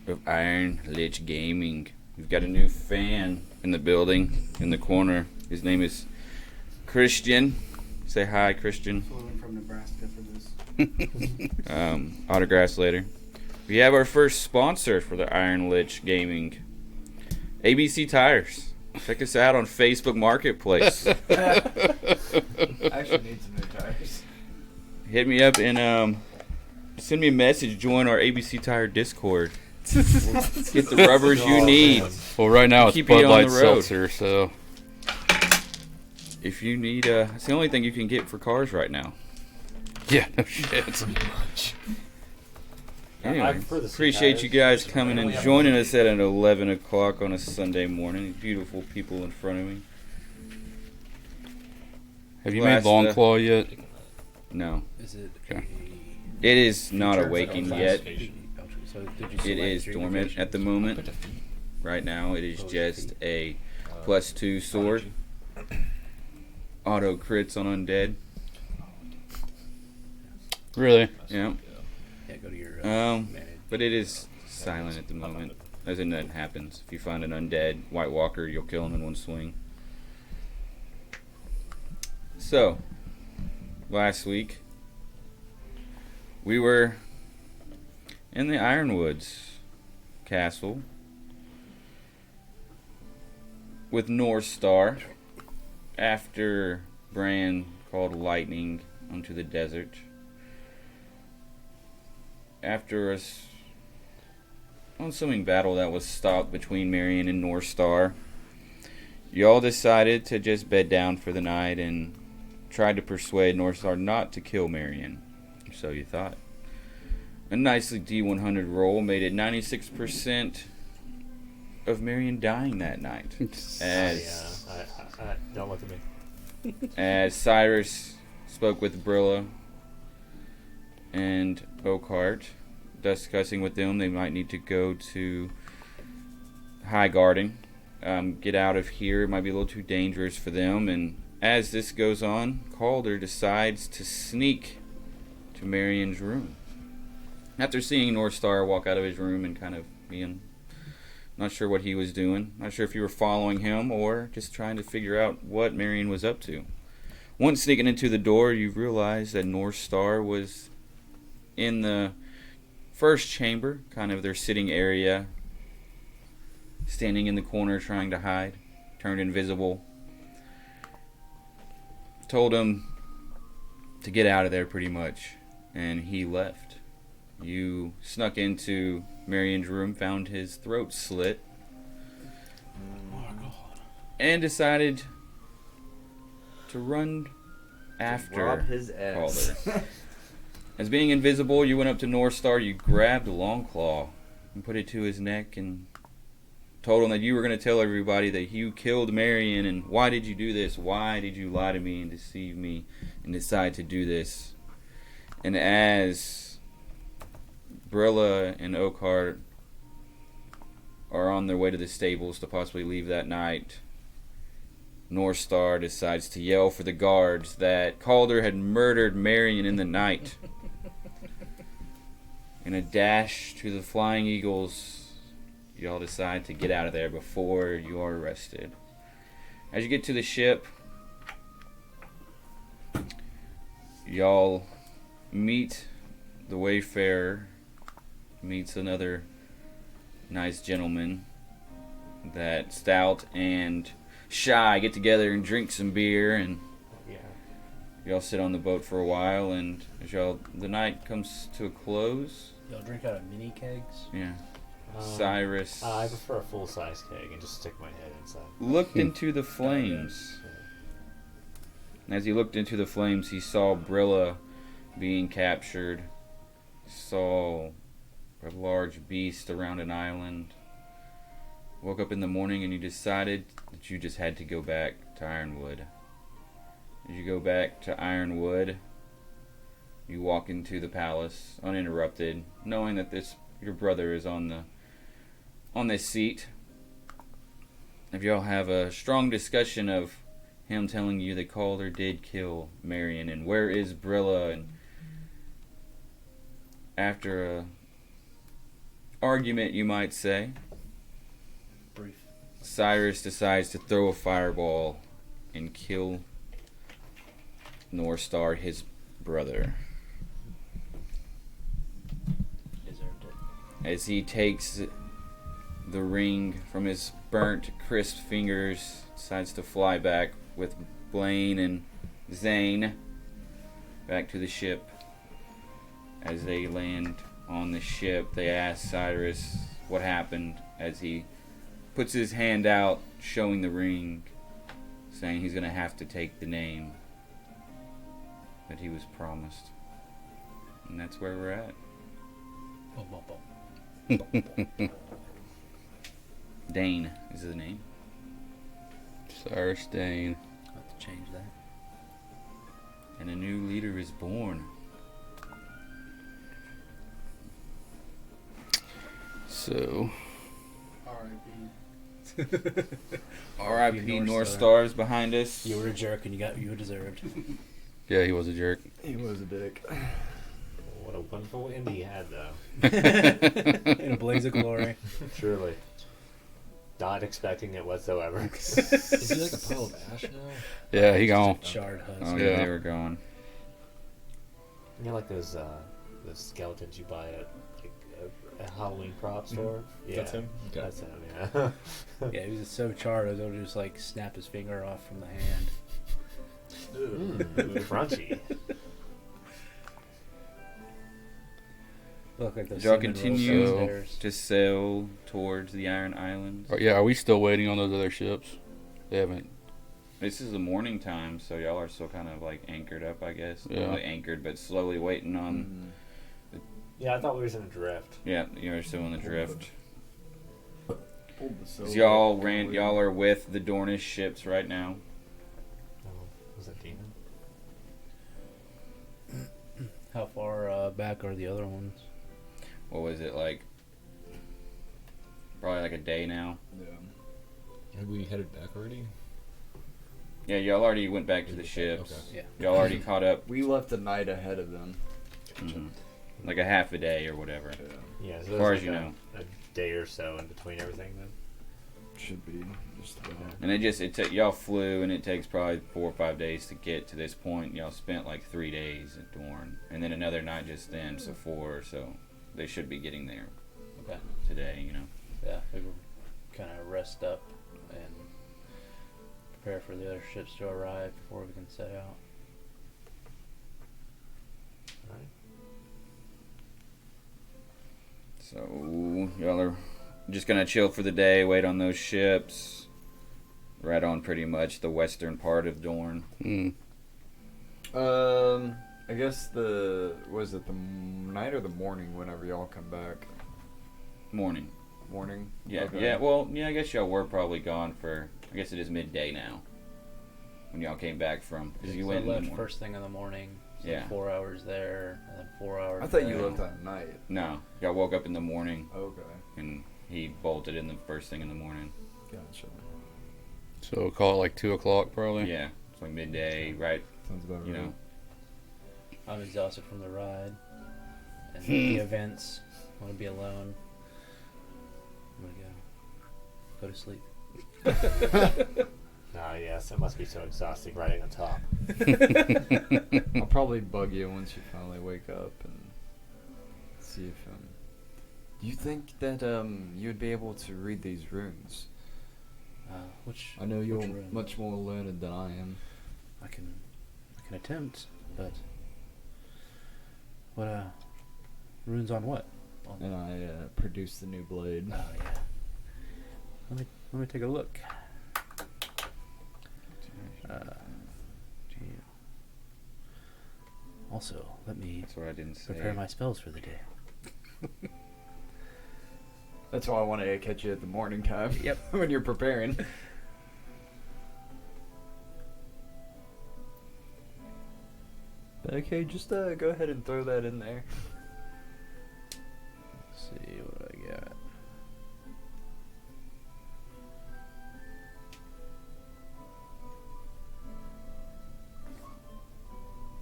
of Iron Lich Gaming. We've got a new fan in the building, in the corner. His name is Christian. Say hi, Christian. Flew in from Nebraska for this. Autographs later. We have our first sponsor for the Iron Lich Gaming. ABC Tires. Check us out on Facebook Marketplace. I actually need some new tires. Hit me up and send me a message. Join our ABC Tire Discord. Get the rubbers you need. Well, right now it's Keep you Bud on Light the road. Seltzer, so If you need, it's the only thing you can get for cars right now. yeah, no shit. Anyway, appreciate you guys coming and joining us at 11 o'clock on a Sunday morning. Beautiful people in front of me. Have you made Long Claw yet? No. Is it Okay. It is not awakened yet. So did you It is dormant at the moment. Right now, it is just a +2 sword. Auto crits on undead. Really? Yeah. Yeah, go to your Um, but it is silent at the moment. As in, nothing happens. If you find an undead White Walker, you'll kill him in one swing. So, last week, we were in the Ironwoods castle with North Star after Bran called lightning onto the desert. After a unassuming battle that was stopped between Marion and North Star, y'all decided to just bed down for the night and tried to persuade North Star not to kill Marion. So you thought. A nicely D100 roll made it 96% of Marion dying that night. As don't look at me. as Cyrus spoke with Brilla and Oakheart, discussing with them they might need to go to High Guarding. Get out of here. It might be a little too dangerous for them. And as this goes on, Calder decides to sneak to Marion's room. After seeing North Star walk out of his room and kind of being not sure what he was doing, not sure if you were following him or just trying to figure out what Marion was up to. Once sneaking into the door, you realize that North Star was in the first chamber, kind of their sitting area, standing in the corner trying to hide, turned invisible. Told him to get out of there pretty much, and he left. You snuck into Marion's room, found his throat slit, and decided to run after rob his ass. Calder. As being invisible, you went up to North Star, you grabbed a long claw and put it to his neck and told him that you were going to tell everybody that you killed Marion, and why did you do this? Why did you lie to me and deceive me and decide to do this? And as Brilla and Oakheart are on their way to the stables to possibly leave that night, North Star decides to yell for the guards that Calder had murdered Marion in the night. In a dash to the Flying Eagles, y'all decide to get out of there before you are arrested. As you get to the ship, y'all meet the Wayfarer, meets another nice gentleman that Stout and Shy get together and drink some beer, and y'all sit on the boat for a while, and as the night comes to a close. Y'all drink out of mini kegs? Yeah. Cyrus I prefer a full-size keg and just stick my head inside. looked into the flames. And as he looked into the flames, he saw Brilla being captured. Saw a large beast around an island. Woke up in the morning and you decided that you just had to go back to Ironwood. As you go back to Ironwood, you walk into the palace uninterrupted, knowing that your brother is on this seat. If y'all have a strong discussion of him telling you that Calder did kill Marion and where is Brilla, and after argument, you might say, Brief. Cyrus decides to throw a fireball and kill North Star, his brother. Deserved it. As he takes the ring from his burnt, crisp fingers, decides to fly back with Blaine and Zane back to the ship. As they land on the ship, they ask Cyrus what happened as he puts his hand out, showing the ring, saying he's going to have to take the name that he was promised. And that's where we're at. Dane is the name. Cyrus Dane. I'll have to change that. And a new leader is born. So, R.I.P. R.I.P. North North Star. Stars behind us. You were a jerk and you got what you deserved. yeah, he was a jerk. He was a dick. What a wonderful end he had, though. In a blaze of glory. Truly. Not expecting it whatsoever. Is he like a pile of ash now? Yeah, he gone. Charred husk. Oh, Yeah. yeah, they were gone. You know, like those skeletons you buy at like a Halloween prop store? Yeah. That's him? Okay. That's him, yeah. Yeah, he was so charred I was able to just like snap his finger off from the hand. Crunchy. Look like those Did y'all cinnamon rolls continue downstairs. to sail towards the Iron Islands? Yeah, are we still waiting on those other ships? They haven't. This is the morning time, so y'all are still kind of like anchored up, I guess. Yeah. Not really anchored, but slowly waiting on. Yeah, I thought we was in a drift. Yeah, you're still in the drift. Pulled the 'Cause silver. y'all are with the Dornish ships right now. Oh, was that Demon? How far back are the other ones? What was it like? Probably like a day now. Yeah. Have we headed back already? Yeah, y'all already went back to the ships. Okay. Yeah. Y'all already caught up. We left a night ahead of them. Mhm. Like a half a day or whatever. Yeah. Yeah, so As there's far like as you know. a day or so in between everything then. Should be. Just about. And y'all flew, and it takes probably 4 or 5 days to get to this point. Y'all spent like 3 days at Dorne, and then another night just then, so 4. So they should be getting there Okay. today. You know. Yeah, we were kind of rest up and prepare for the other ships to arrive before we can set out. Alright. So y'all are just gonna chill for the day, wait on those ships. Right on pretty much the western part of Dorne. Mm. I guess was it the night or the morning whenever y'all come back? Morning. Morning? Yeah, Okay. yeah. Well, yeah. I guess y'all were probably gone for. I guess it is midday now. When y'all came back from, because you So went in the left morning. first thing in the morning. So Yeah. 4 hours there, and then 4 hours. I thought you back. left that night. No, y'all woke up in the morning, Okay. and he bolted in the first thing in the morning. Gotcha. So call it like 2 o'clock probably. Yeah, it's like midday, right? Sounds about You right. know. I'm exhausted from the ride and the events. I want to be alone. I'm gonna go to sleep. Ah, yes, it must be so exhausting riding on top. I'll probably bug you once you finally wake up and see if do you think that you would be able to read these runes? Which I know you're which rune? much more learned than I am. I can attempt, but what runes on what? On, And I produced the new blade. oh yeah. Let me take a look. Gee. Also, let me That's what I didn't say. prepare my spells for the day. That's why I wanted to catch you at the morning time. Yep. When you're preparing. Okay, just go ahead and throw that in there. Let's see what I got.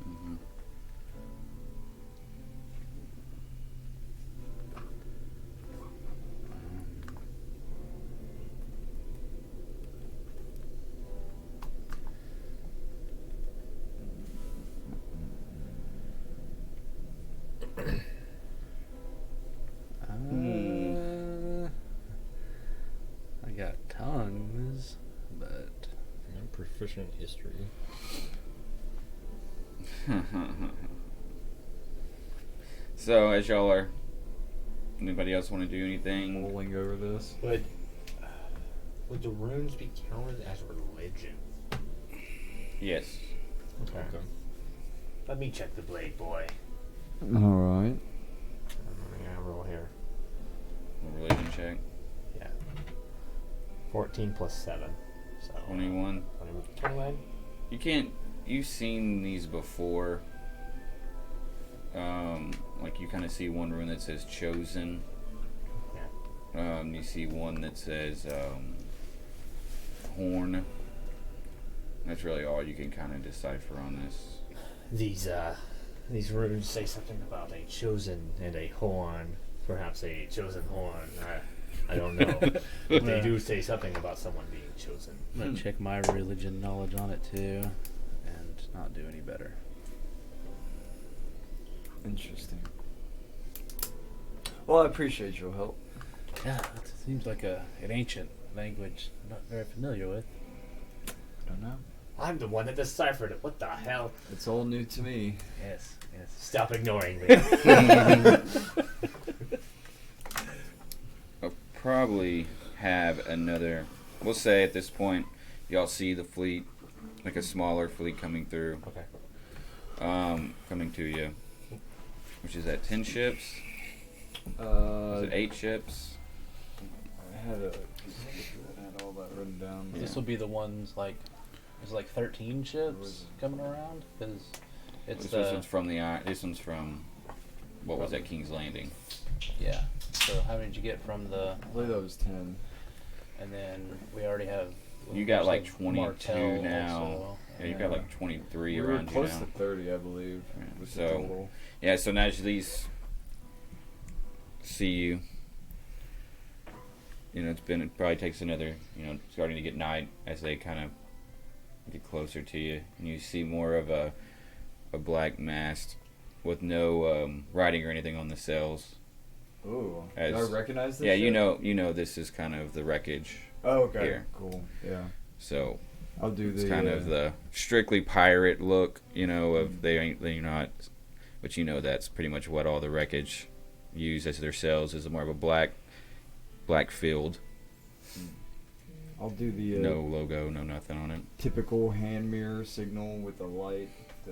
Mhm. proficient in history. So, as y'all are, anybody else want to do anything? Mulling over this. Would the runes be counted as religion? Yes. Okay. Let me check the blade, boy. Alright. Yeah, roll here. Religion check. Yeah. 14 plus 7. So 21. 21. You can't. You've seen these before. Like you kind of see one rune that says chosen. Yeah. You see one that says horn. That's really all you can kind of decipher on this. These runes say something about a chosen and a horn. Perhaps a chosen horn. I don't know. But they do say something about someone being chosen. I'm gonna check my religion knowledge on it too, and not do any better. Interesting. Well, I appreciate your help. Yeah, it seems like an ancient language I'm not very familiar with. I don't know. I'm the one that deciphered it. What the hell? It's all new to me. Yes, yes. Stop ignoring me. I'll probably have another. We'll say at this point, y'all see the fleet, like a smaller fleet coming through. Okay. Coming to you. Which is at 10 ships. Is it 8 ships? I had all that written down. Yeah. This will be the ones like, there's like 13 ships coming around because it's This one's from this one's from what was that, King's Landing? yeah. So how many did you get from the? I believe that was 10. And then we already have. You got like there's 22 Martell now. also, Yeah, you and got then- like 23 We were around you close now. to 30, I believe. Yeah, Was the so- total. Yeah, so now as these see you, it probably takes another, starting to get night as they kind of get closer to you, and you see more of a black mast with no writing or anything on the sails. Ooh. As- Do I recognize this? Yeah, ship? you know this is kind of the wreckage. Oh, okay. here. Cool. Yeah. So I'll do the. it's kind of the strictly pirate look, of they're not, but that's pretty much what all the wreckage use as their sails, is more of a black field. I'll do the No logo, no nothing on it. typical hand mirror signal with the light to,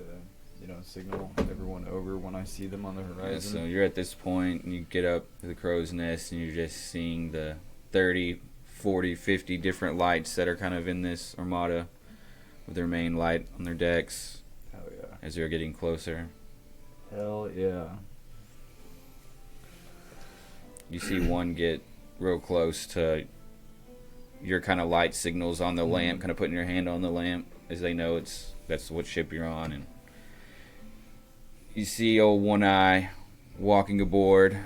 signal everyone over when I see them on the Yeah, horizon. so you're at this point, and you get up to the crow's nest, and you're just seeing the 30, 40, 50 different lights that are kind of in this armada with their main light on their decks Hell yeah. as they're getting closer. Hell yeah. You see one get real close to your kind of light signals on the lamp, kind of putting your hand on the lamp as they know that's what ship you're on, and you see old One Eye walking aboard.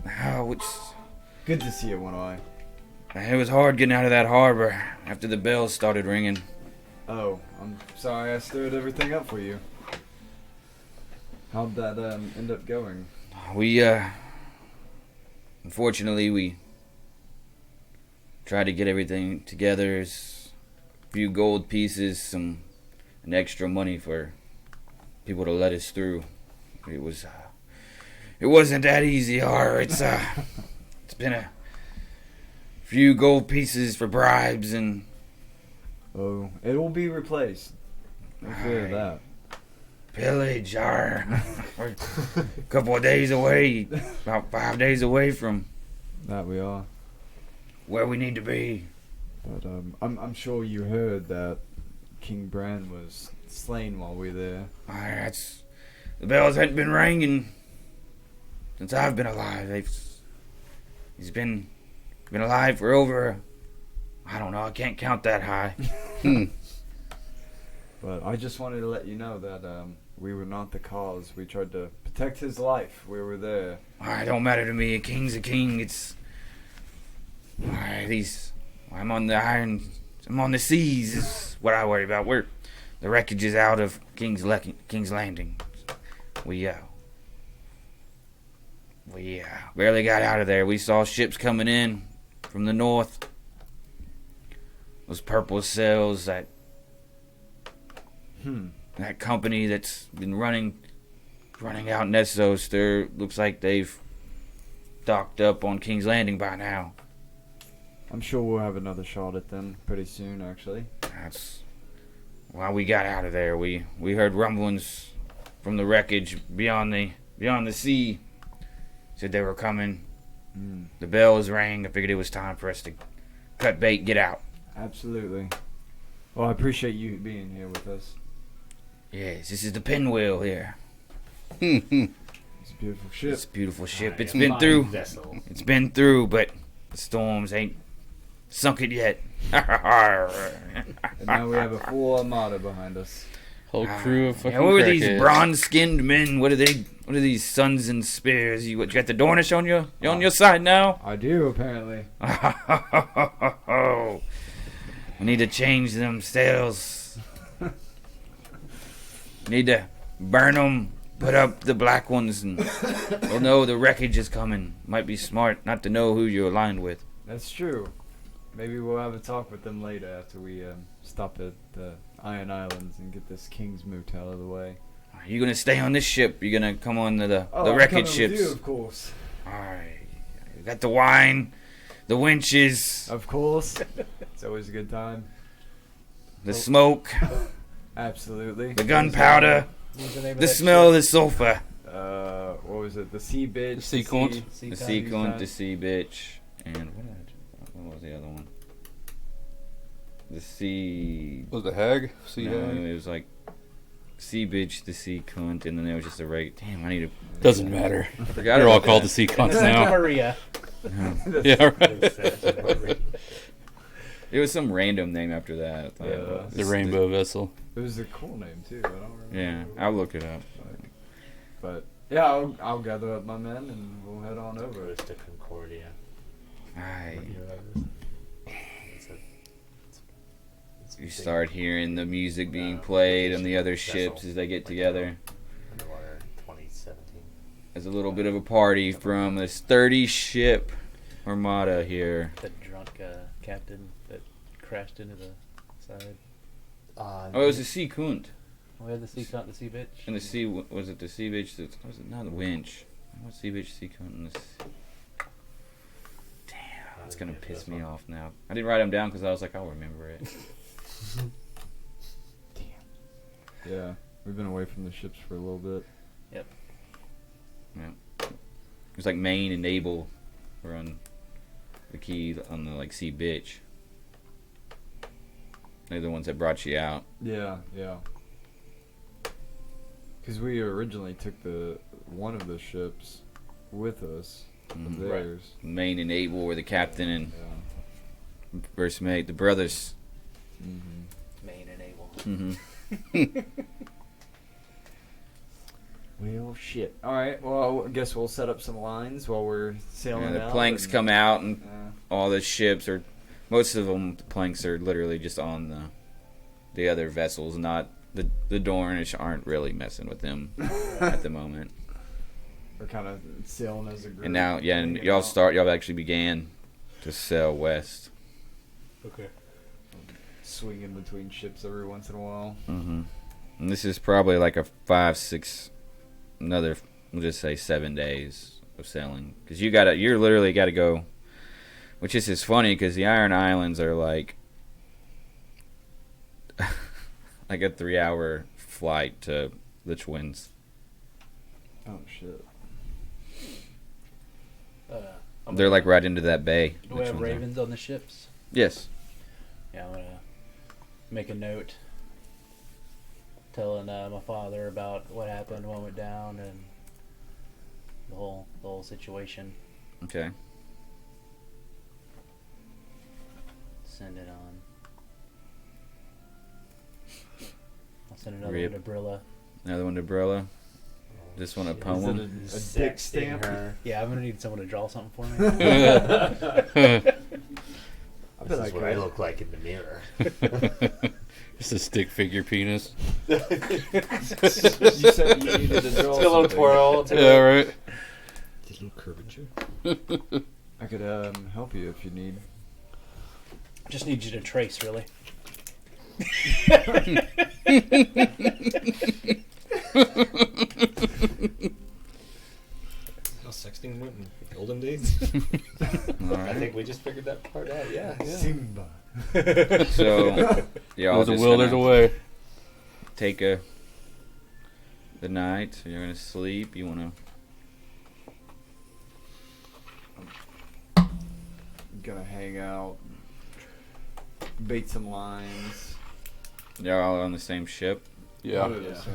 Good to see you, One Eye. It was hard getting out of that harbor after the bells started ringing. Oh, I'm sorry I stirred everything up for you. How'd that end up going? We unfortunately we tried to get everything together. There's a few gold pieces, and extra money for people to let us through. It wasn't that easy, it's been a few gold pieces for bribes, and Oh, it will be replaced. No fear of that. pillage. We're a couple of days away, about 5 days away from That we are. where we need to be. But I'm sure you heard that King Bran was slain while we were there. The bells hadn't been ringing since I've been alive. He's been alive for over, I don't know, I can't count that high. But I just wanted to let you know that we were not the cause. We tried to protect his life. We were there. It don't matter to me. A king's a king. I'm on the seas is what I worry about. The wreckage is out of King's Landing. We barely got out of there. We saw ships coming in from the north. Those purple sails that That company that's been running out in Essos, there looks like they've docked up on King's Landing by now. I'm sure we'll have another shot at them pretty soon, actually. That's why we got out of there. We heard rumblings from the wreckage beyond the sea. Said they were coming. The bells rang. I figured it was time for us to cut bait, get out. Absolutely. Well, I appreciate you being here with us. Yes, this is the Pinwheel here. It's a beautiful ship. It's a beautiful ship. It's A been fine through. vessel. It's been through, but the storms ain't sunk it yet. And now we have a full armada behind us. Whole crew of fucking Yeah, what were these crackheads. bronze-skinned men? What are these sons and spears? You got the Dornish on your side now? I do, apparently. We need to change them sails. Need to burn them, put up the black ones, and we'll know the wreckage is coming. Might be smart not to know who you're aligned with. That's true. Maybe we'll have a talk with them later after we stop at the Iron Islands and get this King's Moot out of the way. Are you gonna stay on this ship? You're gonna come on the I'm wreckage coming with ships? you, of course. Alright. You got the wine, the winches, Of course. It's always a good time. the smoke, Absolutely. the gunpowder, What's the name of the that smell of the sulfur. What was it? The sea bitch. The sea cunt. ship? The Sea sea cunt. cunt, the sea bitch, and what was the other one? The sea. Was the hag? Sea No, hag? it was like sea bitch, the sea cunt, and then there was just a right. Damn, I need to. Doesn't matter. I forgot. They're all about called the that. sea cunts Santa now. Maria. Yeah, right. It was some random name after that. I thought Yeah. it was. The rainbow vessel. It was a cool name too. I don't remember. Yeah, I'll look it up. But yeah, I'll gather up my men and we'll head on over. Rose to Concordia. Aye. It's a You big start hearing the music being played on the other vessel. ships as they get together. Underwater 2017. There's a little bit of a party from this 30-ship armada here. The drunk captain that crashed into the side. Oh, it was the sea cunt. We had the sea cunt, the sea bitch. And the sea, was it the sea bitch? Was it not the winch? What sea bitch, sea cunt, and the sea? Damn, that's gonna piss me off now. I didn't write them down because I was like, I'll remember it. Yeah, we've been away from the ships for a little bit. It was like Maine and Abel were on the key on the like sea bitch. They're the ones that brought you out. Yeah, yeah. Because we originally took one of the ships with us, of Mhm. theirs. Maine and Abel were the captain and Yeah. first mate, the brothers. Mm-hmm. Main and Able. Mm-hmm. Well, shit. All right. Well, I guess we'll set up some lines while we're sailing The out. planks and- come out and Uh, all the ships are, most of them, the planks are literally just on the other vessels, not the Dornish aren't really messing with them at the moment. we're kind of sailing as a group. And now, yeah, and hanging y'all out. y'all actually began to sail west. Okay. swinging between ships every once in a while. Mm-hmm. And this is probably like a 5, 6, another, we'll just say 7 days of sailing. Because you're literally got to go, which is just funny because the Iron Islands are like, like a 3-hour flight to the Twins. Oh shit! They're like right into that bay. Do we the have Twins are. ravens on the ships? Yes. Yeah, I'm gonna make a note telling my father about what happened when we went down and the whole situation. Okay. Send it on. I'll send another Rip. one to Brilla. Another one to Brilla. This one a Is it poem. a dick stamp? Her. Yeah, I'm gonna need someone to draw something for me. I This is what I look like in the mirror. It's a stick figure penis. You said you needed to draw It's got a little something. twirl. To Yeah, it. right. A little curvature. I could help you if you need. Just need you to trace, really. How sexting went in the olden days. All I right. think we just figured that part out. Yeah. Simba. So, y'all There's a just will, there's a gonna way. take the night. So you're gonna sleep. You wanna? Gonna hang out, bait some lines. Y'all all on the same ship. Yeah.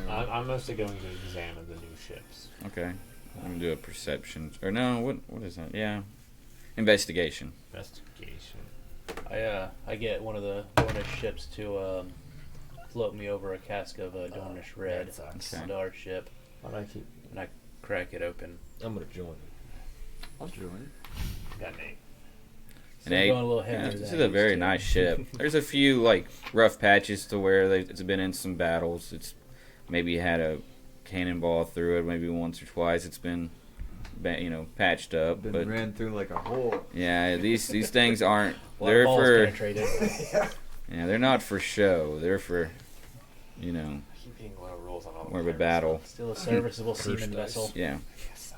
I'm mostly going to examine the new ships. Okay. I'm gonna do a perception. Or no, what is that? Yeah. Investigation. Investigation. I get one of the Dornish ships to float me over a cask of Dornish Red that sucks. Okay. onto our ship, Why do I keep and I crack it open. I'm gonna join. I'll join. got an 8? So An I'm 8. going a little Yeah, heavier this than is I a very used to. nice ship. There's a few like rough patches to where it's been in some battles. It's maybe had a cannonball through it, maybe once or twice. It's been, patched up. Been But ran through like a hole. yeah, these things aren't. A lot of They're balls for. penetrated. Yeah, they're not for show. They're for, I keep getting low rolls on all the more of a pirates. battle. Still a serviceable Cursed seaman dice. vessel. Yeah. Yes,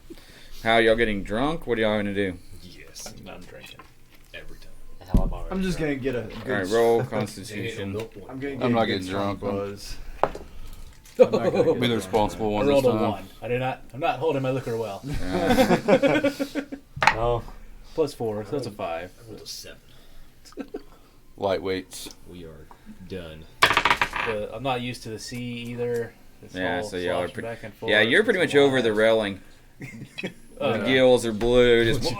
so. How y'all getting drunk? What are y'all gonna do? Yes. I'm drinking. Every time. The hell am I already I'm just drunk? gonna get a good. All right, roll Ain't no Constitution. milk one. I'm gonna get I'm a not good getting strong drunk, but- buzz. I'm not gonna get Be the drunk. responsible I one this rolled a time. 1. I'm not holding my liquor well. Oh, Plus 4, so that's a 5. I rolled a 7. Lightweights. We are done. I'm not used to the sea either. This Yeah, whole so y'all are sloshing back and forth. Yeah, you're pretty It's much over the wild. railing. Oh, The yeah. gills are blue. Just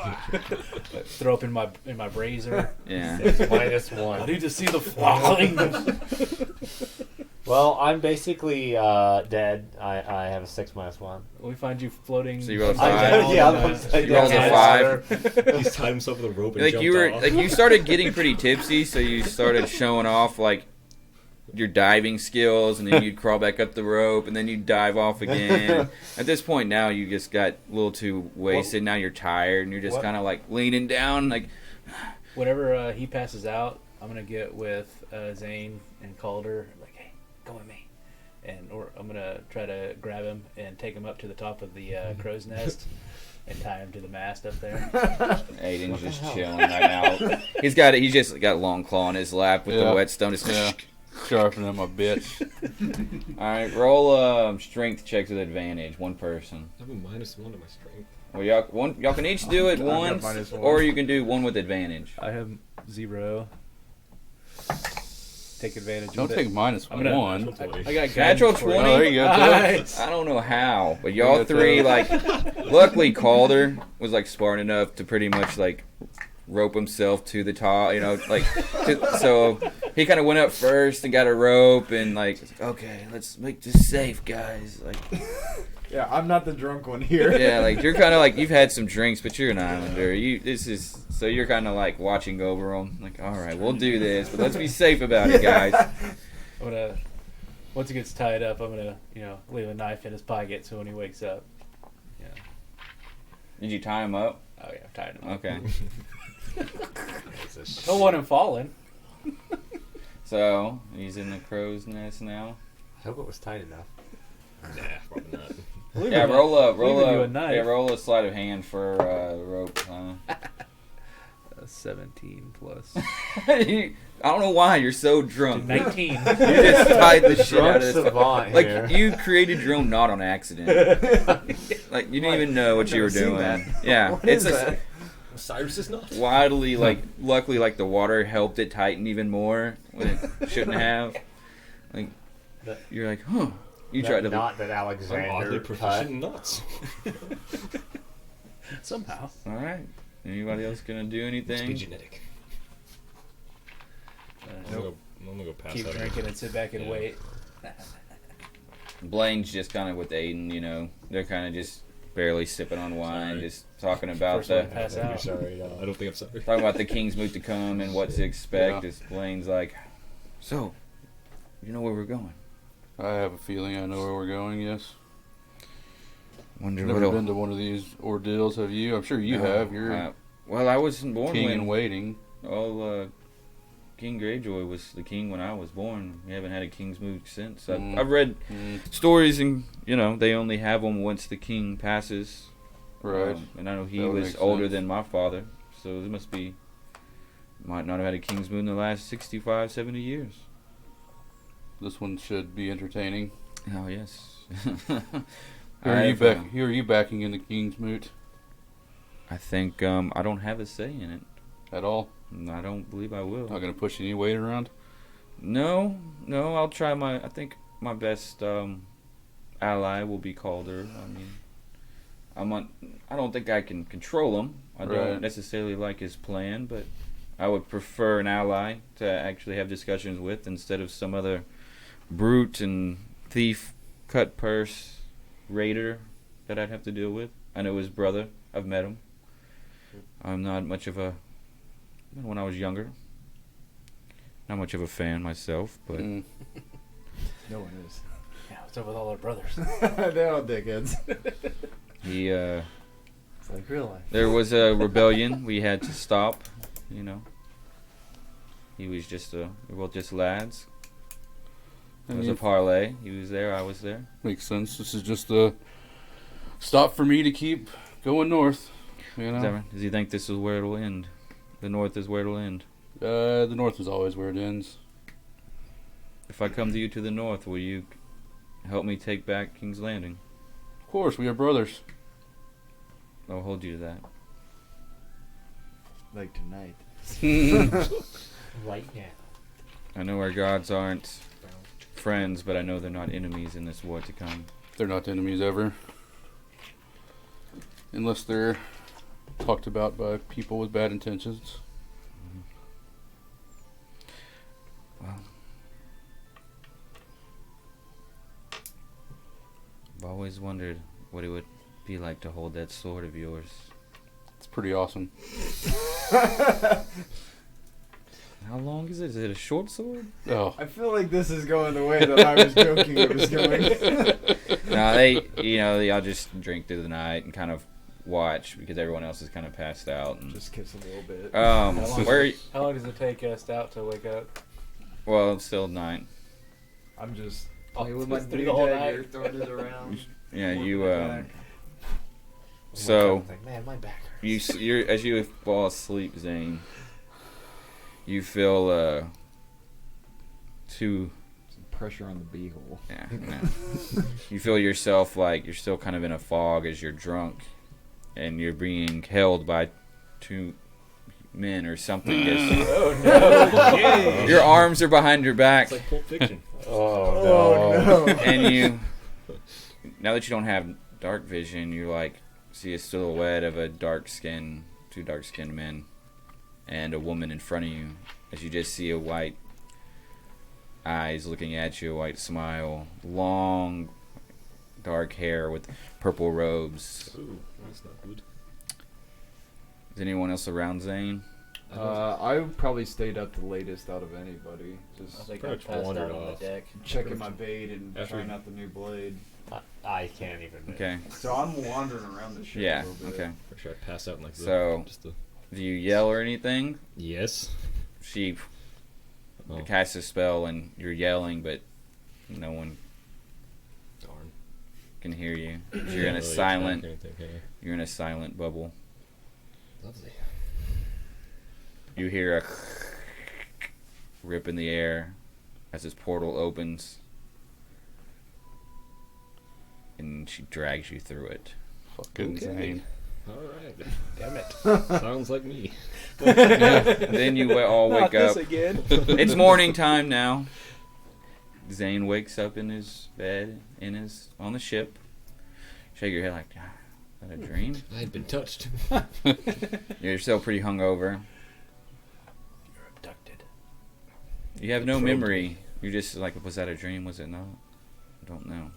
Throw up in my brazier. yeah. minus I 1. need to see the flying. Well, I'm basically dead. I have a 6 minus 1. We find you floating. So you rolled a upside 5? down Yeah, in I'm a- upside You rolled a down. 5. He's tied himself with a rope and Like jumped you were, off. like you started getting pretty tipsy, so you started showing off like your diving skills, and then you'd crawl back up the rope, and then you'd dive off again. At this point now, you just got a little too wasted. Now you're tired, and you're just What? kind of like leaning down, like Whenever he passes out, I'm gonna get with Zane and Calder. Like, hey, go with me, or I'm gonna try to grab him and take him up to the top of the crow's nest and tie him to the mast up there. Aiden's just chilling right now. He's just got Long Claw in his lap with the Yeah. whetstone. Just Yeah. Sharpening my bitch. All right, roll strength checks with advantage. One person. I have a -1 to my strength. Well, y'all can each do it I've got once, -1. or you can do one with advantage. I have 0. Take advantage Don't of take it. minus I'm gonna- one. I got Natural guidance for it. 20? Oh, there you go. Nice. I don't know how, but You y'all got three, that. luckily Calder was like smart enough to pretty much like rope himself to the top, so he kind of went up first and got a rope and like, okay, let's make this safe, guys. Like, Yeah, I'm not the drunk one here. yeah, like you're kind of like you've had some drinks, but you're an islander. So you're kind of like watching over him, like, all right, we'll do this, but let's be safe about it, guys. I'm gonna, once he gets tied up, I'm gonna, leave a knife in his pocket so when he wakes up. Yeah. Did you tie him up? Oh yeah, I've tied him up. Okay. Don't want him falling. So he's in the crow's nest now. I hope it was tight enough. Nah, probably not. Yeah, roll leaving you a a knife. roll a sleight of hand for rope. 17 plus I don't know why you're so drunk. 19. You just tied the shit out Drunk of this. savant Like here. you created your own knot on accident. Like you didn't even know what you were I've never seen doing. that. Yeah, What it's is a, that? Cyrus is not. wildly luckily the water helped it tighten even more when it shouldn't have. Like you're like, huh? You That tried to. knot that I'm Alexander oddly cut. proficient in knots. Somehow. All right. Anybody else gonna do Must be anything? genetic. Nope. I'm gonna go pass Keep out. drinking and sit back and Yeah. wait. Blaine's just kind of with Aiden. They're kind of just barely sipping on wine, Sorry. just talking about First one to the pass out. Sorry, I don't think I'm sorry. talking about the King's Moot to come and what to expect. Yeah. As Blaine's like, so you know where we're going. I have a feeling I know where we're going, yes. Wonder I've never been to one of these ordeals, have you? I'm sure you have. You're well, I wasn't born king when. in waiting. King Greyjoy was the king when I was born. We haven't had a king's moot since. Mm. I've read stories, and they only have them once the king passes. Right. And I know he That would was make older sense. than my father, so there might not have had a king's moot in the last 65, 70 years. This one should be entertaining. Oh yes. Who are you backing in the King's Moot I think I don't have a say in it. at all? I don't believe I will. Not gonna push any weight around. No, I'll try I think my best ally will be Calder. I mean, I don't think I can control him. I Right. don't necessarily like his plan, but I would prefer an ally to actually have discussions with instead of some other brute and thief, cut purse, raider that I'd have to deal with. I know his brother. I've met him. I'm not much of a... When I was younger, not much of a fan myself, but... Mm. No one is. Yeah, what's up with all our brothers? They're all dickheads. He, It's like real life. there was a rebellion we had to stop, He was we were just lads. It And was a you- parlay. He was there, I was there. Makes sense. This is just a stop for me to keep going north. Does he think this is where it'll end? The north is where it'll end. The north is always where it ends. If I come to you to the north, will you help me take back King's Landing? Of course, we are brothers. I'll hold you to that. Like tonight. Right now. I know our gods aren't friends, but I know they're not enemies in this war to come. They're not enemies ever. Unless they're talked about by people with bad intentions. Well, I've always wondered what it would be like to hold that sword of yours. It's pretty awesome. How long is it? Is it a short sword? Oh, I feel like this is going the way that I was joking it was going. No, they all just drink through the night and kind of watch because everyone else is kind of passed out. And, Just kiss a little bit. How long How long does it take Stout to wake up? Well, it's still 9. I'm just Oh, playing with my through the whole dagger, night. throwing it around. Yeah, Working you my back. So Like, man, my back hurts. you're as you fall asleep, Zane. You feel Some pressure on the beehole. yeah, no. You feel yourself like you're still kind of in a fog as you're drunk, and you're being held by 2 men or something. Oh no! Your arms are behind your back, It's like Pulp Fiction. Oh, no. and you. Now that you don't have dark vision, you like see a silhouette of two dark-skinned men, and a woman in front of you. As you just see a white eyes looking at you, a white smile, long, dark hair with purple robes. Ooh, that's not good. Is anyone else around, Zane? I probably stayed up the latest out of anybody. I Just think Pretty I much passed wandered out on off. the deck. checking my bait and After trying we- out the new blade. I can't even. Okay. So I'm wandering around the ship Yeah. a little bit. Okay. Pretty sure I pass out in like the, So- just the... Do you yell or anything? Yes. She Oh, casts a spell, and you're yelling, but no one darn. can hear you. Can't You're in a really silent. attack or anything, can I? You're in a silent bubble. Lovely. You hear a rip in the air as this portal opens, and she drags you through it. fucking Okay. Zane. Alright. Damn it! Sounds like me. Then you all wake up. again. It's morning time now. Zane wakes up in his bed, on the ship. Shake your head like, "Ah, is that a dream?" I had been touched. You're still pretty hungover. You're abducted. You have no Probed. memory. You're just like, was that a dream? Was it not? I don't know.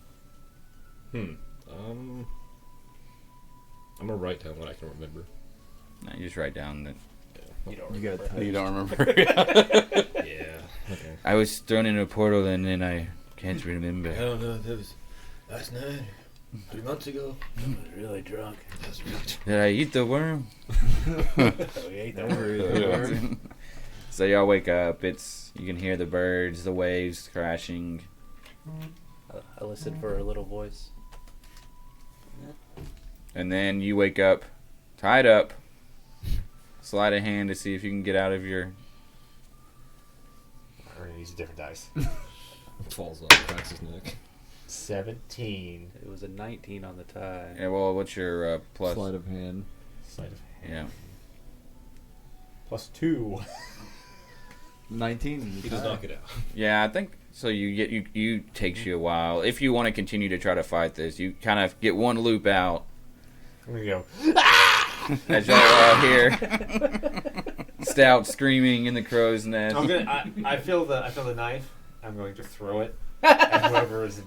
I'm gonna write down what I can remember. No, you just write down that You don't You got remember. You don't remember. Yeah. Okay. I was thrown into a portal and then I can't remember. don't know if it was last night, 3 months ago. I was really drunk. That's right. Did I eat the worm? Oh, we ate that Never word. either. So y'all wake up. You can hear the birds, the waves crashing. I listened for a little voice. And then you wake up, tied up. Slide a hand to see if you can get out of your... We're going to use a different dice. Falls off, cracks his neck. 17. It was a 19 on the tie. Yeah, well, what's your plus? Sleight of hand. Sleight of hand. Yeah. Plus 2. 19. He does knock it out. Yeah, I think so. You takes you a while. If you want to continue to try to fight this, you kind of get one loop out. I'm going to go. As y'all are all here, Stout screaming in the crow's nest. I feel the knife. I'm going to throw it at whoever is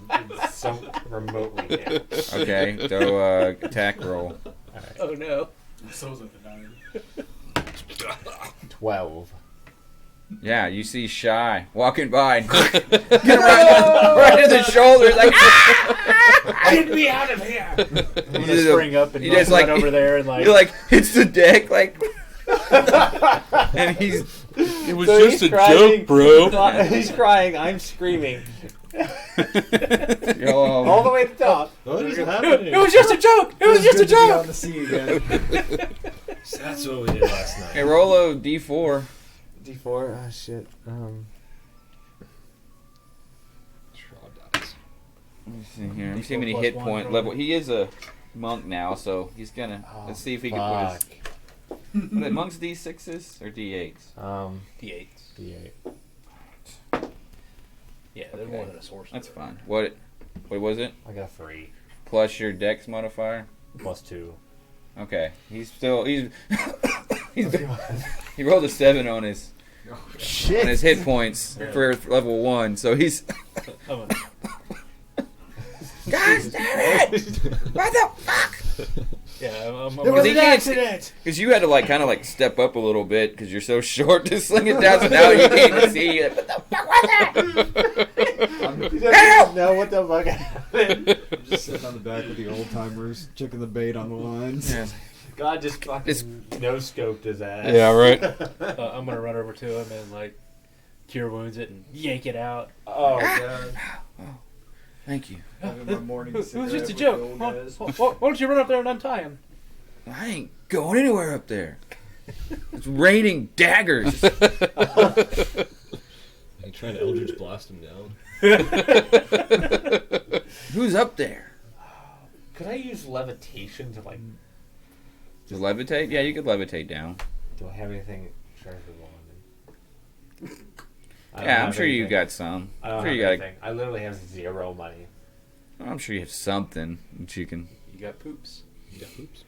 so remotely near. Okay, so attack roll. Alright. Oh no. So's at the nine. 12. Yeah, you see Shy walking by. Get him right in the shoulder, like, Get me out of here! I'm gonna spring up and he just, run like, over there and he like hits the deck, like, and he's It was So just he's a crying. joke, bro. He's crying. I'm screaming. yo, All the way to the top. What is happening? It was just a joke! It was just a joke! On the sea again. That's what we did last night. Hey, roll a d4. D4. Oh shit. Let me see here. Let me see how D4 many plus hit one, point probably. level. He is a monk now, so he's gonna. Let's see if he can put Fuck. his. What, monks D6s or D8s? D8s. D8. Yeah, they're more than a sorcerer. That's fine. What was it? I got 3. Plus your dex modifier? Plus 2. Okay. He's he rolled a 7 on his hit points for level 1, so he's Oh, God damn it! What the fuck? yeah, I'm was an accident! Because you had to kind of step up a little bit because you're so short to sling it down, so now you can't even see. You're like, what the fuck was that? Help! No, what the fuck happened? Just sitting on the back with the old timers, checking the bait on the lines. Yeah. God just fucking no-scoped his ass. Yeah, right. I'm gonna run over to him and cure wounds it and yank it out. Oh, God. Thank you. Having my morning It was cigarette just a with joke. the old Why guys. don't you run up there and untie him? I ain't going anywhere up there. It's raining daggers. Are you trying to Eldritch Blast him down? Who's up there? Could I use levitation to To levitate? Yeah, you could levitate down. Do I have anything treasurable on me? I don't Yeah, I'm have sure you anything. got some. I don't I'm sure have you got. anything. I literally have 0 money. I'm sure you have something that you can. You got poops. You got poops.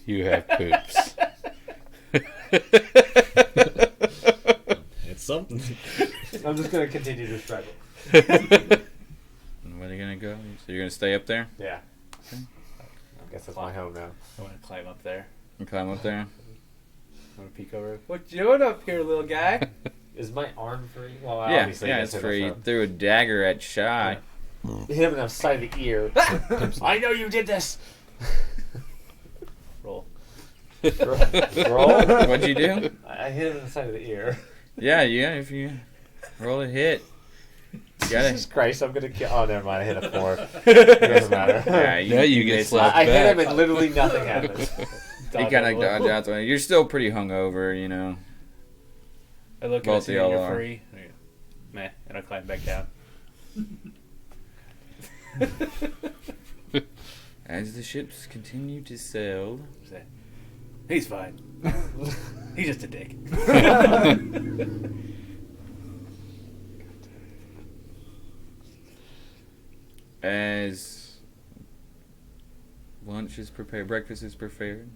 You have poops. It's something. I'm just gonna continue to struggle. Where are you gonna go? So you're gonna stay up there Yeah. I guess that's my home now. I'm gonna climb up there. and climb up there? I'm gonna peek over. What you doing up here, little guy? Is my arm free? Well, Yeah, obviously yeah, that's it's it, free. that's Threw a dagger at Shy. Hit him in the side of the ear. I know you did this. Roll. Roll. What'd you do? I hit him in the side of the ear. Yeah. If you roll a hit, you gotta. Jesus Christ, I'm gonna kill. Oh, never mind. I hit a 4. It doesn't matter. Yeah, Yeah, you get missed. slapped. I hit back. him and literally nothing happened. You kind of dodge out the way. You're still pretty hungover, you know. I look Both and I see of y'all you're are. free. Meh, and I climb back down. As the ships continue to sail, Say, he's fine. He's just a dick. as lunch is prepared, breakfast is prepared,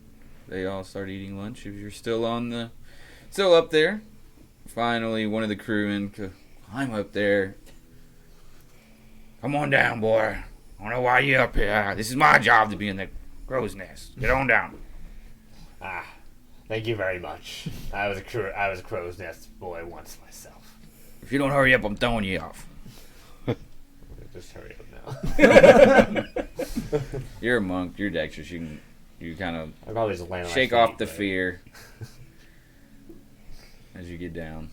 they all start eating lunch. If you're still up there, finally one of the crewmen climb up there. Come on down, boy. I don't know why you up here. This is my job to be in the crow's nest. Get on down. Thank you very much. I was a crow's nest boy once myself. If you don't hurry up, I'm throwing you off. Just hurry up now. You're a monk. You're dexterous. You kind of I probably just land on my shake feet, off the but- fear. as you get down.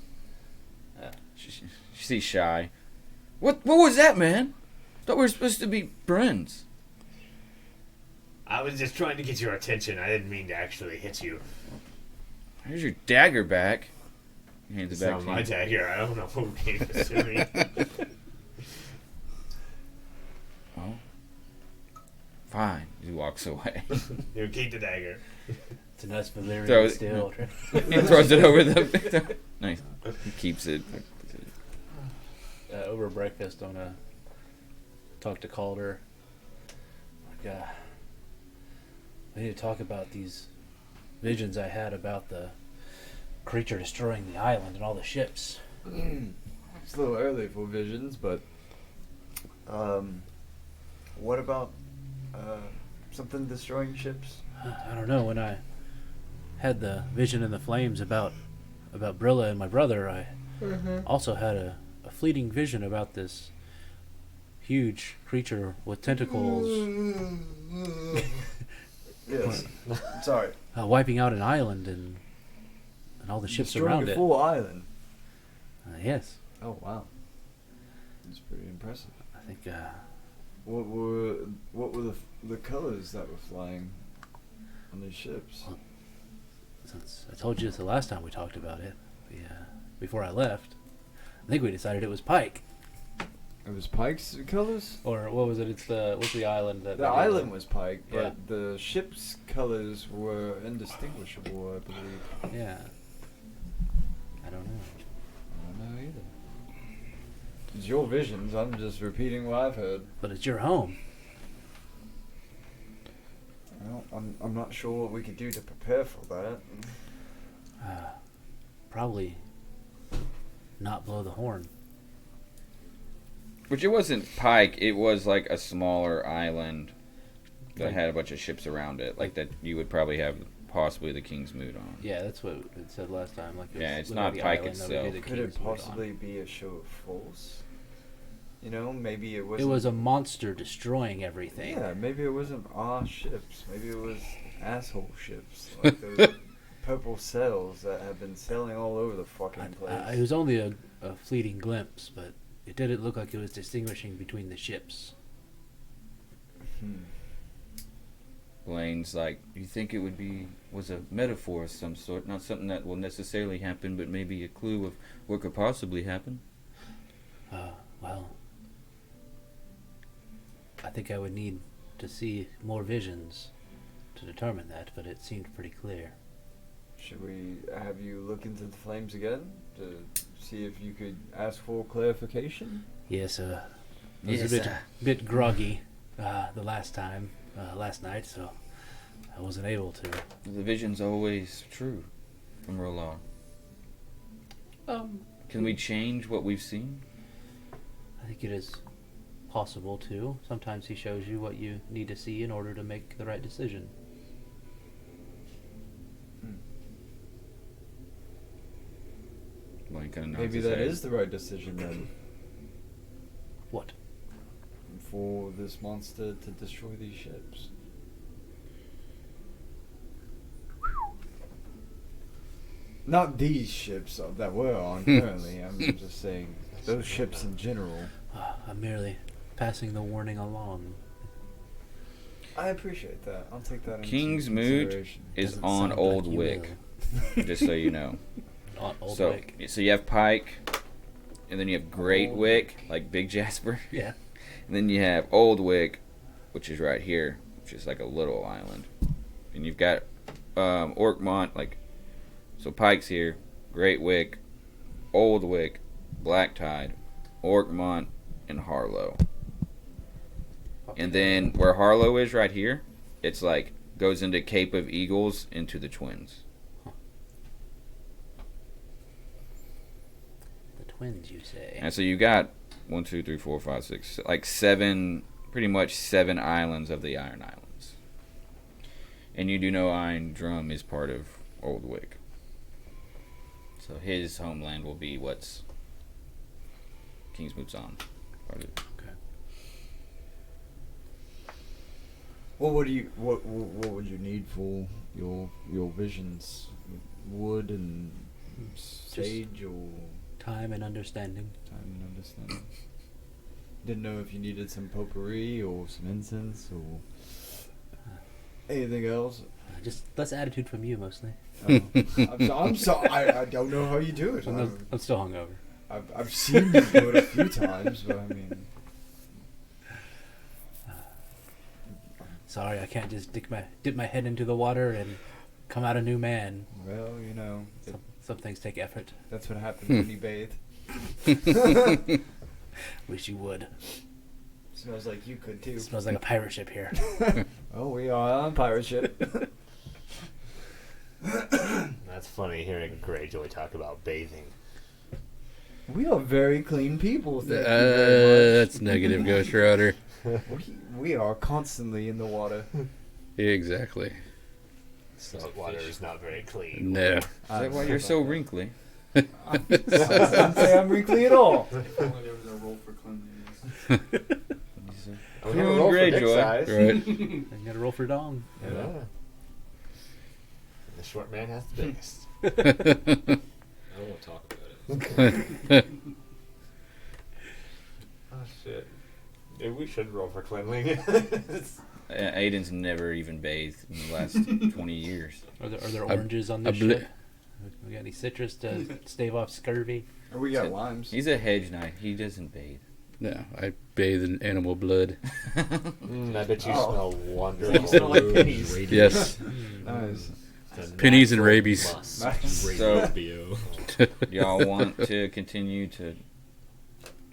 Uh. She sees Shy. What was that, man? Thought we were supposed to be friends. I was just trying to get your attention. I didn't mean to actually hit you. Here's your dagger back. He hands It's it back not to my you. dagger. I don't know who gave this to me. Oh. Fine. He walks away. You keep the dagger. It's a nice Valyrian Throw it- steel. He throws it over the... Nice. He keeps it. Over breakfast, I'm gonna talk to Calder. Like, we need to talk about these visions I had about the creature destroying the island and all the ships. It's a little early for visions, but what about something destroying ships? I don't know. When I had the vision in the flames about Brilla and my brother, I also had a fleeting vision about this huge creature with tentacles Yes. Sorry. wiping out an island and all the ships Destroying around a it. full island. Yes, Oh wow. That's pretty impressive. I think. What were the colors that were flying on these ships? Since I told you this the last time we talked about it, before I left, I think we decided it was Pike. It was Pike's colors? Or what was it? What's the island that? The island was Pike, but Yeah. the ship's colors were indistinguishable, I believe. Yeah. I don't know. I don't know either. It's your visions. I'm just repeating what I've heard. But it's your home. Well, I'm not sure what we could do to prepare for that. Probably not blow the horn. Which it wasn't Pike, it was like a smaller island that Like- had a bunch of ships around it. Like that you would probably have possibly the King's Mood on. Yeah, that's what it said last time. Like Yeah, it's literally not the Pike island that would itself. be the Could King's it Moot on. possibly be a show of force? You know, maybe it It wasn't. was a monster destroying everything. Yeah, maybe it wasn't our ships. Maybe it was asshole ships. Like those purple sails that have been sailing all over the fucking place. It was only a fleeting glimpse, but it didn't look like it was distinguishing between the ships. Blaine's like, you think it was a metaphor of some sort, not something that will necessarily happen, but maybe a clue of what could possibly happen. Well, I think I would need to see more visions to determine that, but it seemed pretty clear. Should we have you look into the flames again to see if you could ask for clarification? Yes, I was a bit groggy the last night, so I wasn't able to. The vision's always true from Rolar. Can we change what we've seen? I think it is possible to. Sometimes he shows you what you need to see in order to make the right decision. Blaine kind of nods Maybe his that head. is the right decision then What? for this monster to destroy these ships. Not these ships that we're on currently. I'm just saying those ships in general. I'm merely passing the warning along. I appreciate that. I'll take that into King's Moot consideration. is Doesn't on sound Old like you Wick, just so you know. On Old so, Wick. so you have Pike, and then you have Great Old Wick, like Big Jasper, Yeah. and then you have Old Wick, which is right here, which is like a little island, and you've got Orkmont, like, so Pike's here, Great Wick, Old Wick, Black Tide, Orkmont, and Harlow. And then where Harlow is right here, it's like goes into Cape of Eagles into the Twins. The twins, you say? And so you got 1, 2, 3, 4, 5, 6, like 7, pretty much 7 islands of the Iron Islands. And you do know Iron Drum is part of Old Wick. So his homeland will be what's King's Moot's on. Part of it. What would you need for your visions? Wood and Sage or Time and understanding. time and understanding? Didn't know if you needed some potpourri or some incense or anything else. Just less attitude from you, mostly. I'm sorry. I don't know how you do it. I'm still hungover. I've seen you do it a few times, but I mean, Sorry, I can't just dip my head into the water and come out a new man. well, you know, Some things take effort. that's what happens when you bathe. Wish you would. Smells like you could too. Smells like a pirate ship here. Oh, we are on a pirate ship. That's funny hearing Greyjoy talk about bathing. We are very clean people. Thank you very much. That's negative, Ghost Rider. We are constantly in the water. Exactly. Salt water is not very clean. No. Is that why you're so wrinkly? I didn't say I'm wrinkly at all. Right. I'm Cool gonna roll for dick Greyjoy. size. I gotta roll for dong. Yeah. The short man has the biggest. I don't want to talk about it. Oh shit. Maybe we should roll for cleanliness. Aiden's never even bathed in the last 20 years. Are there oranges on this ship? We got any citrus to stave off scurvy? We got limes. He's a hedge knight. He doesn't bathe. No, I bathe in animal blood. I bet you smell You wonderful. smell like pennies. Yes. Nice. It's a Pennies and natural rabies. musk. Nice. So- BO. Y'all want to continue to...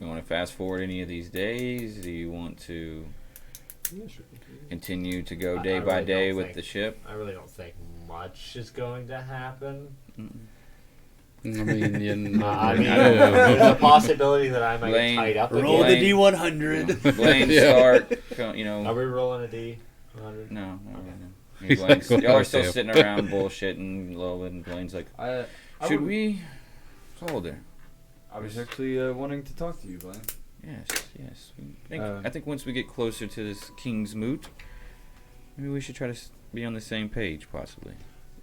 You want to fast forward any of these days? Do you want to Yeah, sure. continue to go I day by really day don't with think- the ship? I really don't think much is going to happen. I mean, you know, I mean, I don't know. there's a possibility that I might Lane, get tied up roll again. the D100. Blaine, Yeah. Stark, you Are know... we rolling a D? 100? No. He's like, Blaine's, y'all are still "Okay." sitting around bullshitting a little bit, and Blaine's like, I should would- we... Hold there. I was actually wanting to talk to you, Blaine. Yes. I think once we get closer to this King's Moot, maybe we should try to be on the same page, possibly.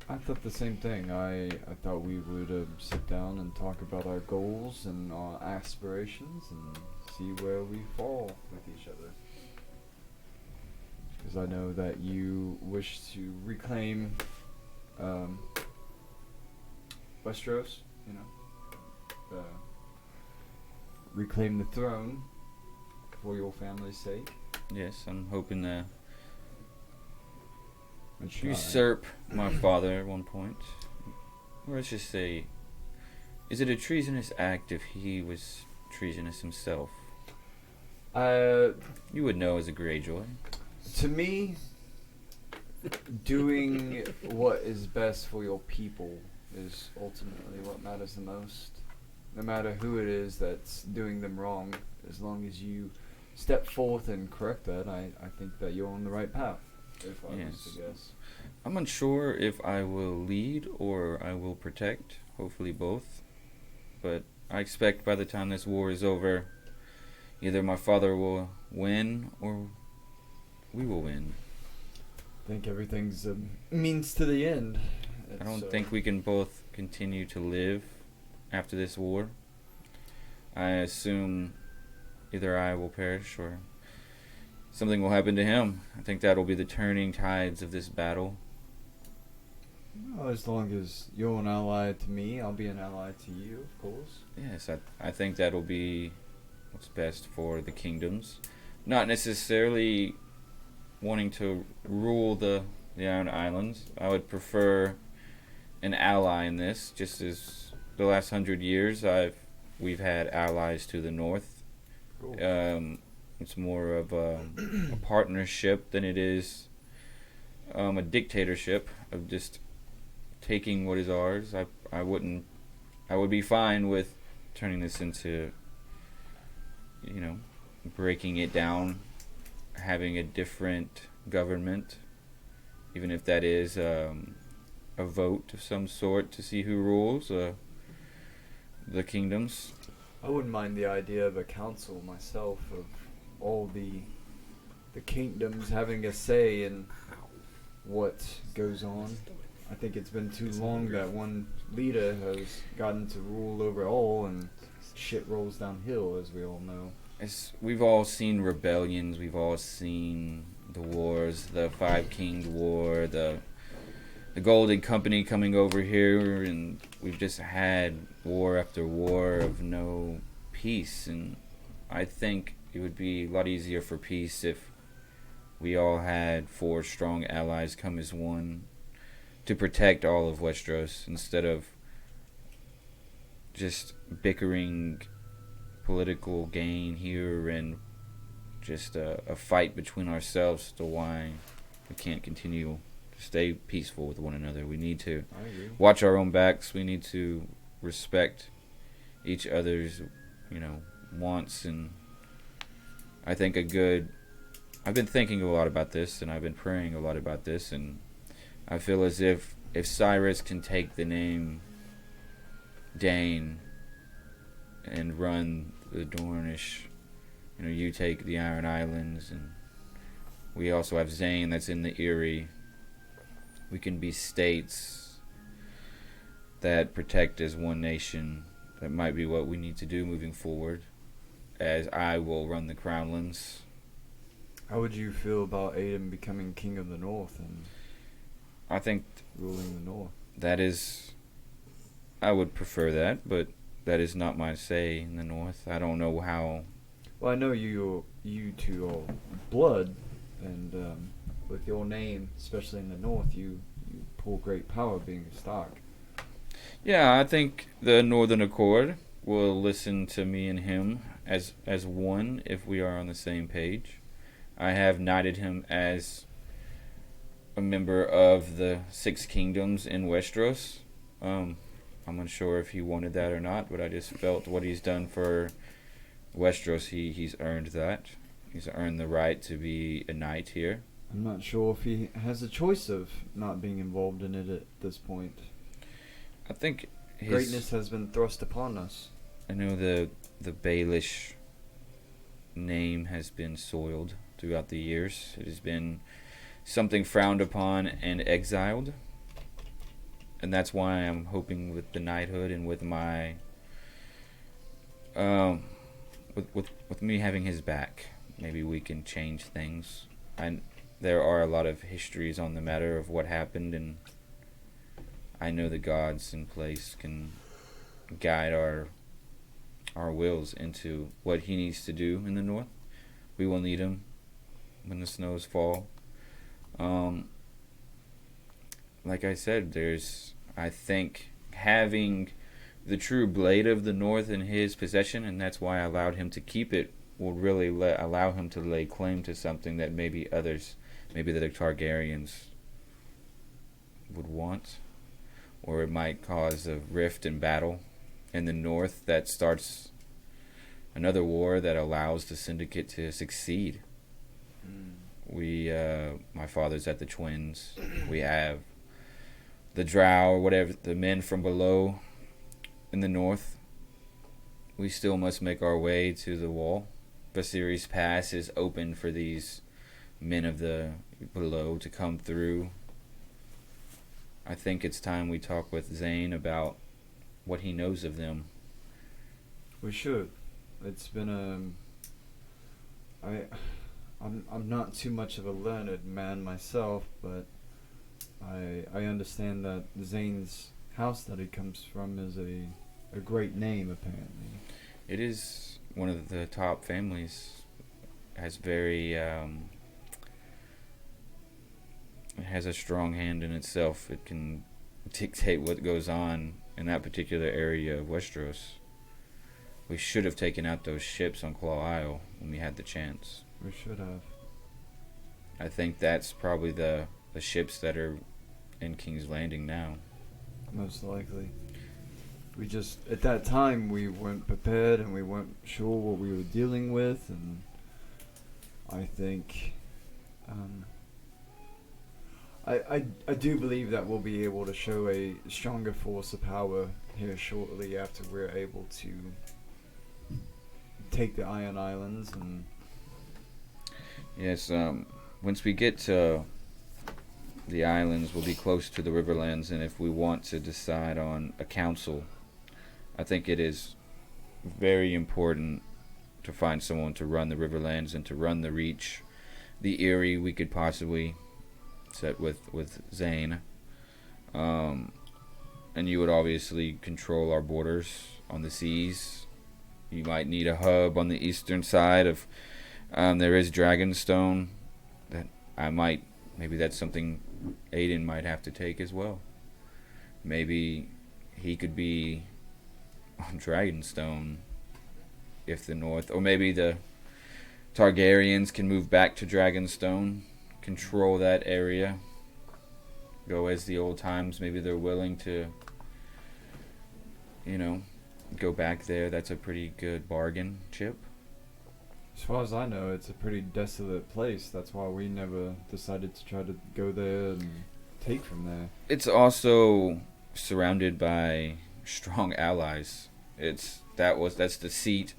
I thought the same thing. I thought we would sit down and talk about our goals and our aspirations and see where we fall with each other. Because I know that you wish to reclaim Westeros, you know, reclaim the throne for your family's sake. Yes, I'm hoping to And try. usurp my father at one point. Or let's just say, is it a treasonous act if he was treasonous himself? You would know as a Greyjoy. To me, doing what is best for your people is ultimately what matters the most. No matter who it is that's doing them wrong, as long as you step forth and correct that, I think that you're on the right path, if I was Yes. to guess. I'm unsure if I will lead or I will protect. Hopefully both. But I expect by the time this war is over, either my father will win or we will win. I think everything's a means to the end. I don't think we can both continue to live after this war. I assume either I will perish or something will happen to him. I think that'll be the turning tides of this battle. Well, as long as you're an ally to me, I'll be an ally to you, of course. Yes, I think that'll be what's best for the kingdoms. Not necessarily wanting to rule the Iron Islands. I would prefer an ally in this, just as the last 100 years we've had allies to the north. It's more of a partnership than it is a dictatorship of just taking what is ours. I would be fine with turning this into, breaking it down, having a different government, even if that is a vote of some sort to see who rules the kingdoms. I wouldn't mind the idea of a council myself of all the kingdoms having a say in what goes on. I think it's been too long that one leader has gotten to rule over all, and shit rolls downhill, as we all know. We've all seen rebellions. We've all seen the wars, the Five Kings War, the Golden Company coming over here, and we've just had war after war of no peace. And I think it would be a lot easier for peace if we all had 4 strong allies come as one to protect all of Westeros instead of just bickering political gain here and just a fight between ourselves as to why we can't continue to stay peaceful with one another. We need to I agree. watch our own backs. We need to respect each other's, wants. And I think I've been thinking a lot about this, and I've been praying a lot about this, and I feel as if Cyrus can take the name Dane and run the Dornish, you take the Iron Islands, and we also have Zane that's in the Eyrie. We can be states that protect as one nation. That might be what we need to do moving forward, as I will run the Crownlands. How would you feel about Aiden becoming king of the North and I think ruling the North? I would prefer that, but that is not my say in the North. I don't know how. Well, I know you two are blood, and with your name, especially in the North, you pull great power being a Stark. Yeah, I think the Northern Accord will listen to me and him as one if we are on the same page. I have knighted him as a member of the 6 Kingdoms in Westeros. I'm unsure if he wanted that or not, but I just felt what he's done for Westeros, he's earned that. He's earned the right to be a knight here. I'm not sure if he has a choice of not being involved in it at this point. I think Greatness has been thrust upon us. I know the Baelish name has been soiled throughout the years. It has been something frowned upon and exiled. And that's why I'm hoping with the knighthood and with my with me having his back, maybe we can change things. And there are a lot of histories on the matter of what happened, and I know the gods in place can guide our wills into what he needs to do in the North. We will need him when the snows fall. Like I said, I think having the true blade of the North in his possession, and that's why I allowed him to keep it, will really allow him to lay claim to something that maybe others, maybe the Targaryens would want, or it might cause a rift and battle in the North that starts another war that allows the Syndicate to succeed. My father's at the Twins. We have the Drow, or whatever, the men from below in the North. We still must make our way to the Wall. Viserys Pass is open for these men of the below to come through. I think it's time we talk with Zane about what he knows of them. We should. It's been I'm not too much of a learned man myself, but I understand that Zane's house that he comes from is a great name, apparently. It is one of the top families. Has very it has a strong hand in itself. It can dictate what goes on in that particular area of Westeros. We should have taken out those ships on Claw Isle when we had the chance. We should have. I think that's probably the ships that are in King's Landing now. Most likely. We just, at that time, we weren't prepared and we weren't sure what we were dealing with, and I think I do believe that we'll be able to show a stronger force of power here shortly after we're able to take the Iron Islands. And yes, once we get to the islands will be close to the Riverlands, and if we want to decide on a council, I think it is very important to find someone to run the Riverlands and to run the Reach. The Erie we could possibly set with Zane. And you would obviously control our borders on the seas. You might need a hub on the eastern side of. There is Dragonstone. Maybe that's something Aiden might have to take as well. Maybe he could be on Dragonstone if the North, or maybe the Targaryens can move back to Dragonstone, control that area, go as the old times. Maybe they're willing to, go back there. That's a pretty good bargain, Chip. As far as I know, it's a pretty desolate place. That's why we never decided to try to go there and take from there. It's also surrounded by strong allies. That's the seat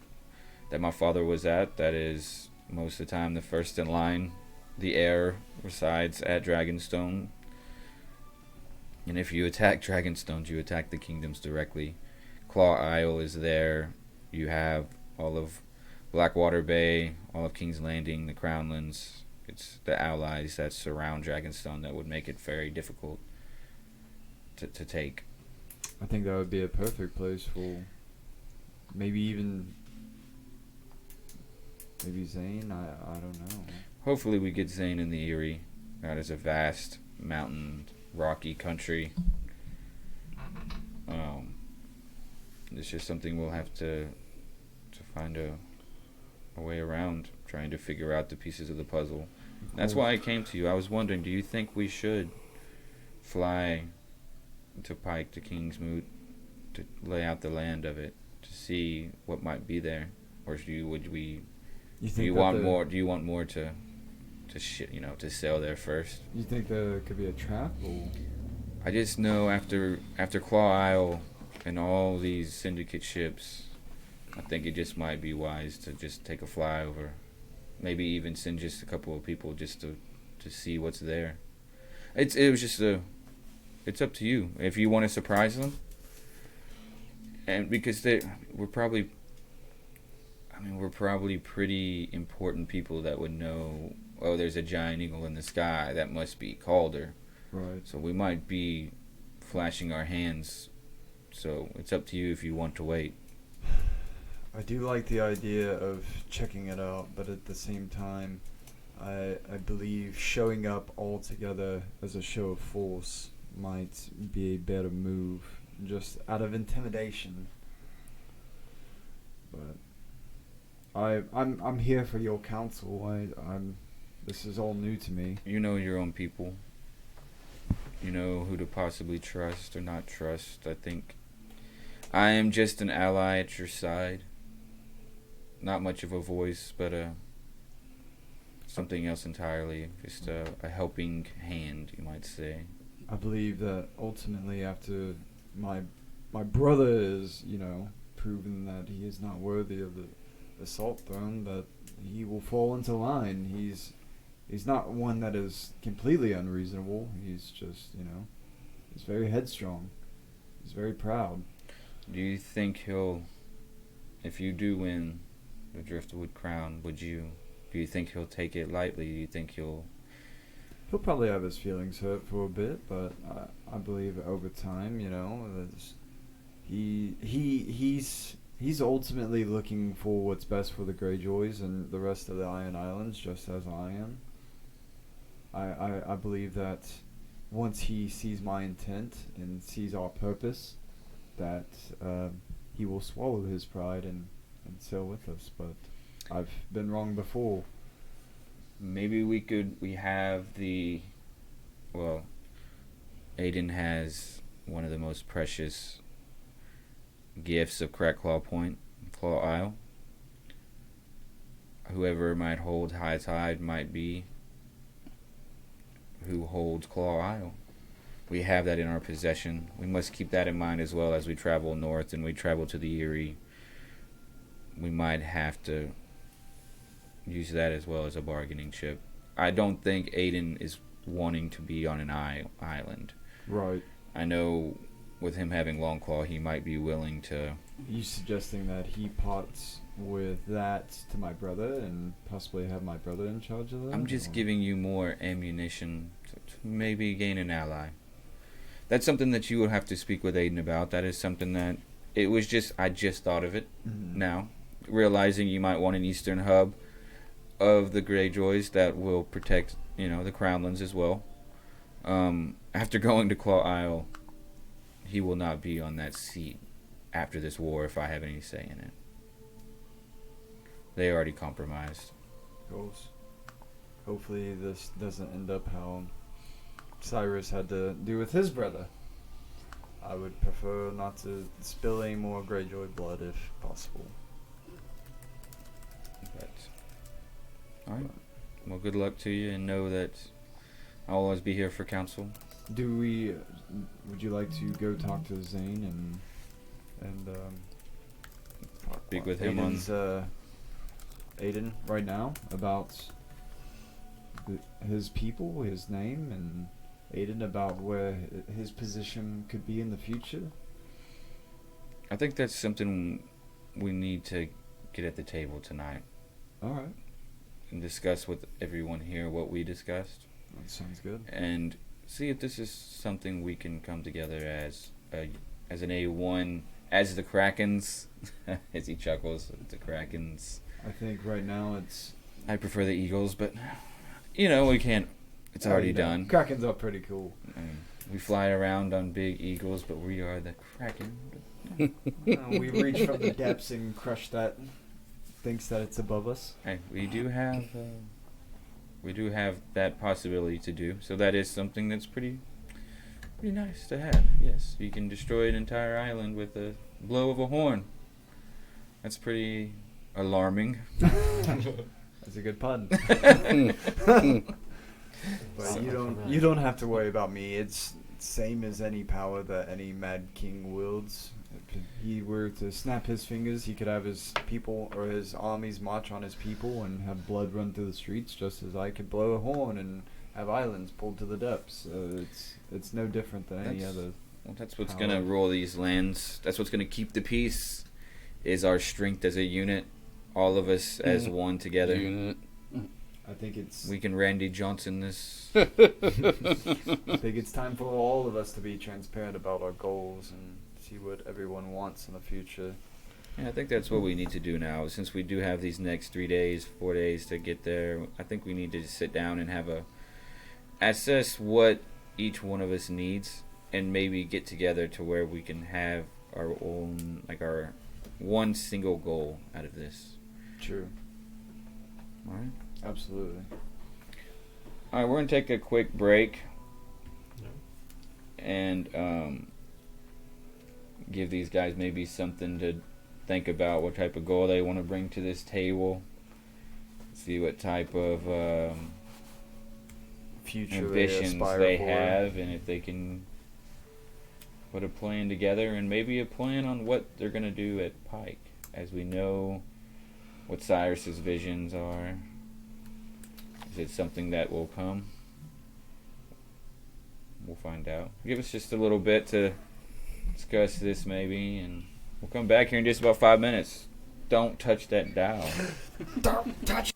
that my father was at. That is most of the time the first in line. The heir resides at Dragonstone. And if you attack Dragonstone, you attack the kingdoms directly. Claw Isle is there. You have all of Blackwater Bay, all of King's Landing, the Crownlands. It's the allies that surround Dragonstone that would make it very difficult to take. I think that would be a perfect place for maybe Zane. I don't know. Hopefully we get Zane in the Erie. That is a vast mountain, rocky country. It's just something we'll have to find a way around, trying to figure out the pieces of the puzzle. That's why I came to you. I was wondering, do you think we should fly to Pike, to Kingsmoot, to lay out the land of it, to see what might be there, or do you want more to sail there first? You think there could be a trap? Or? I just know after Claw Isle and all these syndicate ships, I think it just might be wise to just take a flyover. Maybe even send just a couple of people just to see what's there. It's up to you if you want to surprise them. And because we're probably pretty important people that would know, oh, there's a giant eagle in the sky, that must be Calder. Right. So we might be flashing our hands. So it's up to you if you want to wait. I do like the idea of checking it out, but at the same time, I believe showing up all together as a show of force might be a better move, just out of intimidation. But I'm here for your counsel. This is all new to me. You know your own people. You know who to possibly trust or not trust. I think I am just an ally at your side. Not much of a voice, but something else entirely. Just a helping hand, you might say. I believe that ultimately, after my brother is, proven that he is not worthy of the assault throne, that he will fall into line. He's not one that is completely unreasonable. He's just, he's very headstrong. He's very proud. Do you think if you do win the Driftwood Crown, do you think he'll take it lightly? Do you think he'll probably have his feelings hurt for a bit, but I believe over time, he's ultimately looking for what's best for the Greyjoys and the rest of the Iron Islands, just as I am. I believe that once he sees my intent and sees our purpose, that he will swallow his pride and sail with us. But I've been wrong before. Maybe we have Aiden has one of the most precious gifts of Crackclaw Point, Claw Isle. Whoever might hold high tide might be who holds Claw Isle. We have that in our possession. We must keep that in mind as well as we travel north and we travel to the Erie. We might have to use that as well as a bargaining chip. I don't think Aiden is wanting to be on an island. Right. I know with him having Longclaw, he might be willing to. You suggesting that he parts with that to my brother and possibly have my brother in charge of that? I'm just or- giving you more ammunition to maybe gain an ally. That's something that you would have to speak with Aiden about. That is something that I just thought of it Mhm. now, realizing you might want an eastern hub of the Greyjoys that will protect, the Crownlands as well. After going to Claw Isle, he will not be on that seat after this war if I have any say in it. They already compromised. Goals. Hopefully this doesn't end up how Cyrus had to do with his brother. I would prefer not to spill any more Greyjoy blood if possible. But all right. Well, good luck to you, and know that I'll always be here for counsel. Would you like to go talk to Zane and Speak with him on. Aiden's, Aiden right now about his people, his name, and Aiden about where his position could be in the future? I think that's something we need to get at the table tonight Alright, and discuss with everyone here what we discussed, that sounds good. and see if this is something we can come together as an A1, as the Krakens, as he chuckles, the Krakens. I think right now it's I prefer the Eagles, but we can't. It's already done. Kraken's are pretty cool. We fly around on big eagles, but we are the Kraken. We reach from the depths and crush that thinks that it's above us. Hey, we do have that possibility to do. So that is something that's pretty nice to have. Yes, you can destroy an entire island with a blow of a horn. That's pretty alarming. That's a good pun. But you don't have to worry about me. It's same as any power that any mad king wields. If he were to snap his fingers, he could have his people or his armies march on his people and have blood run through the streets, just as I could blow a horn and have islands pulled to the depths. It's no different than any other. Well, that's what's power. gonna rule these lands. That's what's gonna keep the peace. Is our strength as a unit, all of us as one together. Unit. I think it's. We can Randy Johnson this. I think it's time for all of us to be transparent about our goals and see what everyone wants in the future. Yeah, I think that's what we need to do now. Since we do have these next 3 days, 4 days to get there, I think we need to just sit down and assess what each one of us needs, and maybe get together to where we can have our own, our one single goal out of this. True. All right. Absolutely. All right, we're gonna take a quick break and give these guys maybe something to think about, what type of goal they want to bring to this table. See what type of Future ambitions aspire they for. have, and if they can put a plan together, and maybe a plan on what they're gonna do at Pike, as we know what Cyrus's visions are. Is it something that will come? We'll find out. Give us just a little bit to discuss this maybe, and we'll come back here in just about 5 minutes. Don't touch that dial. Don't touch.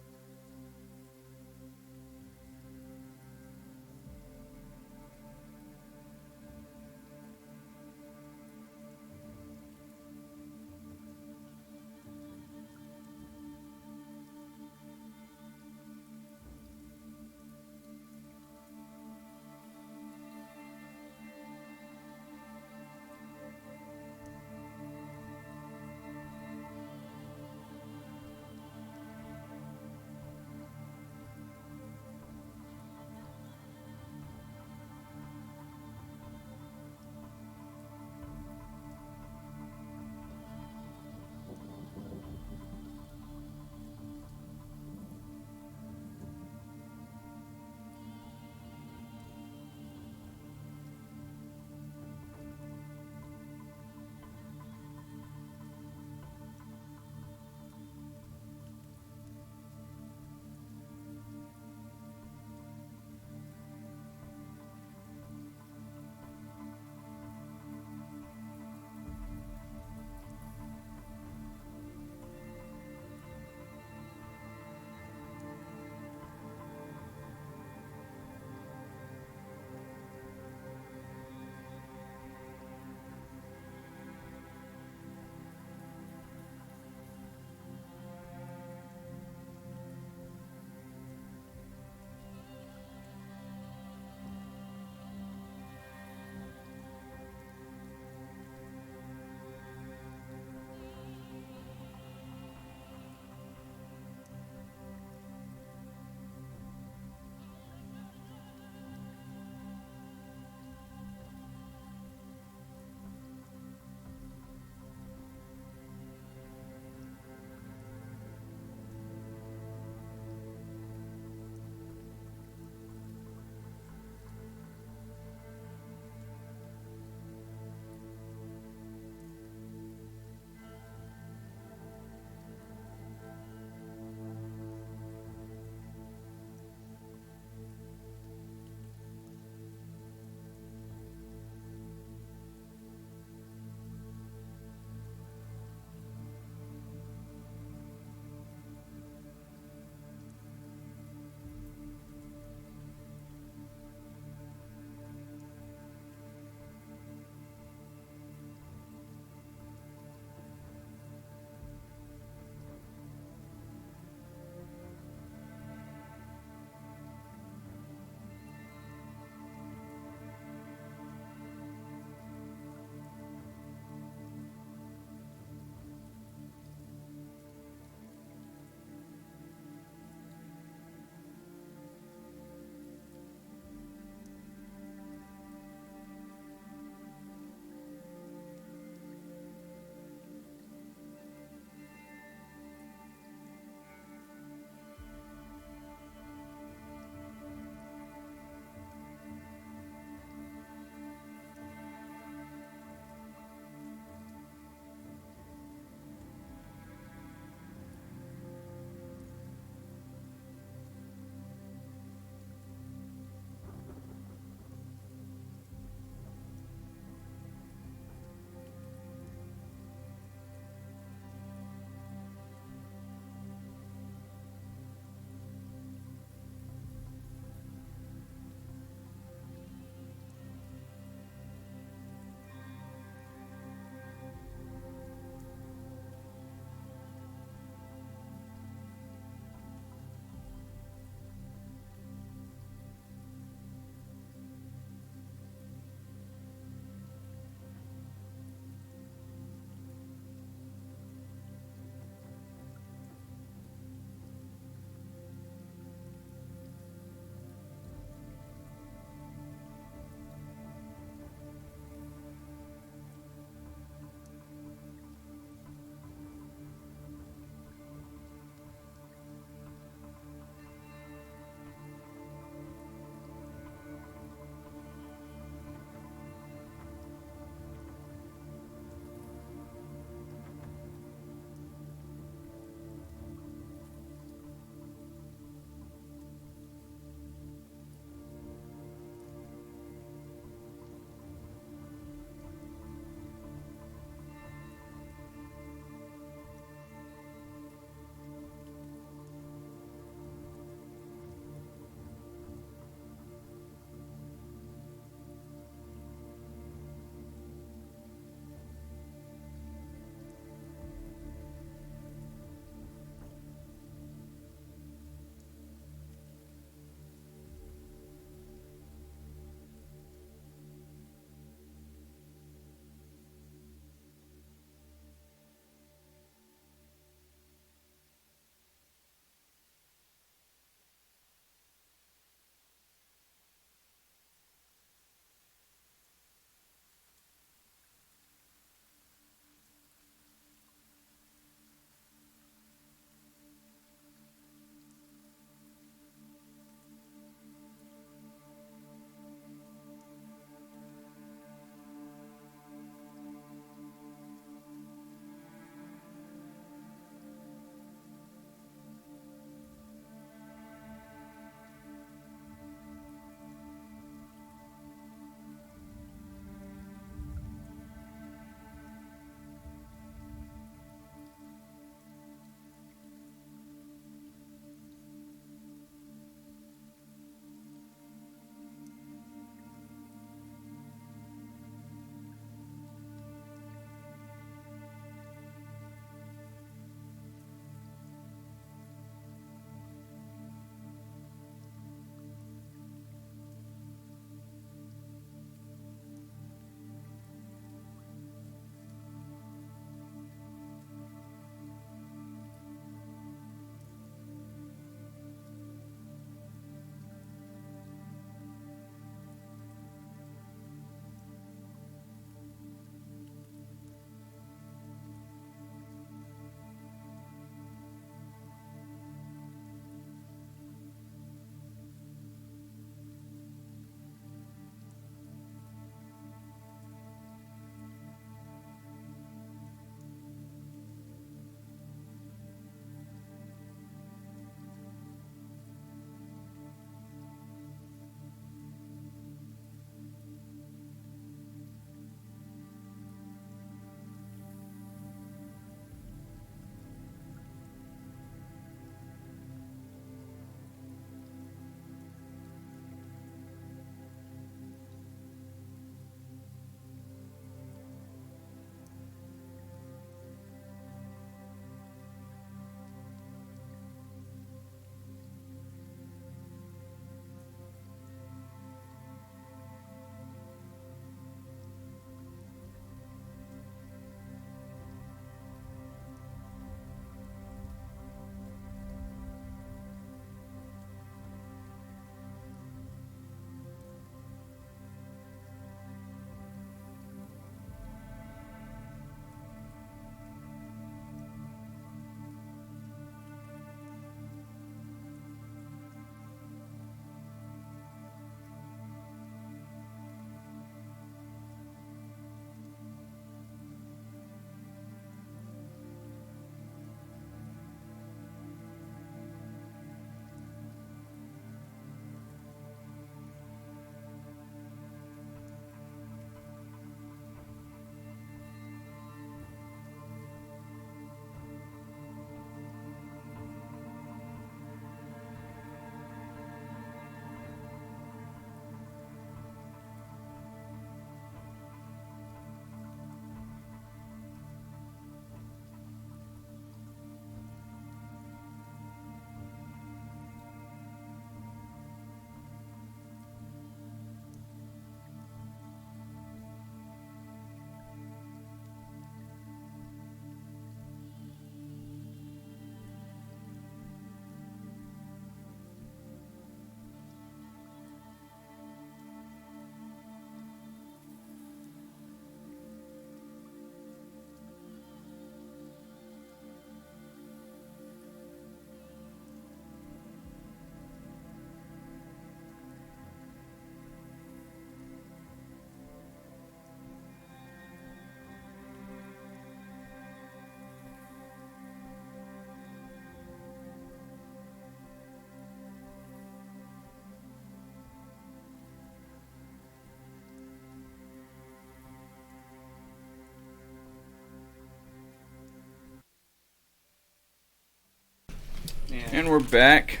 And we're back.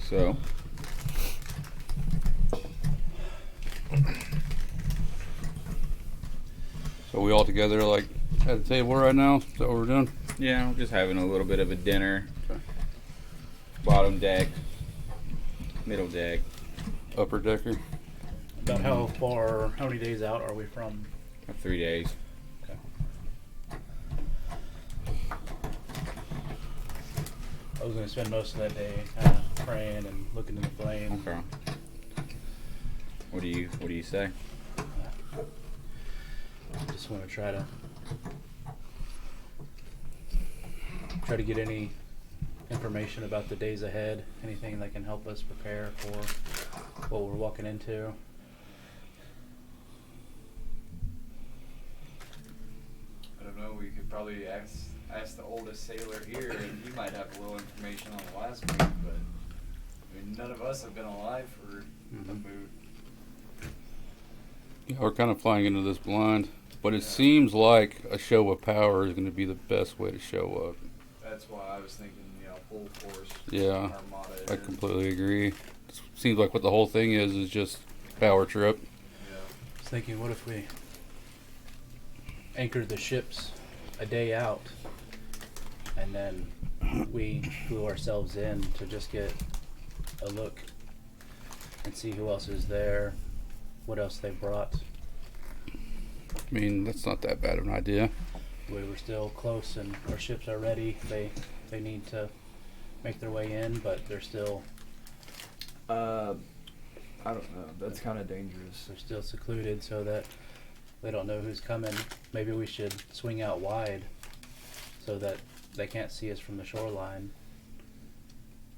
So. So we all together, like, at the table right now? Is that what we're doing? Yeah, we're just having a little bit of a dinner. Bottom deck. Middle deck. Upper decker. About how many days out are we from? 3 days. I was going to spend most of that day kind of praying and looking in the flame. Okay. What do you say? Just want to try to get any information about the days ahead, anything that can help us prepare for what we're walking into. I don't know. We could probably ask the oldest sailor here, and he might have a little information on the last move. But I mean, none of us have been alive for a move. Yeah, we're kind of flying into this blind, but it seems like a show of power is going to be the best way to show up. That's why I was thinking, full force. Yeah, Armada. I completely agree. It seems like what the whole thing is just power trip. Yeah. I was thinking, what if we anchored the ships a day out, and then we flew ourselves in to just get a look and see who else is there, what else they brought. I mean, that's not that bad of an idea. We were still close and our ships are ready. They need to make their way in, but they're still I don't know. That's kind of dangerous. they're still secluded so that they don't know who's coming. Maybe we should swing out wide so that they can't see us from the shoreline.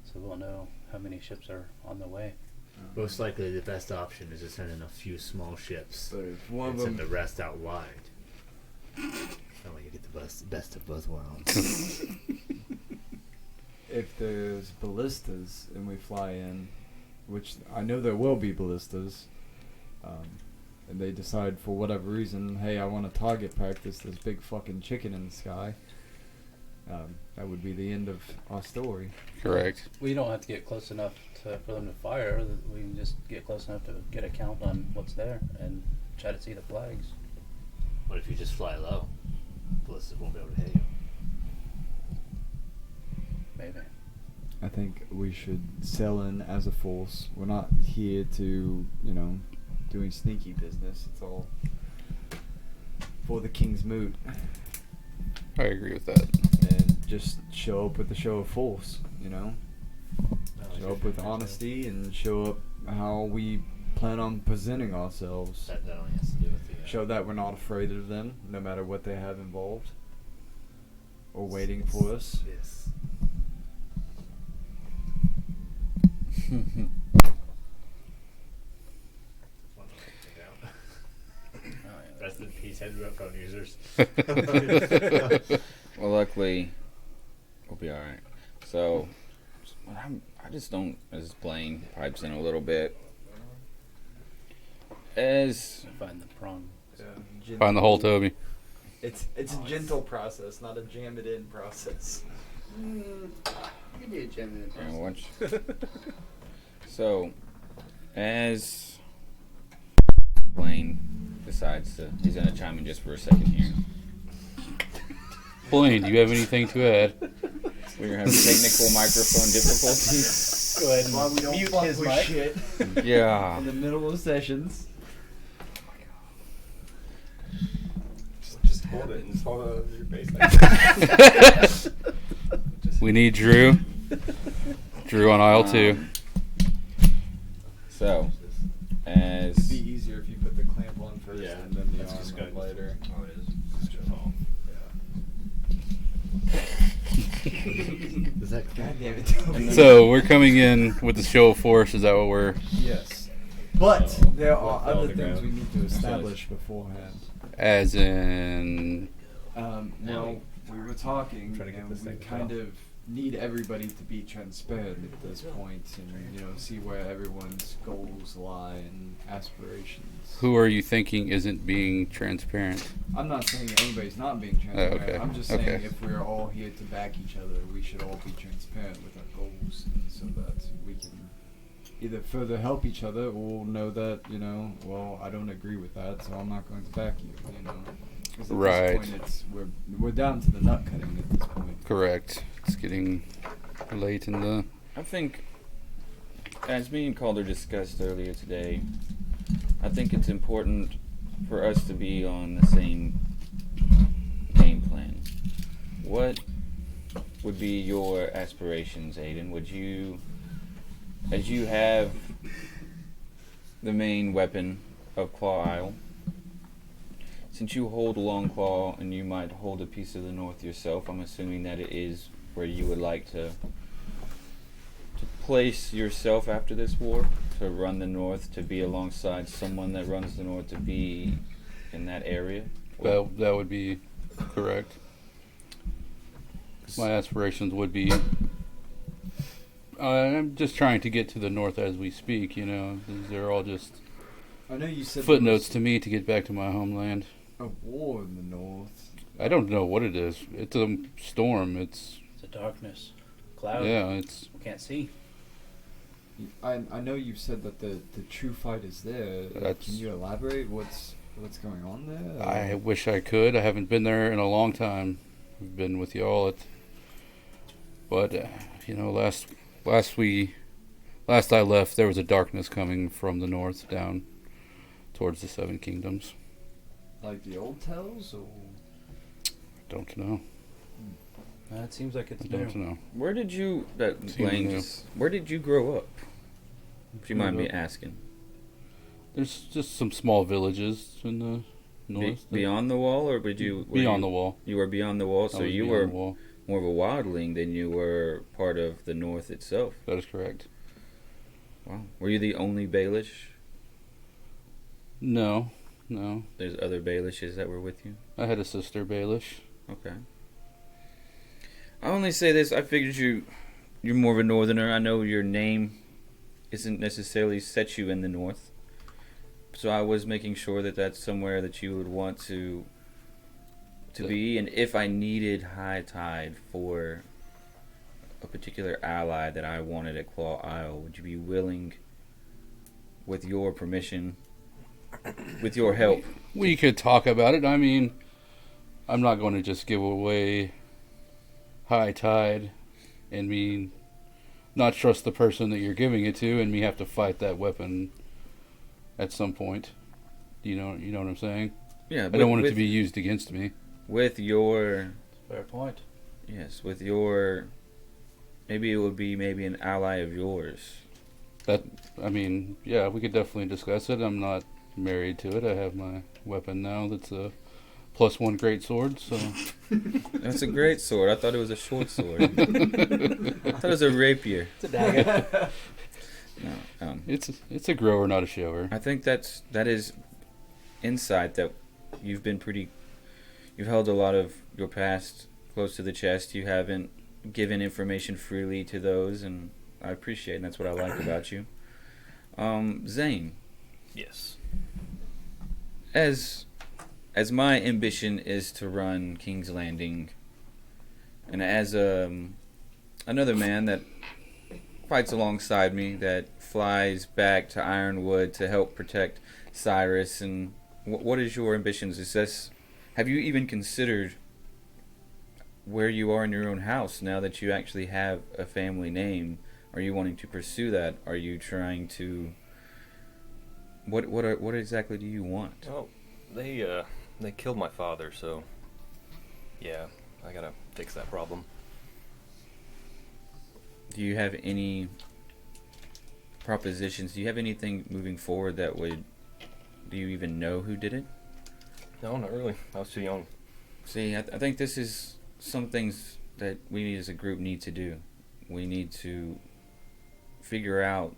So we'll know how many ships are on the way. Most likely, the best option is to send in a few small ships But if one and of send them, the rest out wide. That way you get the best of both worlds. if there's ballistas and we fly in, which I know there will be ballistas, and they decide for whatever reason, hey, I want to target practice this big fucking chicken in the sky, that would be the end of our story. Correct. We don't have to get close enough for them to fire. We can just get close enough to get a count on what's there and try to see the flags. What if you just fly low? Ballistas won't be able to hit you. Maybe. I think we should sail in as a force. We're not here to, doing sneaky business. It's all for the king's moot. I agree with that. And just show up with the show of force, Show up with honesty and show up how we plan on presenting ourselves. That only has to do with the... Show that we're not afraid of them, no matter what they have involved. Or waiting for us. Yes. Rest in peace, heads up phone users. Well, luckily, we'll be alright. So, I just don't, as Blaine pipes in a little bit, as Find the prong. Find the hole, Toby. It's a gentle process, not a jam it in process. Give me a gem Yeah, watch. So, as Blaine decides he's gonna chime in just for a second here. Blaine, do you have anything to add? We're having technical microphone difficulties. Go ahead and Why we don't mute fuck his with mic. shit Yeah. in the middle of sessions. Just hold it and just hold it over your face. We need Drew. Drew on aisle 2. So, It'd as be easier if you put the clamp on first Yeah, and then the that's arm just on good. later. Oh, it is. It's just all. Is that God damn it, Toby. So we're coming in with the show of force. Is that what we're? Yes. But there are Fall other to things ground. we need to establish beforehand. As in, Well, we were talking Try to get and this we thing kind off. of need everybody to be transparent at this point, and see where everyone's goals lie and aspirations. Who are you thinking isn't being transparent? I'm not saying anybody's not being transparent. okay. I'm just saying Okay. if we're all here to back each other, we should all be transparent with our goals, and so that we can either further help each other or know that well, I don't agree with that, so I'm not going to back you. 'Cause at Right. this point, we're down to the nut cutting at this point. Correct. It's getting late in the. I think, as me and Calder discussed earlier today, I think it's important for us to be on the same game plan. What would be your aspirations, Aiden? Would you, as you have the main weapon of Claw Isle, since you hold Longclaw and you might hold a piece of the North yourself, I'm assuming that it is where you would like to place yourself after this war, to run the North, to be alongside someone that runs the North, to be in that area? That would be correct. My aspirations would be. I'm just trying to get to the north as we speak. These are all just I know you said footnotes to me to get back to my homeland. a war in the north. I don't know what it is. It's a storm. It's It's a darkness, cloud. yeah. It's We can't see. I know you've said that the true fight is there. That's- Can you elaborate what's going on there? I wish I could. I haven't been there in a long time. I've been with y'all but last I left, there was a darkness coming from the north down towards the Seven Kingdoms. Like the old tales, or Don't know. It seems like it's I don't new. know. Where did you, Seems Blaine, new. where did you grow up? If you mind me Grew up- asking. There's just some small villages in the north. Beyond the wall, or were you Beyond the wall. You were beyond the wall, I so was you beyond were the wall. more of a wildling than you were part of the North itself. That is correct. Wow. Were you the only Baelish? No. There's other Baelishes that were with you? I had a sister, Baelish. Okay. I only say this, I figured you're more of a northerner. I know your name isn't necessarily set you in the north. So I was making sure that that's somewhere that you would want to be, and if I needed high tide for a particular ally that I wanted at Claw Isle, would you be willing, with your permission, with your help? We could talk about it. I mean, I'm not going to just give away high tide and me not trust the person that you're giving it to and me have to fight that weapon at some point. You know what I'm saying? Yeah, I don't want it to be used against me. with your Fair point. yes, with your maybe it would be maybe an ally of yours. I mean, yeah, we could definitely discuss it. I'm not married to it. I have my weapon now that's a +1 great sword, so That's a great sword. I thought it was a short sword. I thought it was a rapier. It's a dagger. No, it's a grower, not a shower. I think that is insight that you've held a lot of your past close to the chest. You haven't given information freely to those, and I appreciate it, and that's what I like about you. Zane, Yes. as my ambition is to run King's Landing, and as another man that fights alongside me, that flies back to Ironwood to help protect Cyrus, and what is your ambitions? Have you even considered where you are in your own house now that you actually have a family name? Are you wanting to pursue that? Are you trying to what exactly do you want? Well, they killed my father, so yeah, I gotta fix that problem. Do you have any propositions? Do you have anything moving forward that would... Do you even know who did it? No, not really. I was too young. See, I think this is some things that we as a group need to do. We need to figure out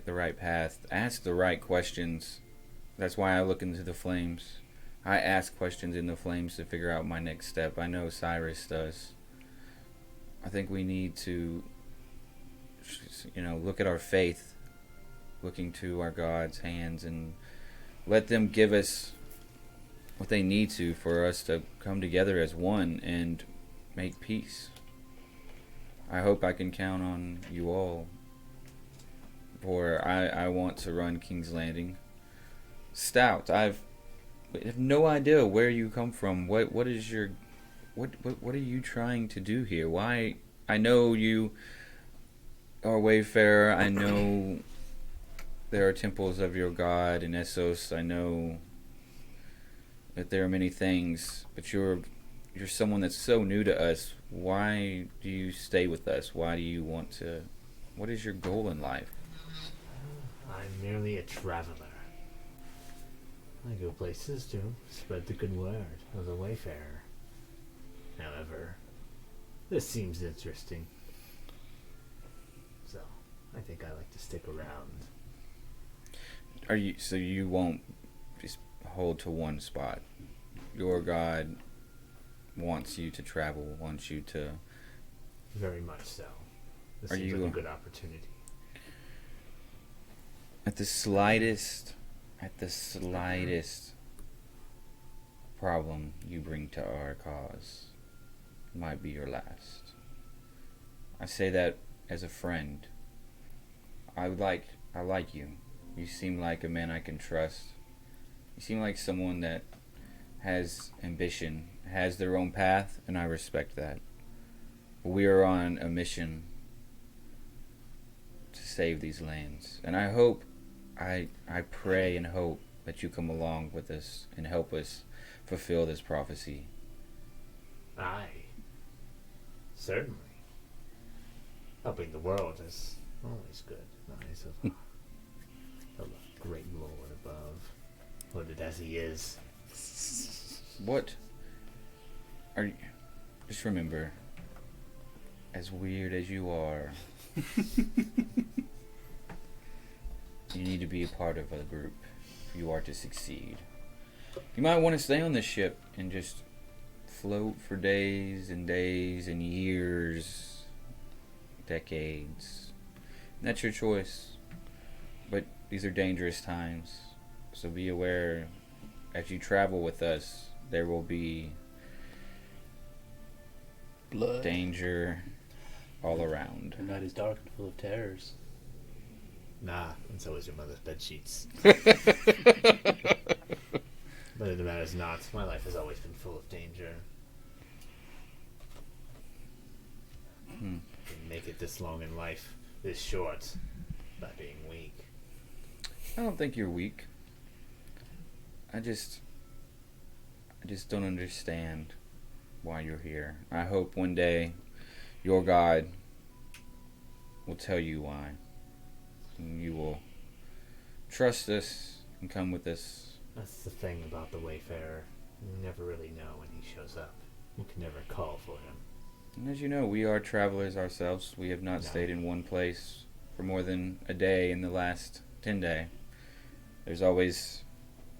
the right path, ask the right questions. That's why I look into the flames. I ask questions in the flames to figure out my next step. I know Cyrus does. I think we need to, look at our faith, looking to our God's hands, and let them give us what they need to for us to come together as one and make peace. I hope I can count on you all, for I want to run King's Landing stout. I have no idea where you come from. What are you trying to do here? Why? I know you are a wayfarer. I know there are temples of your god in Essos. I know that there are many things, but you're someone that's so new to us. Why do you stay with us? Why do you want to? What is your goal in life? I'm merely a traveler. I go places to spread the good word of the wayfarer. However, this seems interesting, so I think I like to stick around. So you won't just hold to one spot? Your God wants you to travel, wants you to... Very much so. This Are seems you- like a good opportunity. At the slightest problem you bring to our cause might be your last. I say that as a friend. I like you. You seem like a man I can trust. You seem like someone that has ambition, has their own path, and I respect that. We are on a mission to save these lands, and I hope, I pray and hope that you come along with us and help us fulfill this prophecy. Aye. Certainly. Helping the world is always good. Nice of the great Lord above, loaded as he is. What are you... Just remember, as weird as you are, you need to be a part of a group if you are to succeed. You might want to stay on this ship and just float for days and days and years, decades. That's your choice. But these are dangerous times, so be aware as you travel with us, there will be Blood. danger all around. The night is dark and full of terrors. Nah, and so is your mother's bed sheets. But it matters not. My life has always been full of danger. Hmm. Didn't make it this long in life, this short, by being weak. I don't think you're weak. I just don't understand why you're here. I hope one day your God will tell you why. And you will trust us and come with us. That's the thing about the Wayfarer. You never really know when he shows up. You can never call for him. And as you know, we are travelers ourselves. We have not No. stayed in one place for more than a day in the last 10 days. There's always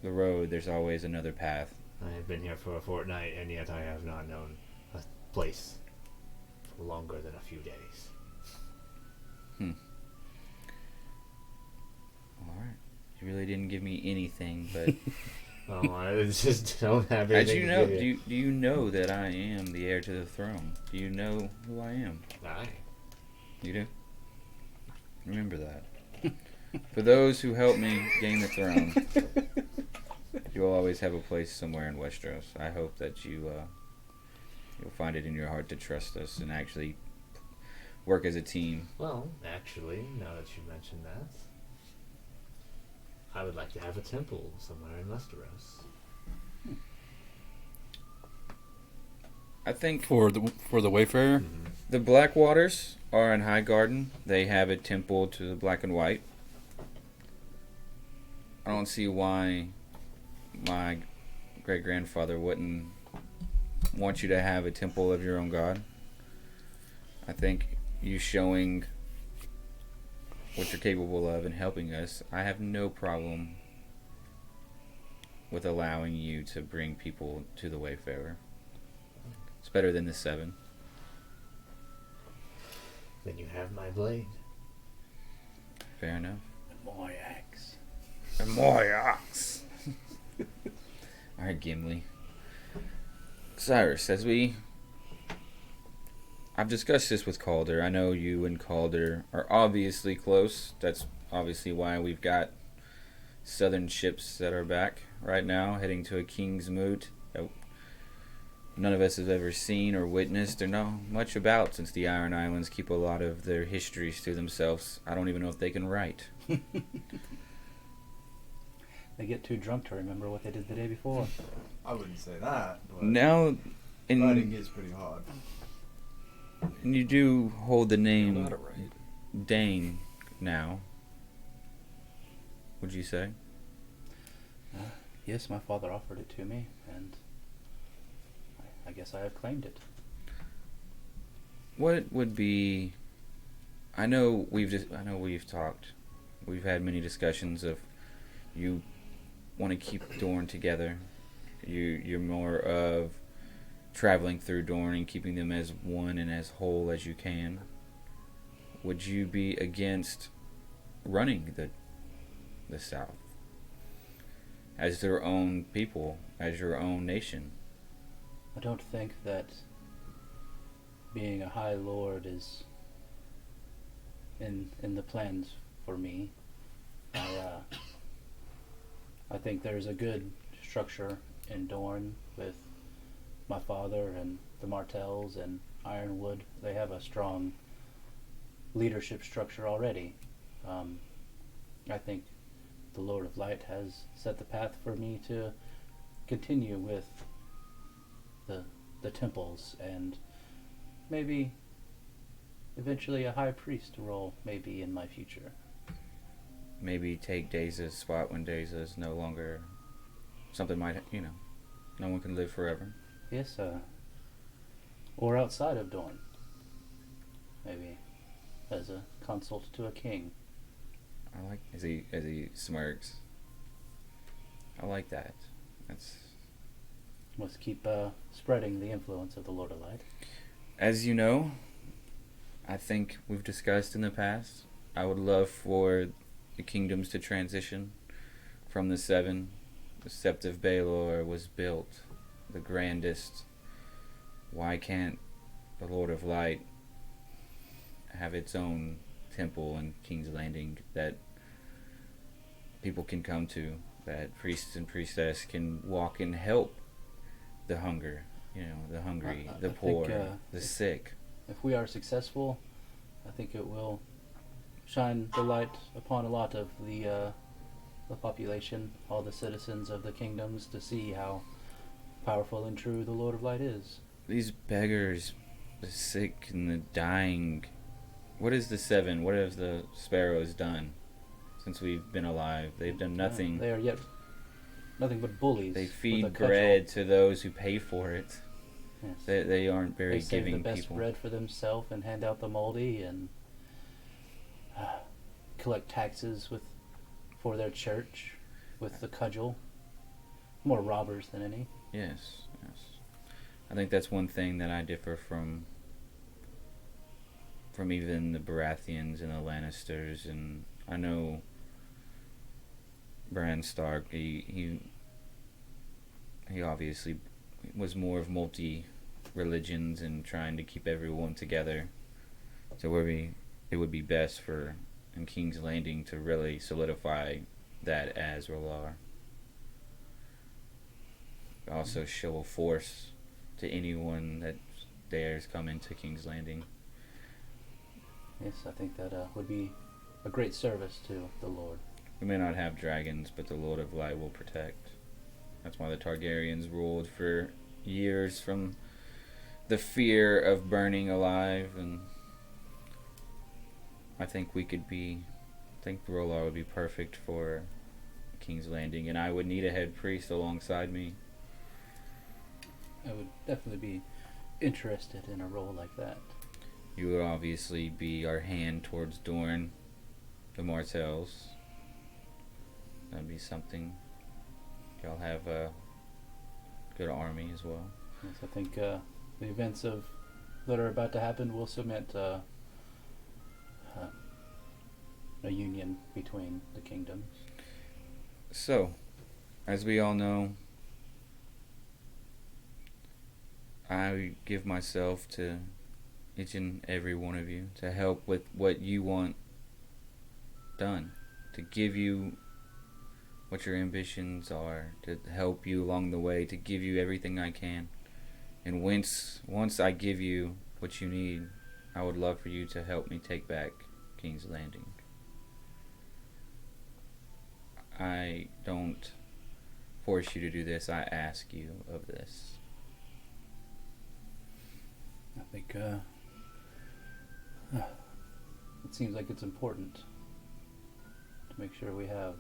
the road. There's always another path. I have been here for a fortnight, and yet I have not known a place for longer than a few days. All right. You really didn't give me anything, but Oh, I just don't have as anything you to know, give do you know that I am the heir to the throne? Do you know who I am? Aye. You do? Remember that. For those who help me gain the throne, you'll always have a place somewhere in Westeros. I hope that you'll find it in your heart to trust us and actually work as a team. Well, actually, now that you mention that, I would like to have a temple somewhere in Westeros. I think For the Wayfarer? the Blackwaters are in High Garden. They have a temple to the Black and White. I don't see why my great-grandfather wouldn't want you to have a temple of your own god. I think you showing what you're capable of and helping us, I have no problem with allowing you to bring people to the Wayfarer. It's better than the 7. then you have my blade. Fair enough. My axe. And my ox. Alright, Gimli. Cyrus, I've discussed this with Calder. I know you and Calder are obviously close. That's obviously why we've got southern ships that are back right now, heading to a King's Moot that none of us have ever seen or witnessed or know much about, since the Iron Islands keep a lot of their histories to themselves. I don't even know if they can write. They get too drunk to remember what they did the day before. I wouldn't say that, but Now, writing is pretty hard. and you do hold the You name know how to write. Dane now. Would you say? Yes, my father offered it to me, and I guess I have claimed it. What would be? I know we've talked. We've had many discussions of you want to keep Dorne together. You're more of traveling through Dorne and keeping them as one and as whole as you can. Would you be against running the South as their own people, as your own nation? I don't think that being a High Lord is in the plans for me. I think there's a good structure in Dorne with my father and the Martells and Ironwood. They have a strong leadership structure already. I think the Lord of Light has set the path for me to continue with the temples, and maybe eventually a high priest role maybe in my future. Maybe take Deza's spot when Deza is no longer something no one can live forever. Yes, or outside of Dorne. Maybe as a consult to a king. I like as he smirks. I like that. That's Must keep spreading the influence of the Lord of Light. As you know, I think we've discussed in the past, I would love for the kingdoms to transition from the seven. The Sept of Baelor was built, the grandest. Why can't the Lord of Light have its own temple in King's Landing that people can come to, that priests and priestess can walk and help the hungry, the hungry, the I poor, think, the sick. If we are successful, I think it will shine the light upon a lot of the population, all the citizens of the kingdoms, to see how powerful and true the Lord of Light is. These beggars, the sick and the dying. What is the seven? What have the sparrows done since we've been alive? They've done nothing. They are yet nothing but bullies. They with a feed cudgel. bread to those who pay for it. Yes. They aren't very They save giving the best people. bread for themselves and hand out the moldy, and collect taxes for their church with the cudgel. More robbers than any. Yes. I think that's one thing that I differ from even the Baratheons and the Lannisters, and I know Bran Stark. He obviously was more of multi religions and trying to keep everyone together. So it would be best for in King's Landing to really solidify that as R'hllor. Also show a force to anyone that dares come into King's Landing. Yes, I think that would be a great service to the Lord. We may not have dragons, but the Lord of Light will protect. That's why the Targaryens ruled for years from the fear of burning alive, and I think R'hllor would be perfect for King's Landing, and I would need a head priest alongside me. I would definitely be interested in a role like that. You would obviously be our hand towards Dorne, the Martells. That'd be something. Y'all have a good army as well. Yes, I think the events that are about to happen will cement a union between the kingdoms. So, as we all know, I give myself to each and every one of you to help with what you want done, to give you what your ambitions are, to help you along the way, to give you everything I can. And once I give you what you need, I would love for you to help me take back King's Landing. I don't force you to do this, I ask you of this. I think it seems like it's important to make sure we have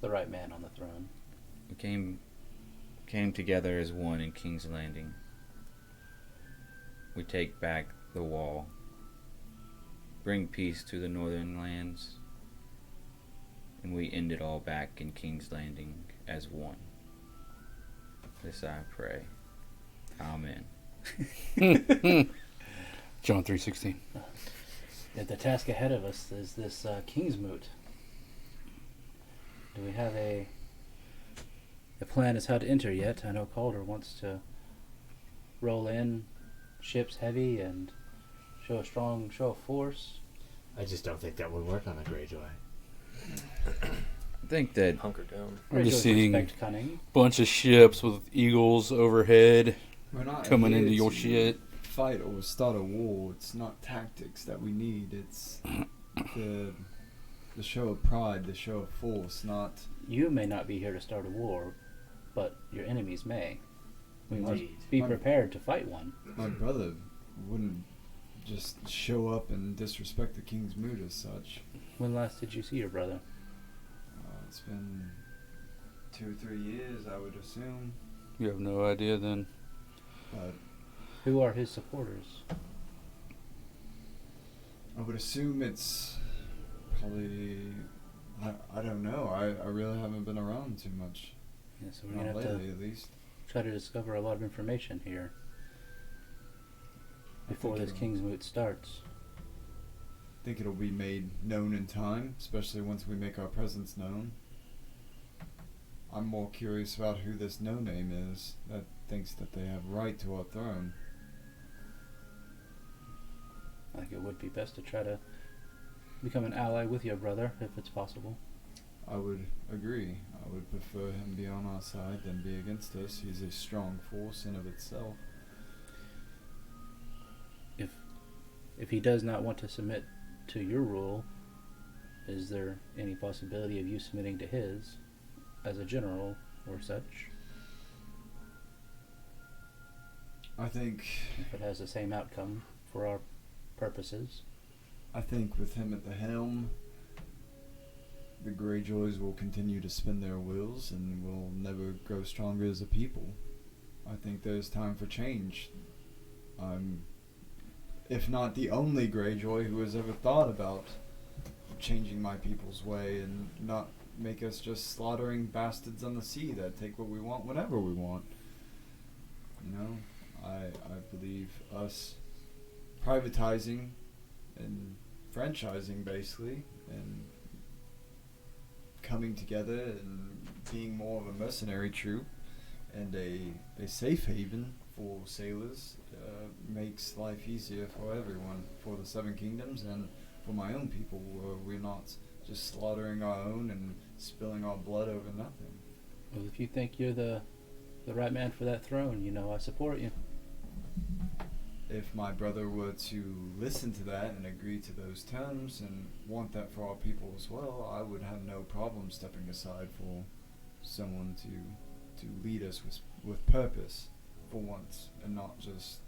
the right man on the throne. We came together as one in King's Landing. We take back the wall, bring peace to the northern lands, and we end it all back in King's Landing as one. This I pray. Amen. John 3:16. The task ahead of us is this King's Moot. Do we have a plan as how to enter yet? I know Calder wants to roll in ships heavy and show a strong show of force. I just don't think that would work on a Greyjoy. I think that Hunker down. I'm just Greyjoys seeing respect cunning. bunch of ships with eagles overhead We're not coming here into your to shit. fight or start a war. It's not tactics that we need. It's the show of pride, the show of force, not... You may not be here to start a war, but your enemies may. We must Indeed. be prepared to fight one. My brother wouldn't just show up and disrespect the king's mood as such. When last did you see your brother? It's been 2 or 3 years, I would assume. You have no idea then. But Who are his supporters? I would assume it's probably... I don't know. I really haven't been around too much. Yeah, so we're Not gonna have lately, to at least. try to discover a lot of information here before think this King's Moot starts. I think it'll be made known in time, especially once we make our presence known. I'm more curious about who this no-name is that thinks that they have right to our throne. I think it would be best to try to become an ally with your brother, if it's possible. I would agree. I would prefer him be on our side than be against us. He's a strong force in of itself. If he does not want to submit to your rule, is there any possibility of you submitting to his as a general or such? I think If it has the same outcome for our purposes. with him at the helm, the Greyjoys will continue to spin their wheels and will never grow stronger as a people. I think there's time for change. I'm, if not the only Greyjoy who has ever thought about changing my people's way and not make us just slaughtering bastards on the sea that take what we want whenever we want. You know, I believe us privatizing and franchising basically and coming together and being more of a mercenary troop and a safe haven for sailors makes life easier for everyone, for the Seven Kingdoms and for my own people, where we're not just slaughtering our own and spilling our blood over nothing. Well, if you think you're the right man for that throne, you know I support you. If my brother were to listen to that and agree to those terms and want that for our people as well, I would have no problem stepping aside for someone to lead us with purpose for once and not just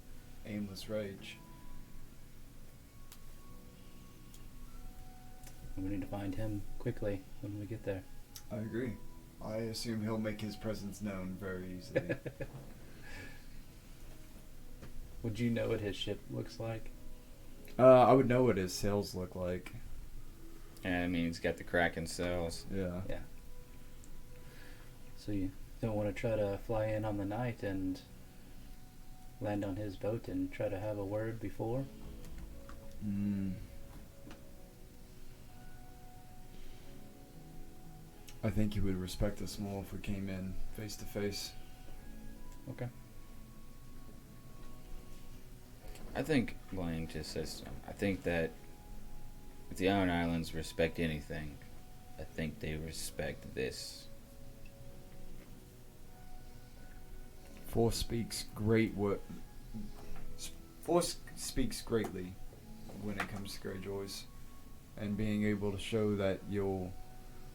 aimless rage. And we need to find him quickly when we get there. I agree. I assume he'll make his presence known very easily. Would you know what his ship looks like? I would know what his sails look like. I mean, he's got the Kraken cells. Yeah. Yeah. So you don't want to try to fly in on the night and land on his boat and try to have a word before? I think he would respect us more if we came in face to face. Okay. I think going to system. I think that if the Iron Islands respect anything, I think they respect this. Force speaks greatly when it comes to Greyjoys, and being able to show that you're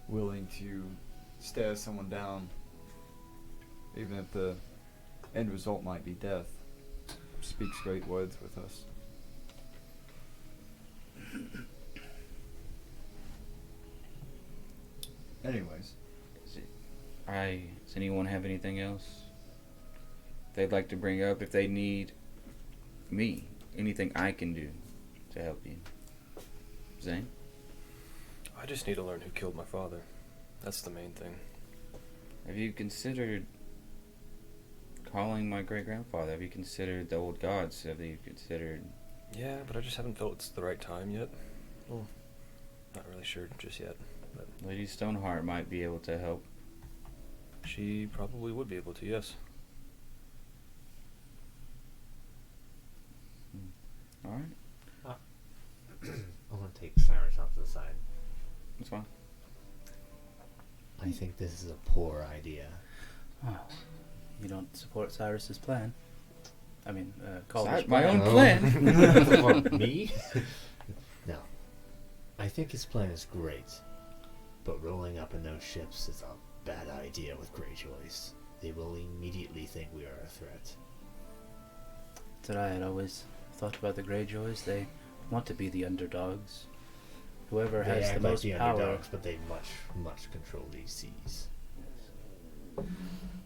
willing to stare someone down, even if the end result might be death, speaks great words with us. Anyways, Does anyone have anything else they'd like to bring up? If they need me, anything I can do to help you. Zane? I just need to learn who killed my father. That's the main thing. Have you considered calling my great-grandfather? Have you considered the old gods? Have you considered... Yeah, but I just haven't felt it's the right time yet. Well, not really sure just yet. But Lady Stoneheart might be able to help. she probably would be able to, yes. Alright, I want to take Cyrus off to the side. that's fine. I think this is a poor idea. Oh, you don't support Cyrus's plan. I mean, Cyrus, Calder's my plan. own plan. For me? No. I think his plan is great. But rolling up in those ships is a bad idea with Greyjoys. They will immediately think we are a threat. That I had always thought about the Greyjoys. They want to be the underdogs. Whoever They has act the like most the power. underdogs, but they much control these seas.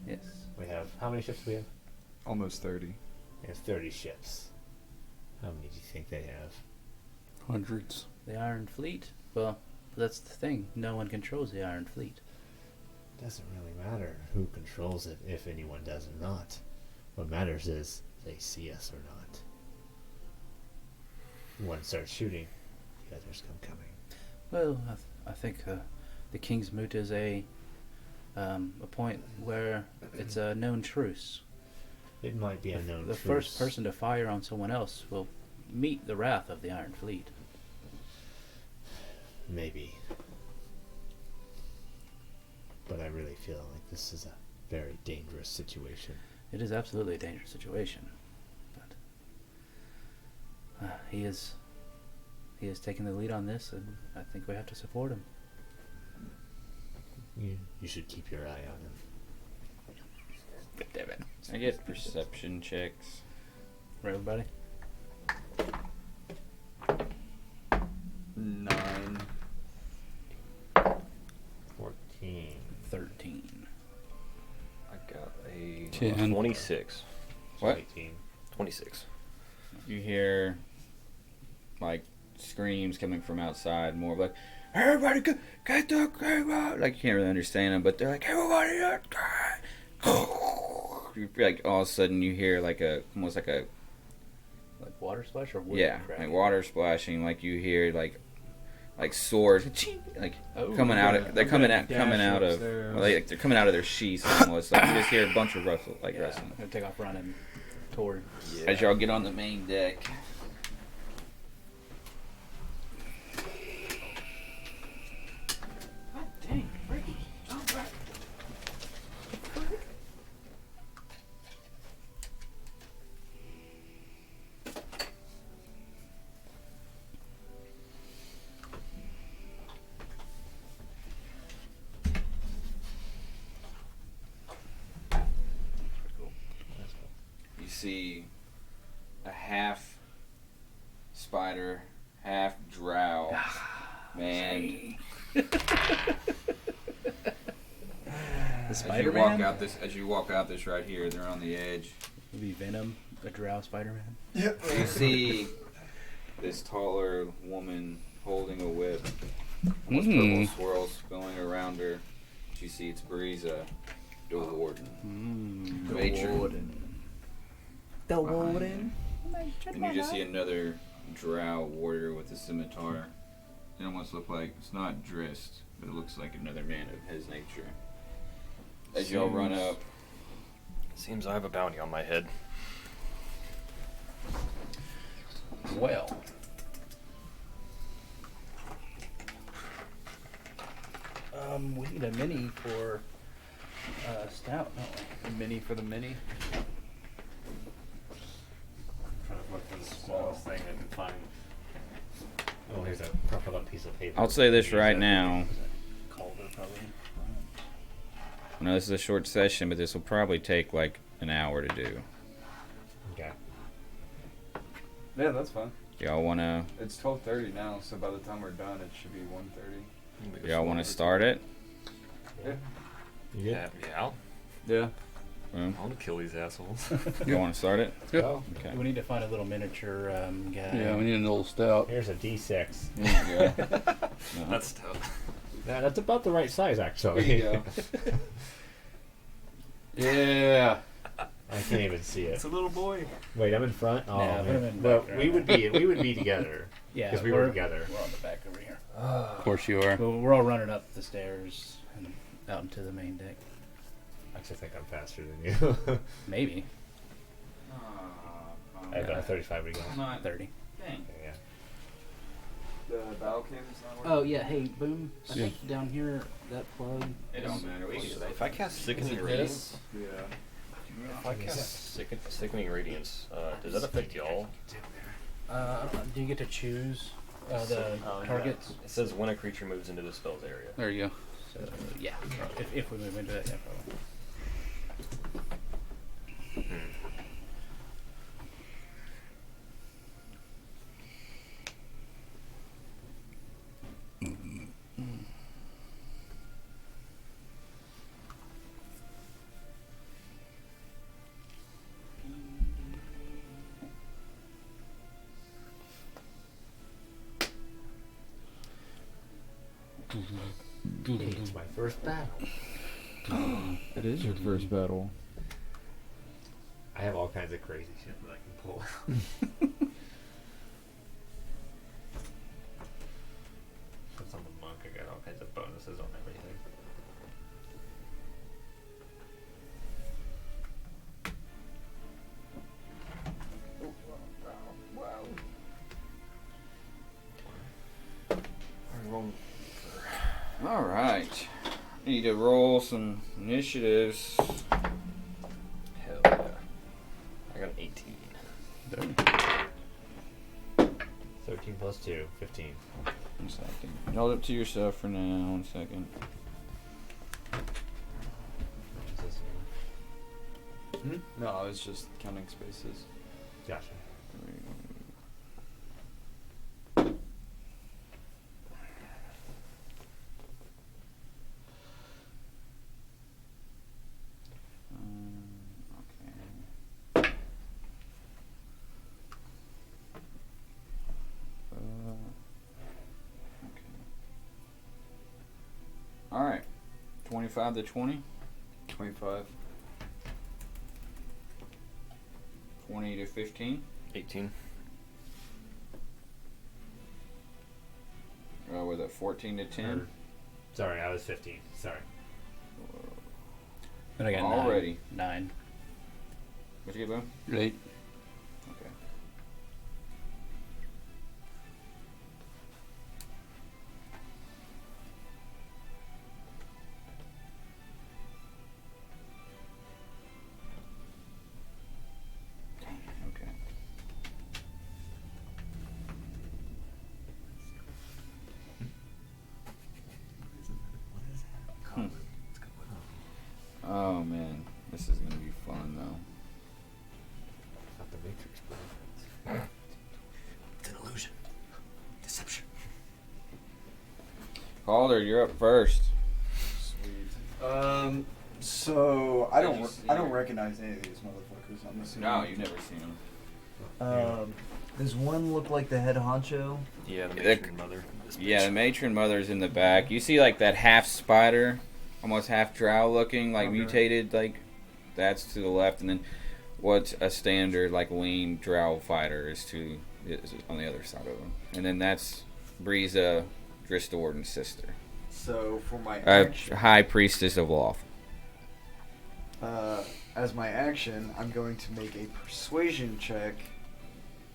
Yes. We have, how many ships do we have? Almost 30. We have 30 ships. How many do you think they have? Hundreds. The Iron Fleet? Well, that's the thing. No one controls the Iron Fleet. Doesn't really matter who controls it, if anyone does or not. What matters is they see us or not. One starts shooting, the others come coming. Well, I think the King's Moot is a point where it's a known truce. It might be a known The truce. first person to fire on someone else will meet the wrath of the Iron Fleet. Maybe. But I really feel like this is a very dangerous situation. It is absolutely a dangerous situation, but he is taking the lead on this, and I think we have to support him. You should keep your eye on him. Damn it. I get perception checks. For everybody. 9. 14. 13. I got a 10. 26. What? 18. 26. You hear, like, screams coming from outside, more of like, everybody get the game out! Like, you can't really understand them, but they're like, everybody get the You feel like all of a sudden you hear like almost like a, Like water splash or wood yeah, cracking? like water splashing, like you hear like swords, like Oh, coming out of, they're coming out of, upstairs. well, like they're coming out of their sheaths almost, like you just hear a bunch of rustle, like Yeah, rustling. I'm gonna take off running toward. As y'all get on the main deck. God dang, Ricky. You see a half spider, half drow man. The As you Spider-Man? walk out this right here, they're on the edge. Would be Venom, a drow Spider-Man. You see this taller woman holding a whip. Almost purple swirls going around her. You see it's Briza, the warden. Mm. Matron. The warden. And you just see another drow warrior with a scimitar It almost looks like it's not Drist, but it looks like another man of his nature. As y'all run up, Seems I have a bounty on my head. Well. We need a mini for stout, don't we? A mini for the mini. Trying to look for the smallest thing I can find. Oh, here's a crumpled up piece of paper. I'll say this Use right that. now. Calder, probably. I know this is a short session, but this will probably take like an hour to do. Okay. Yeah, that's fine. Y'all wanna It's 12:30 now, so by the time we're done, it should be 1:30. y'all wanna start it? Yeah. You good? Yeah. Yeah. Hmm? I want to kill these assholes. You wanna start it? Go. Okay. We need to find a little miniature guy. Yeah, we need an old stout. Here's a D6. There you go. No. That's tough. Yeah, that's about the right size, actually. There you go. Yeah. I can't even see it. It's a little boy. Wait, I'm in front. Oh, Yeah, put him man. in Well, back we there. would be together. Yeah, because we were together. We're on the back over here. Of course you are. Well, we're all running up the stairs and out into the main deck. I actually think I'm faster than you. Maybe I've got a 35 to go. Not 30. dang. Yeah. The battle cam's not working. Oh yeah, hey, boom. I Yeah. think down here that plug. It don't matter. We can If I cast Sickening it Radiance, Yeah. if I cast Sickening Radiance, does that affect y'all? Do you get to choose the targets? It says when a creature moves into the spell's area. There you go. So yeah, if we move into it, yeah, probably. It's my first battle. It is your first battle. I have all kinds of crazy shit that I can pull out. Since I'm a monk, I got all kinds of bonuses on everything. All right. Need to roll some initiatives. Hell yeah. I got an 18. 13 plus 2, 15. 1 second. Hold up to yourself for now. 1 second. Is this No, I was just counting spaces. Gotcha. Okay. Okay. All right. 25 to 20. 25. 20 to 15. 18. With a 14 to 10. Sorry, I was 15. Sorry. And I got Already. 9. What'd you get, Boom? 8. Okay. Okay. Hmm. Oh man, this is gonna be fun though. Not the Matrix, bro. It's an illusion. Deception. Calder, you're up first. Sweet. So I Did don't you see I don't it? recognize any of these motherfuckers. I'm assuming. No, you've never seen him. Does one look like the head honcho? Yeah, the The- matron mother. This Yeah, bitch. the matron mother's in the back. You see like that half spider, almost half drow looking, like Okay. mutated, like that's to the left, and then what's a standard like lean drow fighter is on the other side of him, and then that's Briza Dristorden's sister. So for my action, High Priestess of Loth. as my action, I'm going to make a persuasion check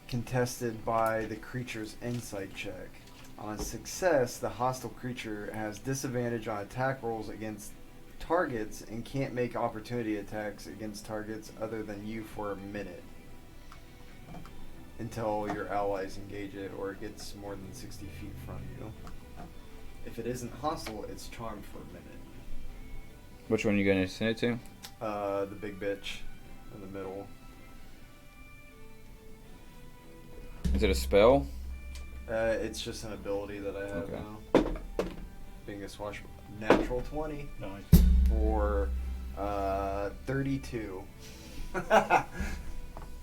contested by the creature's insight check. On success, the hostile creature has disadvantage on attack rolls against targets and can't make opportunity attacks against targets other than you for a minute until your allies engage it or it gets more than 60 feet from you. If it isn't hostile, it's charmed for a minute. Which one are you going to send it to? The big bitch in the middle. Is it a spell? It's just an ability that I have Okay. now. Being a swash, natural 20 Nice. for 32.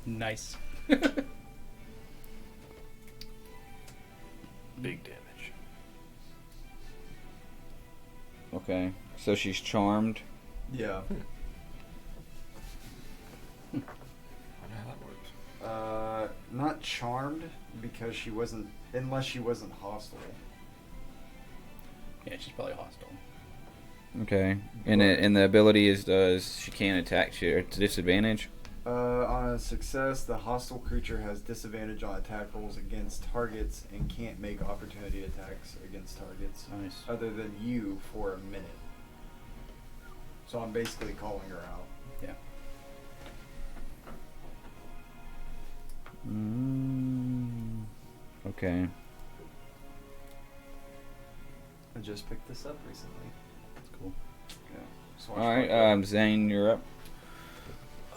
Nice. Big damage. Okay. So she's charmed. Yeah. I don't know how that works. Not charmed because she wasn't, unless she wasn't hostile. Yeah, she's probably hostile. Okay. And the ability is she can't attack. It's disadvantage. On a success, the hostile creature has disadvantage on attack rolls against targets and can't make opportunity attacks against targets Nice. other than you for a minute. So I'm basically calling her out. Yeah. Okay. I just picked this up recently. Cool. Yeah. All right. Zane, you're up.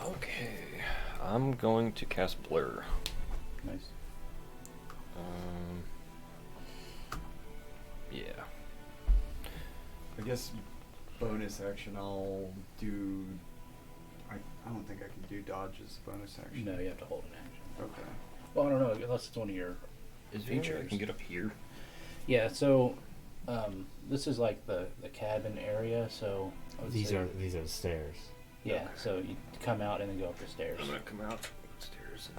Okay. I'm going to cast Blur. Nice. Yeah. I guess bonus action I'll do. I don't think I can do dodge as a bonus action. No, you have to hold an action. Okay. Well, I don't know, unless it's one of your Is there any way I features. can get up here? Yeah, so this is like the cabin area, so I would These say- are the stairs. yeah, so you come out and then go up the stairs. I'm gonna come out upstairs.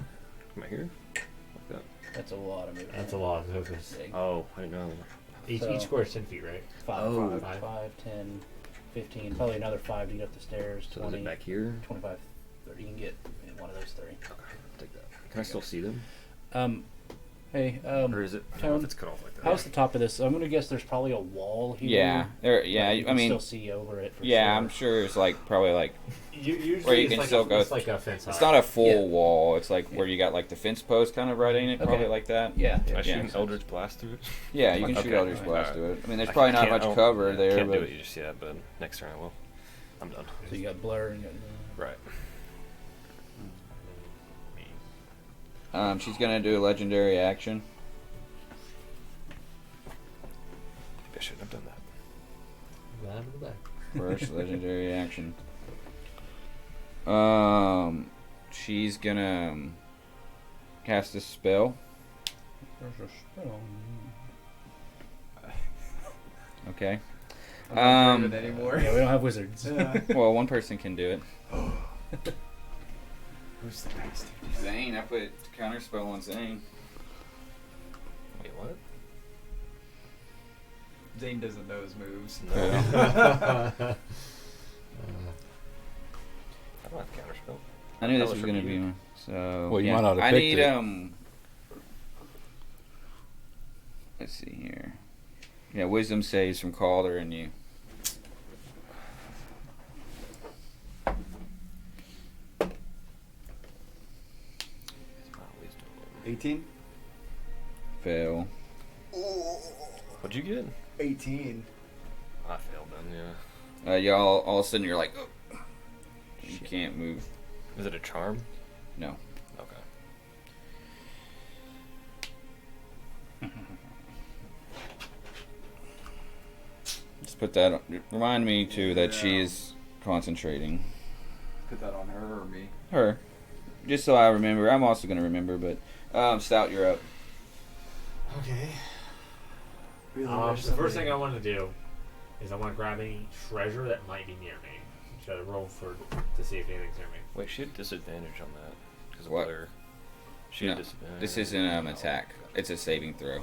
Come out here? Like that. That's a lot of movement. That's a lot of focus. Big. Oh, I didn't know. Each So- square is 10 feet, right? Oh. 5, 10, 15, probably another 5 to get up the stairs, So 20, is it back here? 25, 30. You can get in one of those three. Okay, I'll take that. Can I still see them? Hey, Or is it? I don't know Tone, if it's cut off like that. how's the top of this? I'm gonna guess there's probably a wall here. Yeah. There. but Yeah. you I can mean. still see over it. For Yeah. sure. I'm sure it's like probably like Usually Where you it's can like still go- It's like a fence. it's high. not a full Yeah. wall. It's like where you got like the fence post kind of right in it. Probably Okay. like that. Yeah. Can I shoot Yeah. an Eldritch Blast through it? Yeah. You can shoot Okay. Eldritch Alright. Blast to it. I mean, there's I probably not can't- much cover yeah, there, Can't but do it just yet, but next turn I will. I'm done. So you got blur and you got. Right. she's gonna do a legendary action. Maybe I shouldn't have done that. That in the back. First legendary action. She's gonna cast a spell. Okay. I'm not doing it Yeah, anymore. we don't have wizards. Yeah. Well, one person can do it. Who's the bastard? Zane, I put counter spell on Zane. Wait, what? Zane doesn't know his moves. No. I don't have counterspell. I knew That this was was from gonna be you. one. So Well, you yeah. might not have I picked need it. Let's see here. Yeah, wisdom saves from Calder and you. It's my wisdom. 18? Fail. What'd you get? 18. I failed then, yeah. Y'all all of a sudden you're like, oh. You can't move. Is it a charm? No. Okay. Just put that. Remind me too that she Yeah. is concentrating. Put that on her or me? Her. Just so I remember. I'm also gonna remember, but Stout, you're up. Okay. Really The wish first somebody- thing I want to do is I want to grab any treasure that might be near me. Should I roll to see if anything's near me? Wait, she had disadvantage on that. Because of What? Blair. She No, had disadvantage. this isn't attack. It's a saving throw.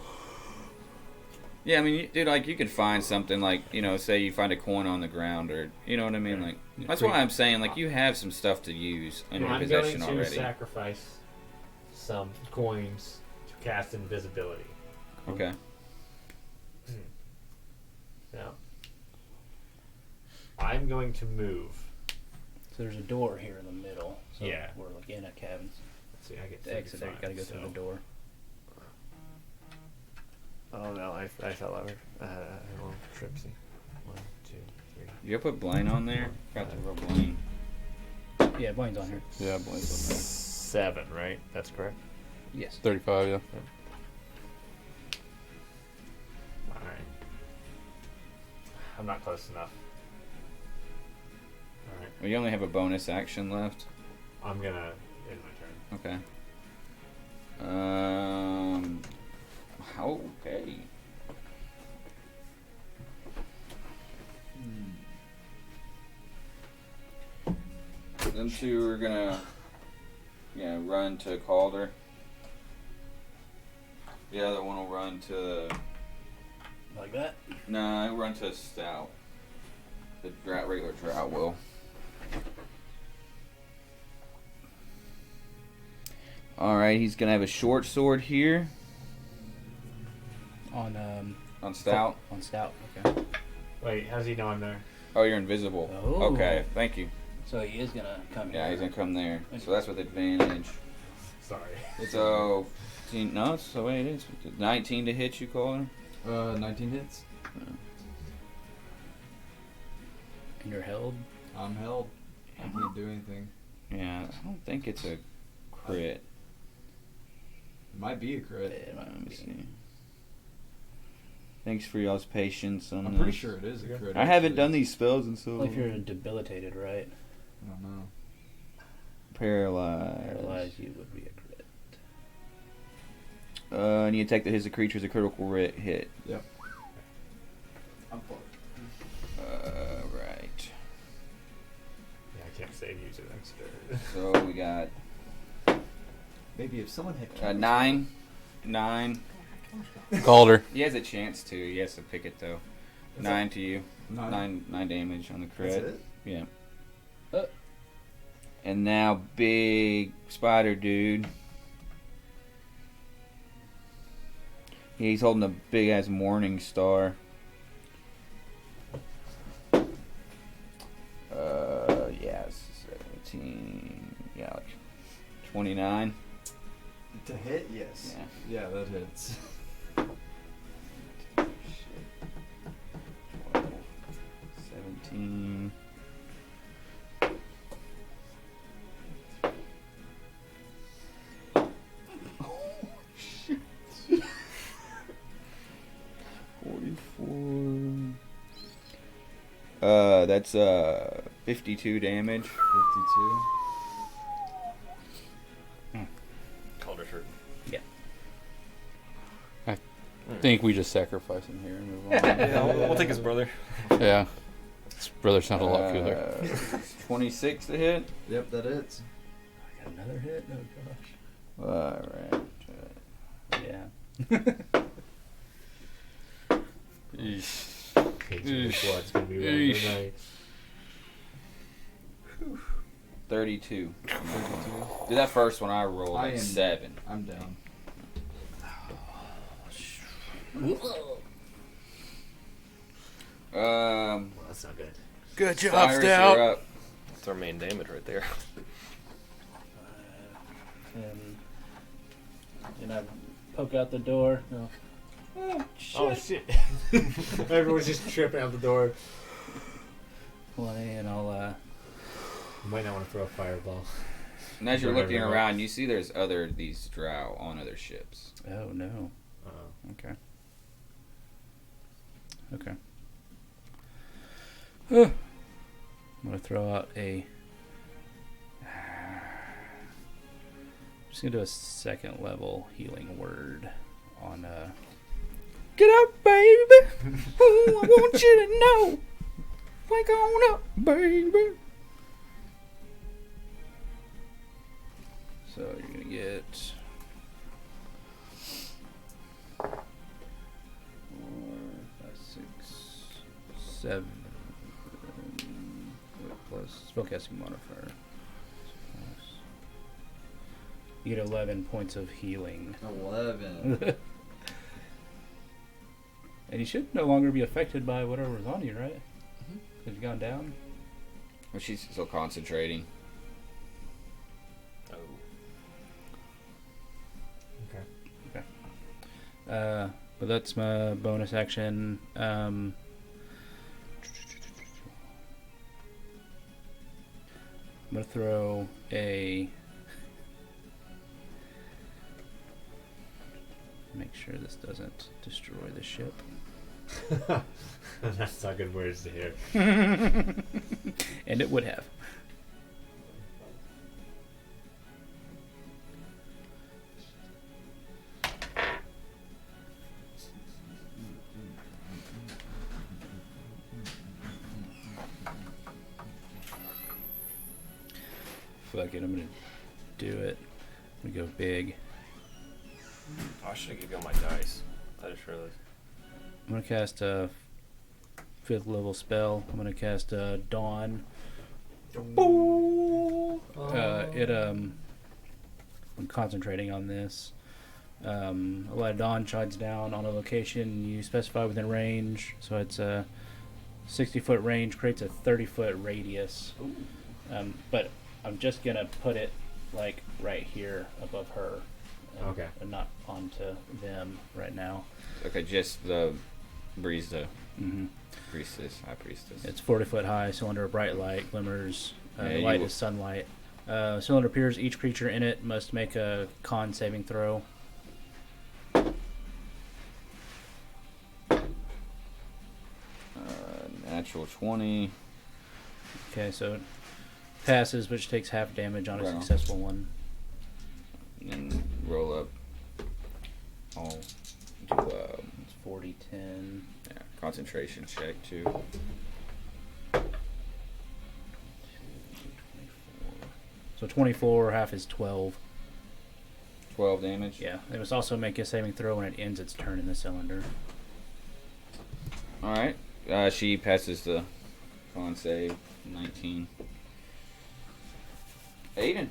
Yeah, I mean, dude, like you could find something like say you find a coin on the ground, or you know what I mean. Like that's why I'm saying like you have some stuff to use in your I'm possession going to already. sacrifice some coins to cast invisibility. Okay. Now, I'm going to move. So there's a door here in the middle. So Yeah. we're like in a cabin. Let's see, I get To exit there, you gotta go through the door. Oh no, I fell over. I had a little tripsy. 1, 2, 3. You gotta put Blaine on there. Got to roll Blaine. Yeah, Blaine's on here. Yeah, Blaine's 7, right? That's correct. Yes. 35, yeah. Alright. I'm not close enough. Alright. Well, you only have a bonus action left. I'm gonna end my turn. Okay. Okay. Them two are gonna, run to Calder. The other one will run to. Like that? No, he'll run to Stout. The regular Drow will. Alright, he's gonna have a short sword here On Stout. On Stout. Okay. Wait, how's he know I'm there? Oh, you're invisible. Oh. Okay, thank you. So he is gonna come here. Yeah, he's gonna come there. So that's with advantage. Sorry. It's a 15, no, it's the way it is. 19 to hit you, Calder. 19 hits. And you're held. I'm held. I can't do anything. Yeah, I don't think it's a crit. It might be a crit. Yeah, Let me see. Thanks for y'all's patience on I'm pretty this. sure it is a crit. I haven't actually. done these spells in so Well, if long. you're debilitated, right? I don't know. Paralyzed. Paralyzed, you would be a crit. Any attack that hits a creature is a critical hit. Yep. I'm fucked. Right. Yeah, I can't save you, so I'm scared. So we got Maybe if someone had 9. 9. Calder. He has a chance to. He has to pick it though. 9 to you. 9 damage on the crit. That's it? Yeah. And now big spider dude. He's holding a big ass morning star. Yeah, 17. Yeah, like 29. To hit? Yes. Yeah. Yeah, that hits. 12, 17. That's 52 damage. 52. Calder's hurt. I think we just sacrifice him here and move on. Yeah, we'll take his brother. Yeah. His brother sounds a lot cooler. 26 to hit. Yep, that hits. I got another hit? Oh, gosh. Alright. Yeah. Blood's gonna be running Eesh. tonight. 32. Dude, that first one I rolled I like am- 7. I'm down. Well, that's not good. Good job, Cyrus, Stout. you're up. That's our main damage right there. And I poke out the door. Go, Oh shit! Everyone's just tripping out the door. play, and I'll You might not want to throw a fireball. And as you're Sure, looking everyone. around, you see there's these drow on other ships. Oh no. Uh-oh. Okay. I'm gonna throw out a. I'm just gonna do a second level healing word on Get up, baby. Ooh, I want you to know. Wake on up, baby. So you're gonna get 4, 7 plus spellcasting modifier. You get 11 points of healing. 11. And you should no longer be affected by whatever was on you, right? Because you've gone down. Well, she's still concentrating. Oh. But that's my bonus action. I'm gonna throw a. Make sure this doesn't destroy the ship. That's not good words to hear. And it would have. Fuck it, I'm gonna do it. I'm gonna go big. Oh, I should have given you all my dice. I just realized. I'm gonna cast a 5th level spell. I'm gonna cast Dawn. I'm concentrating on this. A light of dawn shines down on a location you specify within range. So it's a 60-foot range, creates a 30-foot radius. But I'm just gonna put it like right here above her. Okay. And not onto them right now. Okay, just the Briza. Mm-hmm. Priestess, high priestess. It's 40 foot high, so under a bright light glimmers. Yeah, The you light will- is sunlight. Cylinder appears. Each creature in it must make a con saving throw. Natural 20. Okay, so it passes, which takes half damage on a Right on. successful one. And then roll up. I'll do It's 40, 10. concentration check too. 24. So 24, half is 12. 12 damage. Yeah, it must also make a saving throw when it ends its turn in the cylinder. Alright. She passes the con save. 19. Aiden.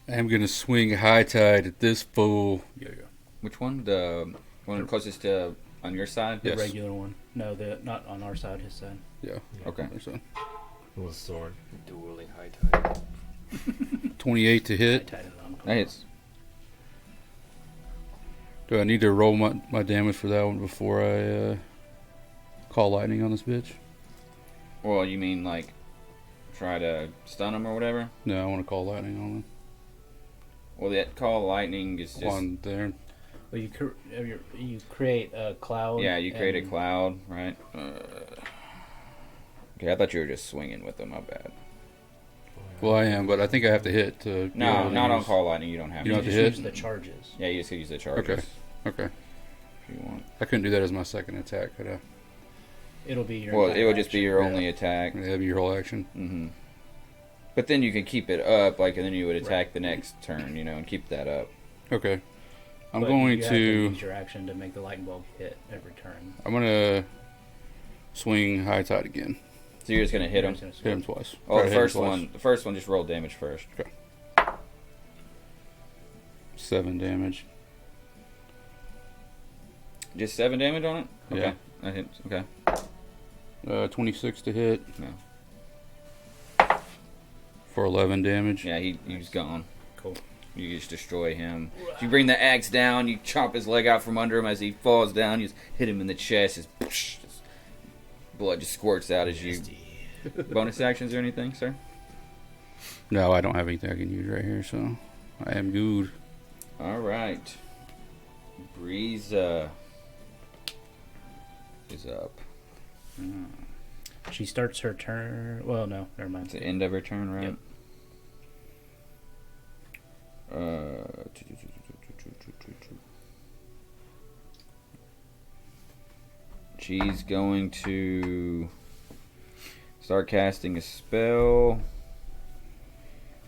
I'm gonna swing high tide at this fool. Yeah. Which one? The one closest to on your side? The Yes. regular one. No, not on our side, his side. Yeah. Okay. So With a sword. Dueling high tide. 28 to I hit. tied it on. That hits. Do I need to roll my damage for that one before I call lightning on this bitch? Well, you mean like try to stun him or whatever? No, I want to call lightning on him. Well, that call lightning is just. On there. Well, you create a cloud. Yeah, you create a and- cloud, right? Okay, I thought you were just swinging with them. My bad. Well, I am, but I think I have to hit to. be able No, to not on use- call lightning. You don't have You to. don't have just to use hit? the charges. Yeah, you just use the charges. Okay. If you want. I couldn't do that as my second attack, could I? It'll be your. Well, entire it would just be action. your Yeah. only attack. That'd be your whole action. Mm-hmm. But then you can keep it up, like, and then you would attack Right. the next turn, and keep that up. Okay. I'm But going you have to. use your action to make the lightning bolt hit every turn. I'm gonna swing high tide again. So you're just gonna hit You're him. just gonna Hit him swing. twice. Oh, Try the to hit him first twice. one. The first one just roll damage first. 7 damage. Just 7 damage on it. Okay. Yeah. That hits. Okay. 26 to hit No. for 11 damage. Yeah, he's gone. Cool. You just destroy him. You bring the axe down. You chop his leg out from under him as he falls down. You just hit him in the chest. Just blood just squirts out as you. Bonus actions or anything, sir? No, I don't have anything I can use right here, so I am good. All right. Briza is up. She starts her turn. Well, no, never mind. It's the end of her turn, right? Yep. She's going to start casting a spell.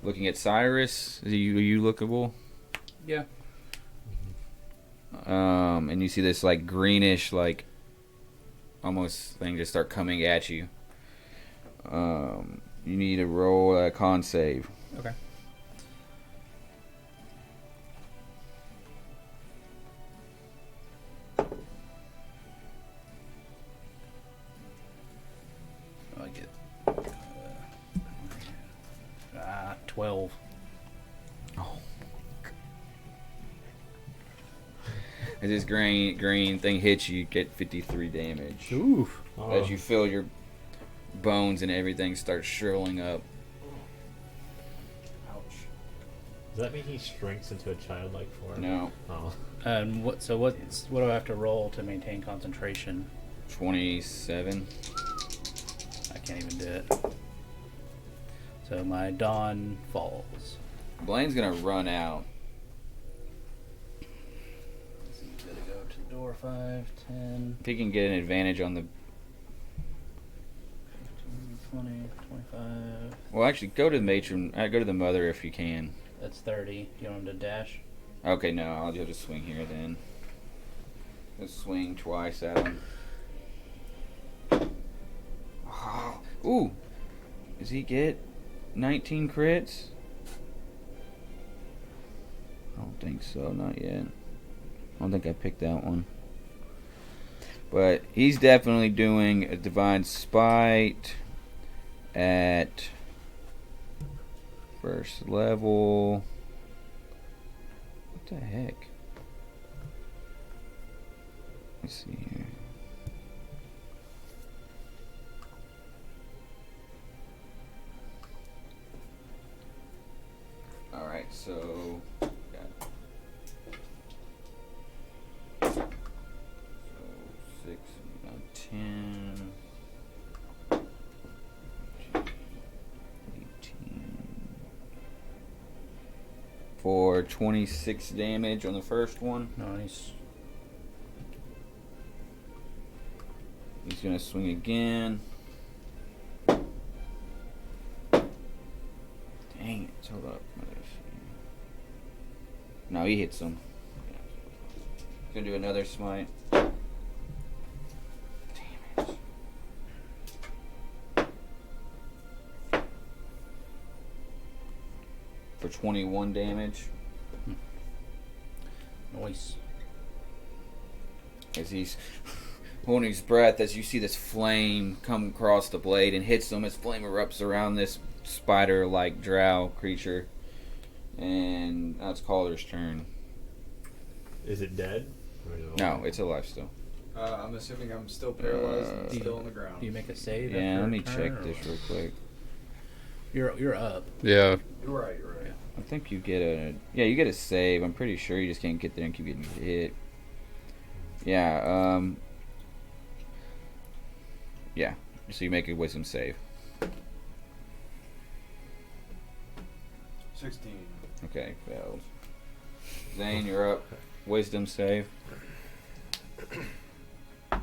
Looking at Cyrus. Are you lookable? Yeah. And you see this like greenish, like almost thing just start coming at you. You need to roll a con save. Okay. I get 12. As this green thing hits you, you get 53 damage. Oof. As you feel your bones and everything start shriveling up. Ouch. Does that mean he shrinks into a childlike form? No. Oh. And what do I have to roll to maintain concentration? 27. I can't even do it. So my dawn falls. Blaine's gonna run out. So you gotta go to the door. 5, 10, If he can get an advantage on the... 15, 20, 25. Well, actually, go to the matron. Go to the mother if you can. That's 30. You want him to dash? Okay, no, I'll just swing here then. Let's swing twice at him. Oh, ooh! Does he get 19 crits? I don't think so, not yet. I don't think I picked that one. But he's definitely doing a Divine Spite at first level. What the heck? Let's see here. Alright, so so 6, 10, 18 for 26 damage on the first one. Nice. He's gonna swing again. Dang it, hold up. No, he hits him. He's gonna do another smite. Damn it. For 21 damage. Nice. As he's holding his breath, as you see this flame come across the blade and hits him, as flame erupts around this spider-like drow creature. And now it's Calder's turn. Is it dead? Or is it No, alive? it's alive still. I'm assuming I'm still paralyzed and still on the ground. Do you make a save? Yeah, after let a me turn, check or this what? real quick. You're up. Yeah. You're right, you're right. I think you get a... Yeah, you get a save. I'm pretty sure you just can't get there and keep getting hit. Yeah, yeah, so you make a wisdom save. 16. Okay, failed. Zane, you're up. Wisdom save. No,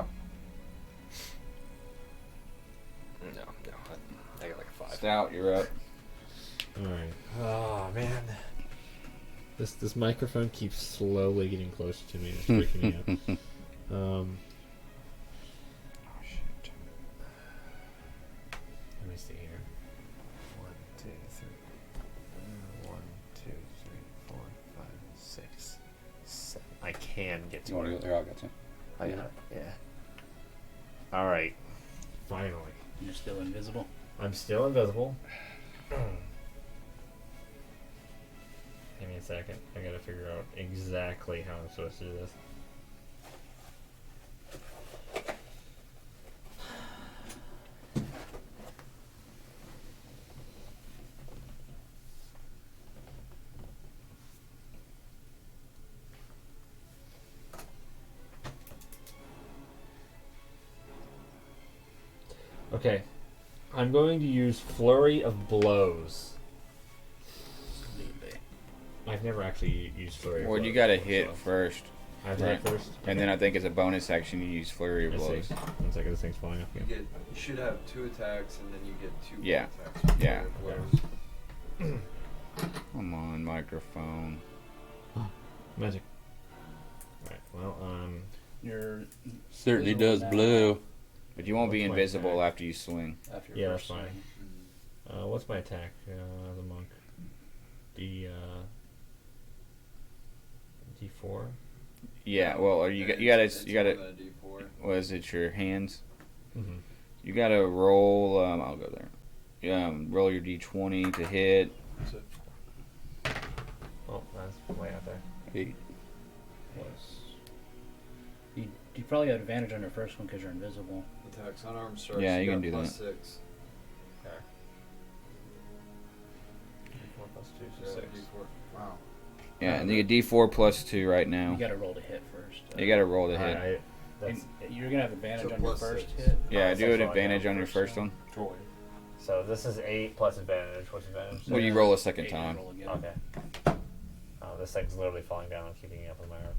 I got like a 5. Stout, you're up. Alright. Oh man. This microphone keeps slowly getting closer to me. It's freaking me out. Oh, shit. Let me see here. 1, 2, 3. 1, 2, 3, 4, 5, 6, 7. I can get to it. Here, I got you. I got it. Yeah. Alright. Finally. You're still invisible. I'm still invisible. Give me a second. I gotta figure out exactly how I'm supposed to do this. Okay. I'm going to use Flurry of Blows. I've never actually used Flurry of Blows. Well, you gotta before, hit so- first. I attack Right. first. And then I think as a bonus action, you use Flurry of I see. Blows. 1 second, this thing's falling off You again. should have 2 attacks, and then you get 2 Yeah. attacks. Yeah. Blows. Come on, microphone. Magic. Alright, well, You're Certainly Invisible does now. blue. But you won't be What's my invisible attack? after you swing. after your Yeah, that's first fine. swing. what's my attack as a monk? D4? Yeah. Well, are you Yeah, gotta it's more than a D4. Was it your hands? Mm-hmm. You gotta roll. I'll go there. Roll your d20 to hit. Oh, that's way out there. 8. You probably have advantage on your first one because you're invisible. Attacks unarmed strikes. Yeah, you got can do plus that. 6. Okay. 4 plus 2, Yeah, so 6. D4. Wow. Yeah, and you get d4 plus 2 right now. You got to roll to hit first. You gotta roll to hit. Alright, that's And you're gonna have advantage So on your plus first 6. hit. Yeah, Oh, do so an I advantage go on your first first one. So this is 8 plus advantage. What's advantage? Well, you roll a second Yeah, you time. roll again. Okay. Oh, this thing's literally falling down and keeping up with my arm.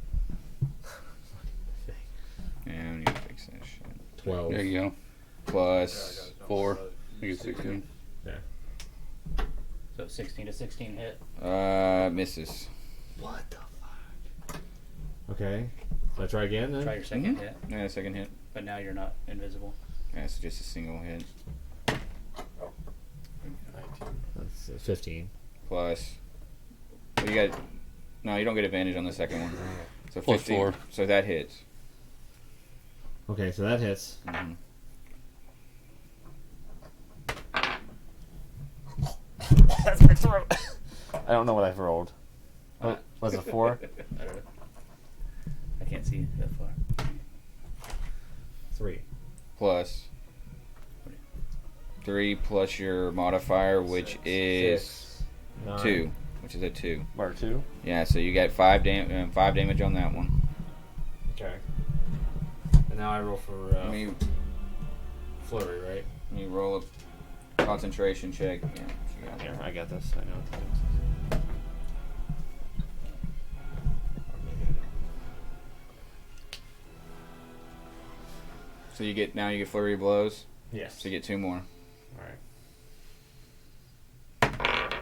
Yeah, we need to fix that shit. 12. There you go. Plus 4. I get 16. So 16 to 16 hit. Misses. What the fuck? Okay. So I try again then? Try your 2nd Mhm. hit, Yeah, second hit. but now you're not invisible. Yeah, it's just a single hit. That's 15. Plus. Well, you got. No, you don't get advantage on the second one. So Plus 15. 4. So that hits. Okay, so that hits. Mhm. That's my throat. I don't know what I've rolled. What, was it 4? I don't know. I can't see that far. 3. Plus 3 plus your modifier, which is 6, 9. 2, which is a 2. Or 2? Yeah, so you got 5 damage on that one. Okay. And now I roll for Let me flurry, right? roll a concentration check. Yeah, you got Yeah, it. I got this. I know what that is. So you get flurry of blows. Yes. So you get 2 more. Alright.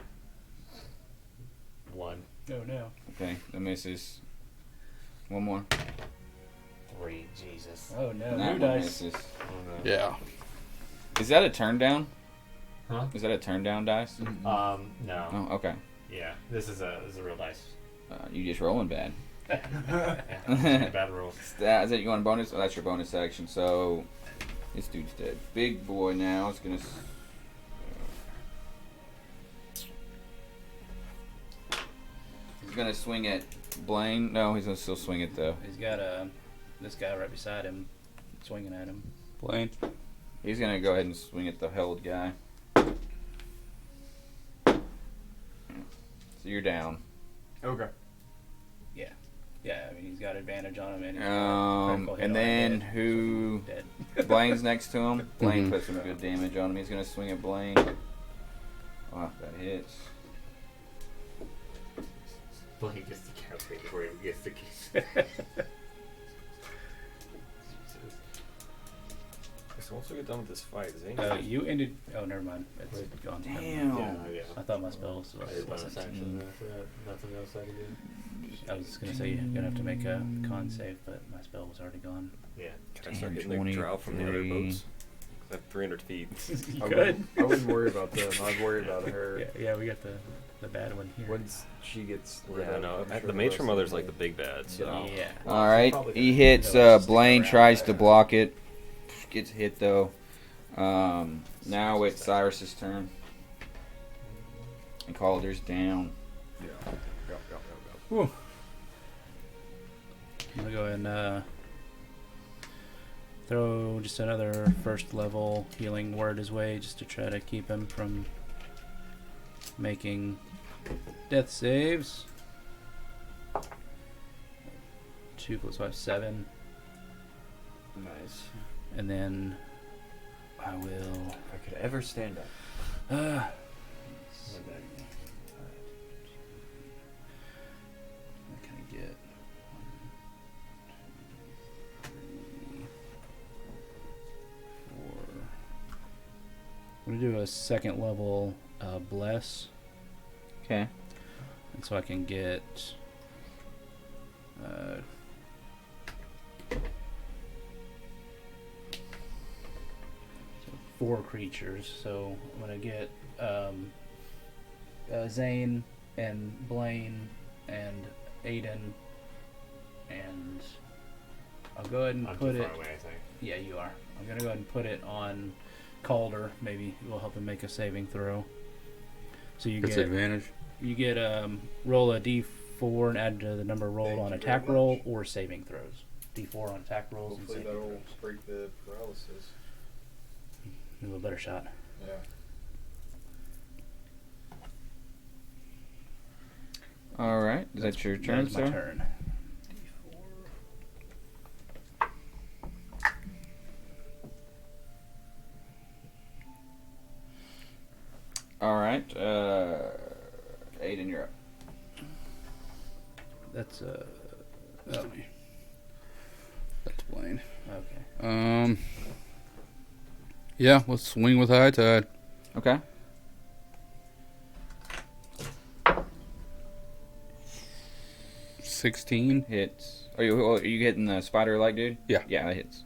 1. Oh no. Okay, that misses. 1 more. 3. Jesus. Oh no. That New one dice. misses. Oh no. Yeah. Is that a turn down? Huh? Is that a turn down dice? No. Oh, okay. Yeah. This is a real dice. You just rolling bad. Bad rolls. Is that you want a bonus? Oh, that's your bonus action. So this dude's dead. Big boy now is gonna. He's gonna swing at Blaine. No, he's gonna still swing at the. He's got this guy right beside him, swinging at him. Blaine. He's gonna go ahead and swing at the held guy. So you're down. Okay. Yeah, I mean he's got advantage on him, and he's got critical hit And on then hit, who? so he's dead. Blaine's next to him. Blaine Mhm. put some good damage on him. He's gonna swing at Blaine. Oh, that hits. Blaine gets the calculator before he gets the keys. So once we get done with this fight, is You ended. Oh, never mind. It's gone. Damn. Yeah. I thought my spell was. I did bonus action after that. Nothing else I could do. I was just gonna say you're gonna have to make a con save, but my spell was already gone. Yeah. Can I start getting the drow from the other 23. boats? I have 300 feet. You I could. wouldn't worry about them. I'd worry about her. Yeah, we got the bad one here. Once she gets rid Yeah, of no, I'm sure the the matron rest mother's of like the them- big bad, so. Yeah. All right, he hits. Blaine tries to block it. Gets hit though. Now it's Cyrus's turn. And Calder's down. I'm gonna go ahead and throw just another first level healing word his way, just to try to keep him from making death saves. 2 plus 5, 7. Nice. And then I will. If I could ever stand up. What can I get? I'm gonna do a second level bless, Okay. and so I can get. So 4 creatures. So I'm gonna get Zane and Blaine and Aiden, and I'll go ahead and I'm put too it. far away, I think. Yeah, you are. I'm gonna go ahead and put it on Calder. Maybe it will help him make a saving throw. So you It's get advantage. roll a d4 and add to the number rolled Thank on you attack very roll much. or saving throws. D4 on attack rolls Hopefully and saving that'll throws. break the paralysis. A little better shot. Yeah. All right. Is that your turn, That's my sir? turn. All right. Aiden, you're up. That's Oh, that's Blaine. okay. Yeah, let's swing with high tide. Okay. $16. Hits. Are you hitting the spider like dude? Yeah. Yeah, that hits.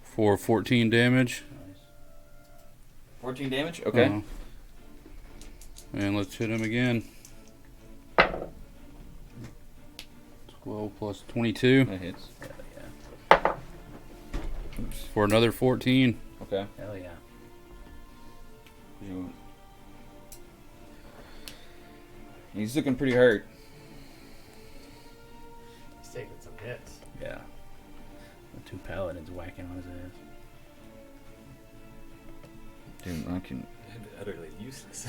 For 14 damage. Nice. 14 damage. Okay. And let's hit him again. 12 plus 22 That hits. Hell yeah. for another 14. Okay. Hell yeah. He's looking pretty hurt. He's taking some hits. Yeah. The 2 paladins whacking on his ass. Dude, I can. Utterly useless.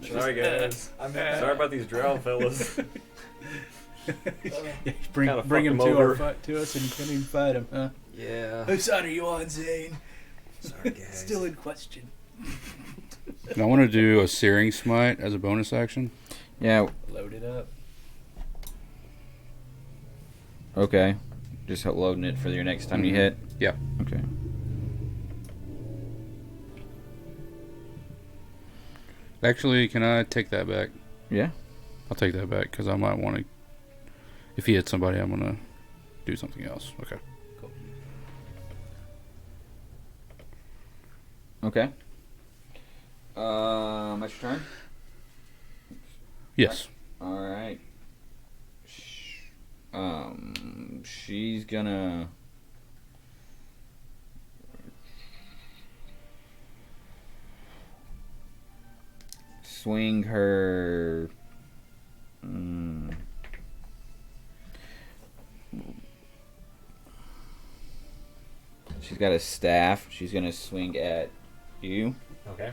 Sorry, guys. Sorry about these drow fellas. bring Kinda bring him fucked him to our over. fight to us, and you couldn't even fight him, huh? Yeah. Whose side are you on, Zane? Sorry, guys. Still in question. And I want to do a Searing Smite as a bonus action. Yeah. Load it up. Okay. Just loading it for your next time you Mhm. hit. Yeah. Okay. Actually, can I take that back? Yeah. I'll take that back because I might want to. If he hits somebody, I'm going to do something else. Okay. Okay. That's your turn. Yes. All right. She's gonna. Swing her. She's got a staff. She's gonna swing at you. Okay.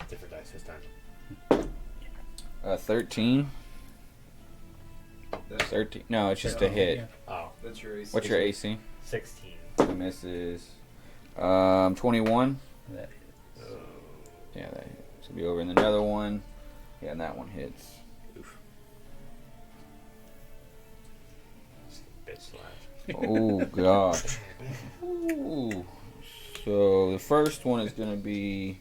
Different dice this time. 13. 13. No, it's just a hit. Oh, That's your AC. What's your AC? 16. It misses. 21. That Yeah, that hits. So be over in another one. Yeah, and that one hits. Bitch slash. Oh gosh. Ooh. So the first one is gonna be.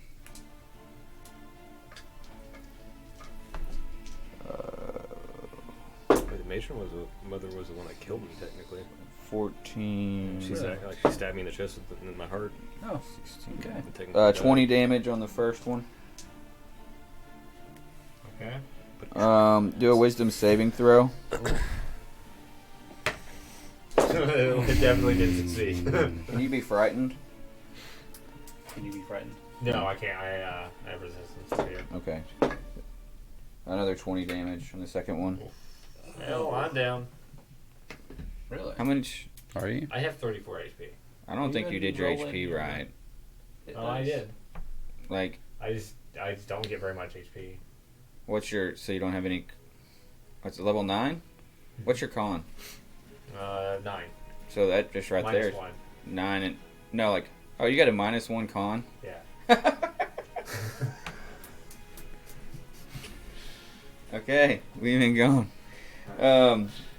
The matron was the mother was the one that killed me technically. 14. She stabbed me in the chest in my heart. Oh, 16. okay. And technically died. 20 damage on the first one. Okay. Do a wisdom saving throw. It definitely didn't succeed. Can you be frightened? Can you be frightened? No, I can't. I have resistance to fear. Okay. Another 20 damage on the second one. Hell, I'm down. Really? How much? Are you? I have 34 HP. I don't think you did your roll in HP your- right. It Oh, I does. did. Like, I just don't get very much HP. what's your? So you don't have any. What's it, level 9? What's your con? 9. So that just right Minus there. 1. 9 and no, like, oh, you got a -1 con. Yeah. Okay, we've been gone.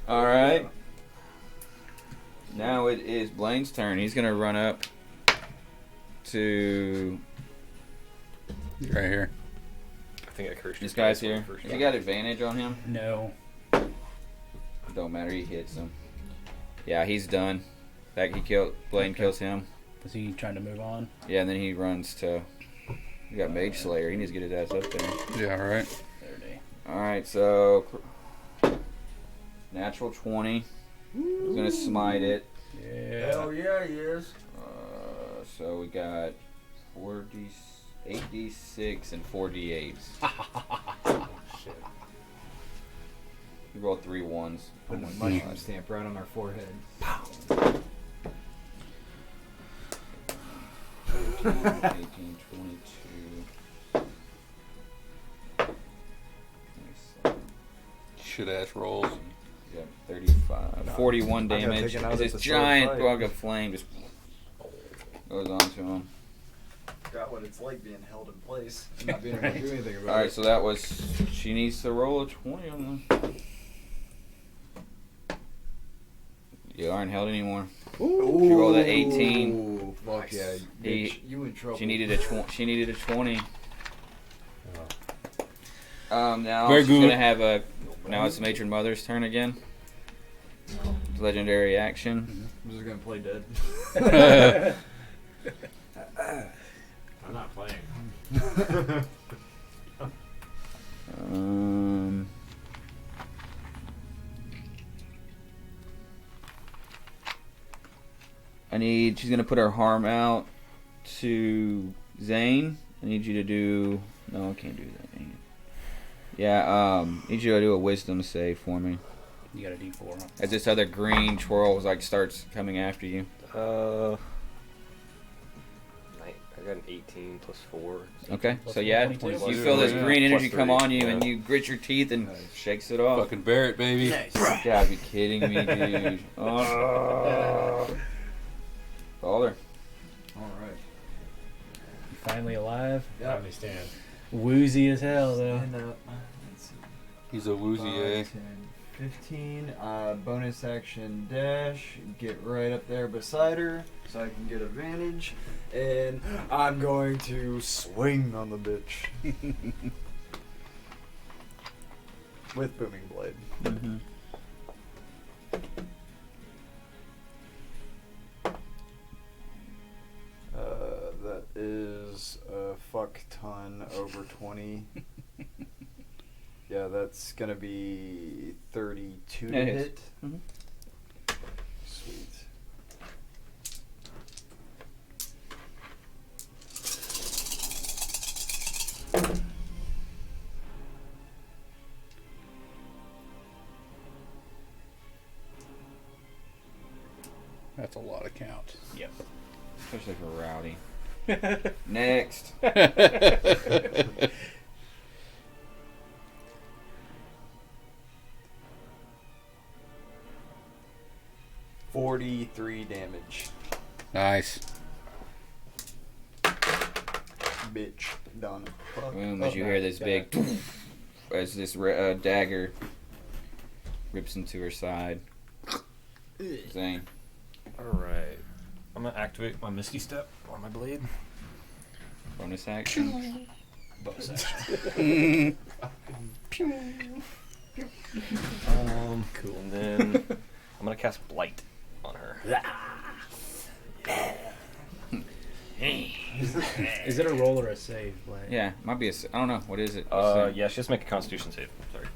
All right. Now it is Blaine's turn. He's gonna run up to Right here. I think I cursed this your guy's dice when I here. first Has he got got advantage on him? No. Don't matter. He hits him. Yeah, he's done. That he killed. Blaine kills him. Is he trying to move on? Yeah, and then he runs to. We got Mage Slayer. He needs to get his ass up there. Yeah, right. 30. All right, so natural 20. He's gonna smite it. Yeah. Hell yeah, he is. So we got 4d, 8d6 and 4d8s. Shit. We rolled 3 ones. Put a mushroom stamp right on our forehead. 18, 22, 27. Shit ass rolls. Yeah, 35. 41 I got damage. taken out As at this the giant sword fight. bug of flame just goes onto him. Forgot what it's like being held in place and not being able to do anything about Alright, it. so that was. She needs to roll a 20 on them. You aren't held anymore. She rolled an 18. Ooh, fuck yeah, He- bitch, you in trouble. She needed a 20. Now Very she's good. gonna have a. Now it's Matron Mother's turn again. Legendary action. I'm just gonna play dead. I'm not playing. She's gonna put her harm out to Zane. I need you to do. No, I can't do that. Dang it. Yeah, need you to do a wisdom save for me. You got a D4, huh? As this other green twirl starts coming after you. I got an 18 plus 4. Okay, Plus so yeah, 22. you feel this Yeah. green energy Plus come 3, on you, and yeah. you grit your teeth and shakes it off. Fucking bear it, baby. You gotta be kidding me, dude. Oh. Baller. Alright. You finally alive? Finally stand. Woozy as hell, though. Stand up. Let's see. He's a woozy, 5, 10, 15. Bonus action dash. Get right up there beside her so I can get advantage. And I'm going to swing on the bitch. With Booming Blade. Mm-hmm. That is a fuck ton over 20. Yeah, that's gonna be 32 to Yeah, it is. hit. Mhm. Sweet. That's a lot of count. Yep. Especially for Rowdy. Next. 43 damage. Nice. Bitch. Done. Fuck Boom, up. as you hear this big. As this dagger rips into her side. Zane. Alright. I'm going to activate my Misty Step on my blade. Bonus action. Bonus action. Cool. And then I'm going to cast Blight on her. Is it a roll or a save? Like, Yeah, might be I don't know. What is it? Yeah, she has to make a Constitution save. Sorry.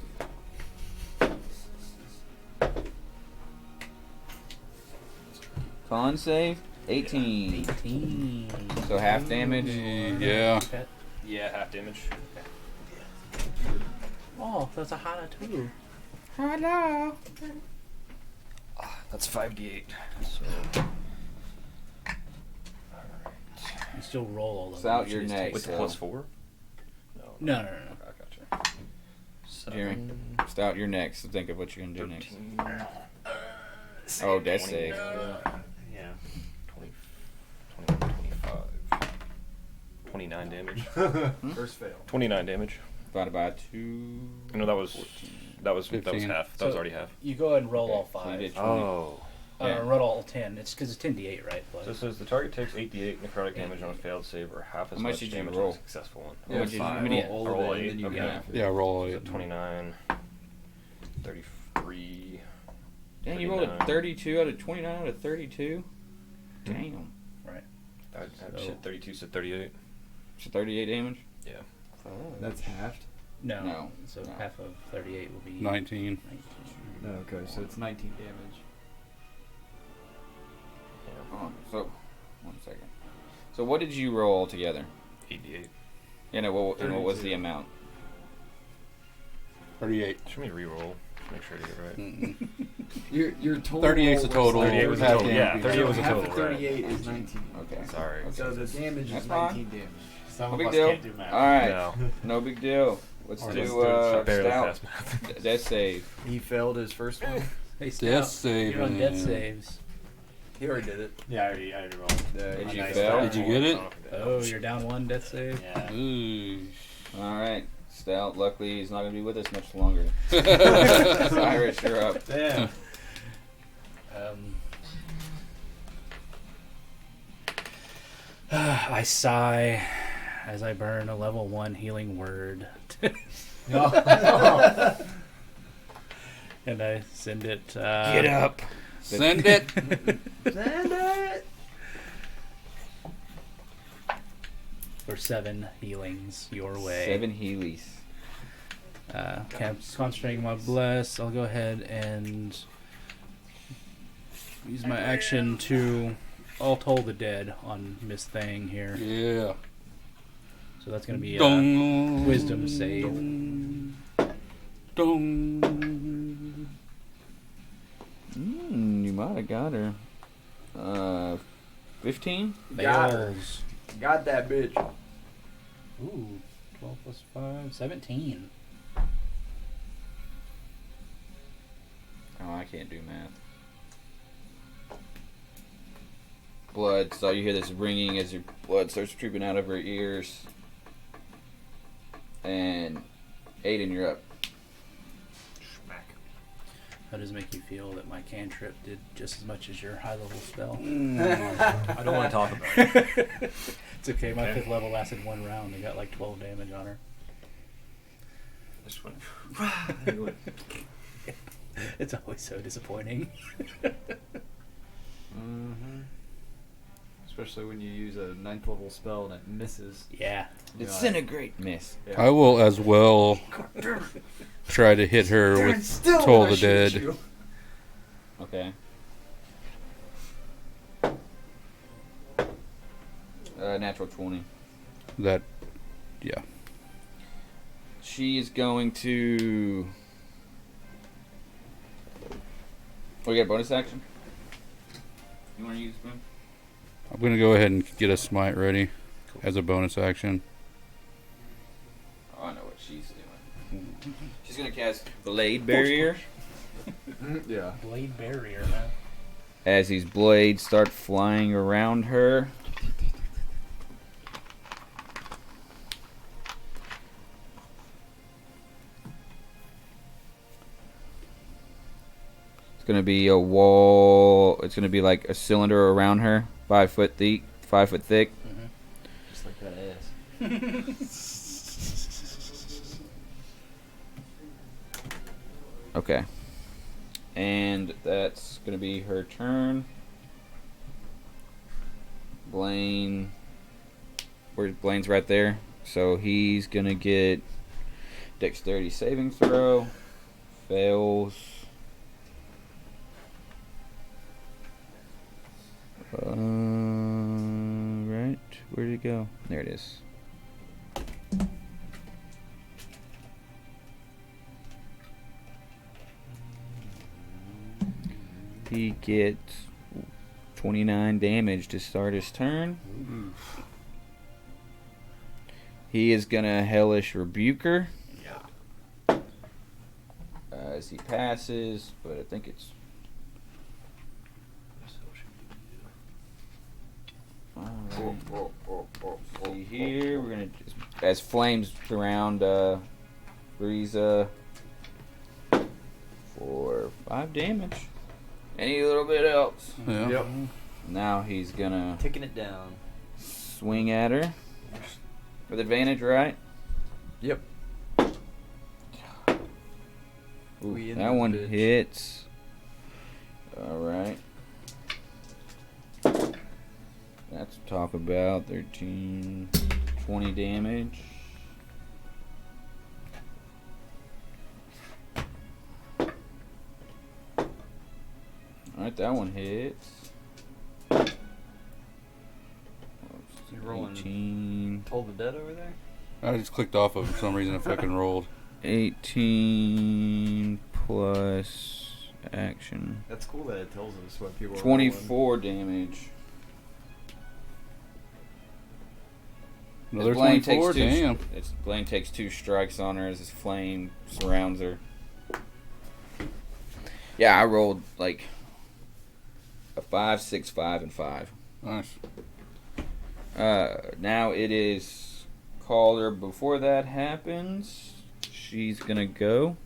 Con save? 18. 18. So half damage? Yeah. Yeah, half damage. Oh, that's a hana too. Hello. That's 5d8. So. You still roll all those. It's out your neck. With the so- plus 4? No. I gotcha. Jeremy, it's out your next. So think of what you're gonna do next. 13, Oh, death save. Yeah. 20, 25. 29 damage. First fail. 29 damage. divided by 2. No, that was 15. half. That So- was already half. You go ahead and roll all So you 5. did 20. Oh. Yeah. Roll all 10. It's because it's 10d8, right? So But it says the target takes 8d8 necrotic damage on a failed save, or half as How much much did you damage roll? on a successful one. How much did you- how five. many- Roll all roll of it, eight, and then you okay. get half it. Yeah, roll So it. 29, 33. Dang, you rolled a 39. 32 out of 29 out of 32? Damn. Shit, 32, so 38. So 38 damage? Yeah. That's halved. no. No. So No. half of 38 will be 19. 19. No, okay, so it's 19 damage. Hold on. So, 1 second. So what did you roll altogether? 88. Yeah, no, and what was 32. the amount? 38. Should we re-roll? Make sure to get it right. Your total. 38's the was total. 38 was the Half total, damage. yeah, So 38 was the half total, of right. 38 is 19. Okay. Sorry. So the damage That's is fine. 19 damage. Some No of big us deal. can't do math. Alright. No. No big deal. Let's Or do let's barely stout. pass math. Death save. He failed his first one. Hey, Death Scout, save. you're on death saves. He already did it. Yeah, I already rolled. Did A you nice fail? die. Did you get it? Oh, you're down 1 death save. Yeah. Ooh. Alright. Stout. Luckily, he's not going to be with us much longer. Cyrus, you're up. Damn. I sigh as I burn a level 1 healing word. And I send it. Get up. Send it. Send it! For 7 healings your way. 7 Heelys. Concentrating my bless. I'll go ahead and use my action to all toll the dead on Miss Thang here. Yeah. So that's going to be a Dong. wisdom save. Dong. You might have got her. 15? Got her. Fails. Got that bitch. Ooh, 12 plus 5, 17. Oh, I can't do math. Blood. So you hear this ringing as your blood starts dripping out of her ears. And Aiden, you're up. How does it make you feel that my cantrip did just as much as your high level spell? I don't want to talk about it. It's okay, my 5th level lasted 1 round. I got like 12 damage on her. This one. It's always so disappointing. Mm-hmm. Especially when you use a 9th level spell and it misses. Yeah. Disintegrate. Miss. Yeah. I will as well try to hit her Darren, with still Toll when I the shoot Dead. you. Okay. Natural 20. that. Yeah. She is going to... Oh, you got a bonus action? You want to use Boom? I'm gonna go ahead and get a smite ready as a bonus action. Oh, I know what she's doing. She's going to cast Blade Barrier. Yeah. Blade barrier, man. As these blades start flying around her. It's going to be a wall. It's going to be like a cylinder around her, 5 foot thick. 5 foot thick. Just like that ass. Okay. And that's going to be her turn. Blaine. Where's Blaine's right there? So he's going to get dexterity saving throw. Fails. Right. Where did it go? There it is. He gets 29 damage to start his turn. He is gonna Hellish Rebuke her. Yeah. As he passes, but I think it's. Alright. See here, we're gonna just, as flames surround Briza for 5 damage. Any little bit else. Yeah. Yep. Now he's gonna Taking it down. swing at her with advantage, right? Yep. Ooh, We in that this one bitch. hits. All right. That's talk about 13, 20 damage. All right, that one hits. You rolling 18, Toll the Dead over there? I just clicked off of it for some reason. I fucking rolled. 18 plus action. That's cool that it tells us what people are 24 damage. Another Blaine 24. Damn. Blaine takes 2 strikes on her as his flame surrounds her. Yeah, I rolled like a 5, 6, 5, and 5. Nice. Now it is Calder. Before that happens, she's gonna go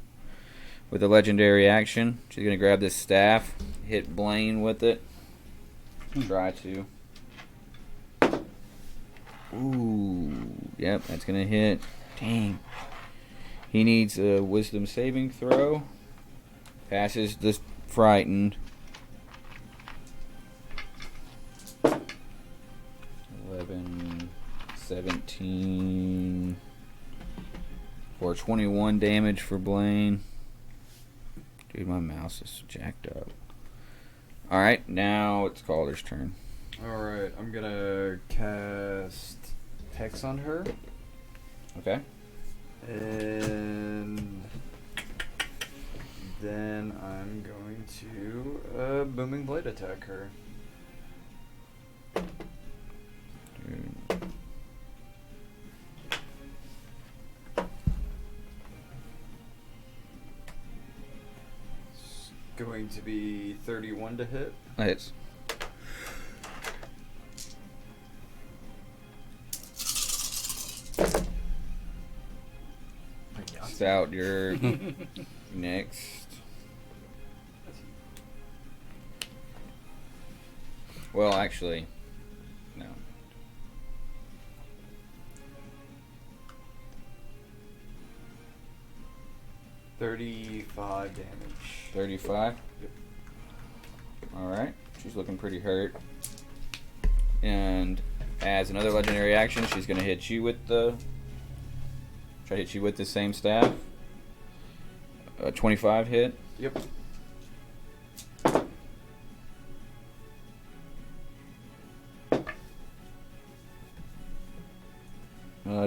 with a legendary action. She's gonna grab this staff, hit Blaine with it. Try to. Ooh, yep, that's gonna hit. Dang. He needs a wisdom saving throw. Passes the frightened. 11, 17 for 21 damage for Blaine. Dude, my mouse is jacked up. Alright, now it's Calder's turn. Alright, I'm gonna cast Hex on her. Okay? And then I'm going to Booming Blade attack her. Dude. It's going to be 31 to hit. That hits. Stout, you're next. Well, actually, no. $35 damage. 35? Yep. Alright, she's looking pretty hurt. And as another legendary action, she's going to hit you with the... Try to hit you with the same staff. 25 hit. Yep.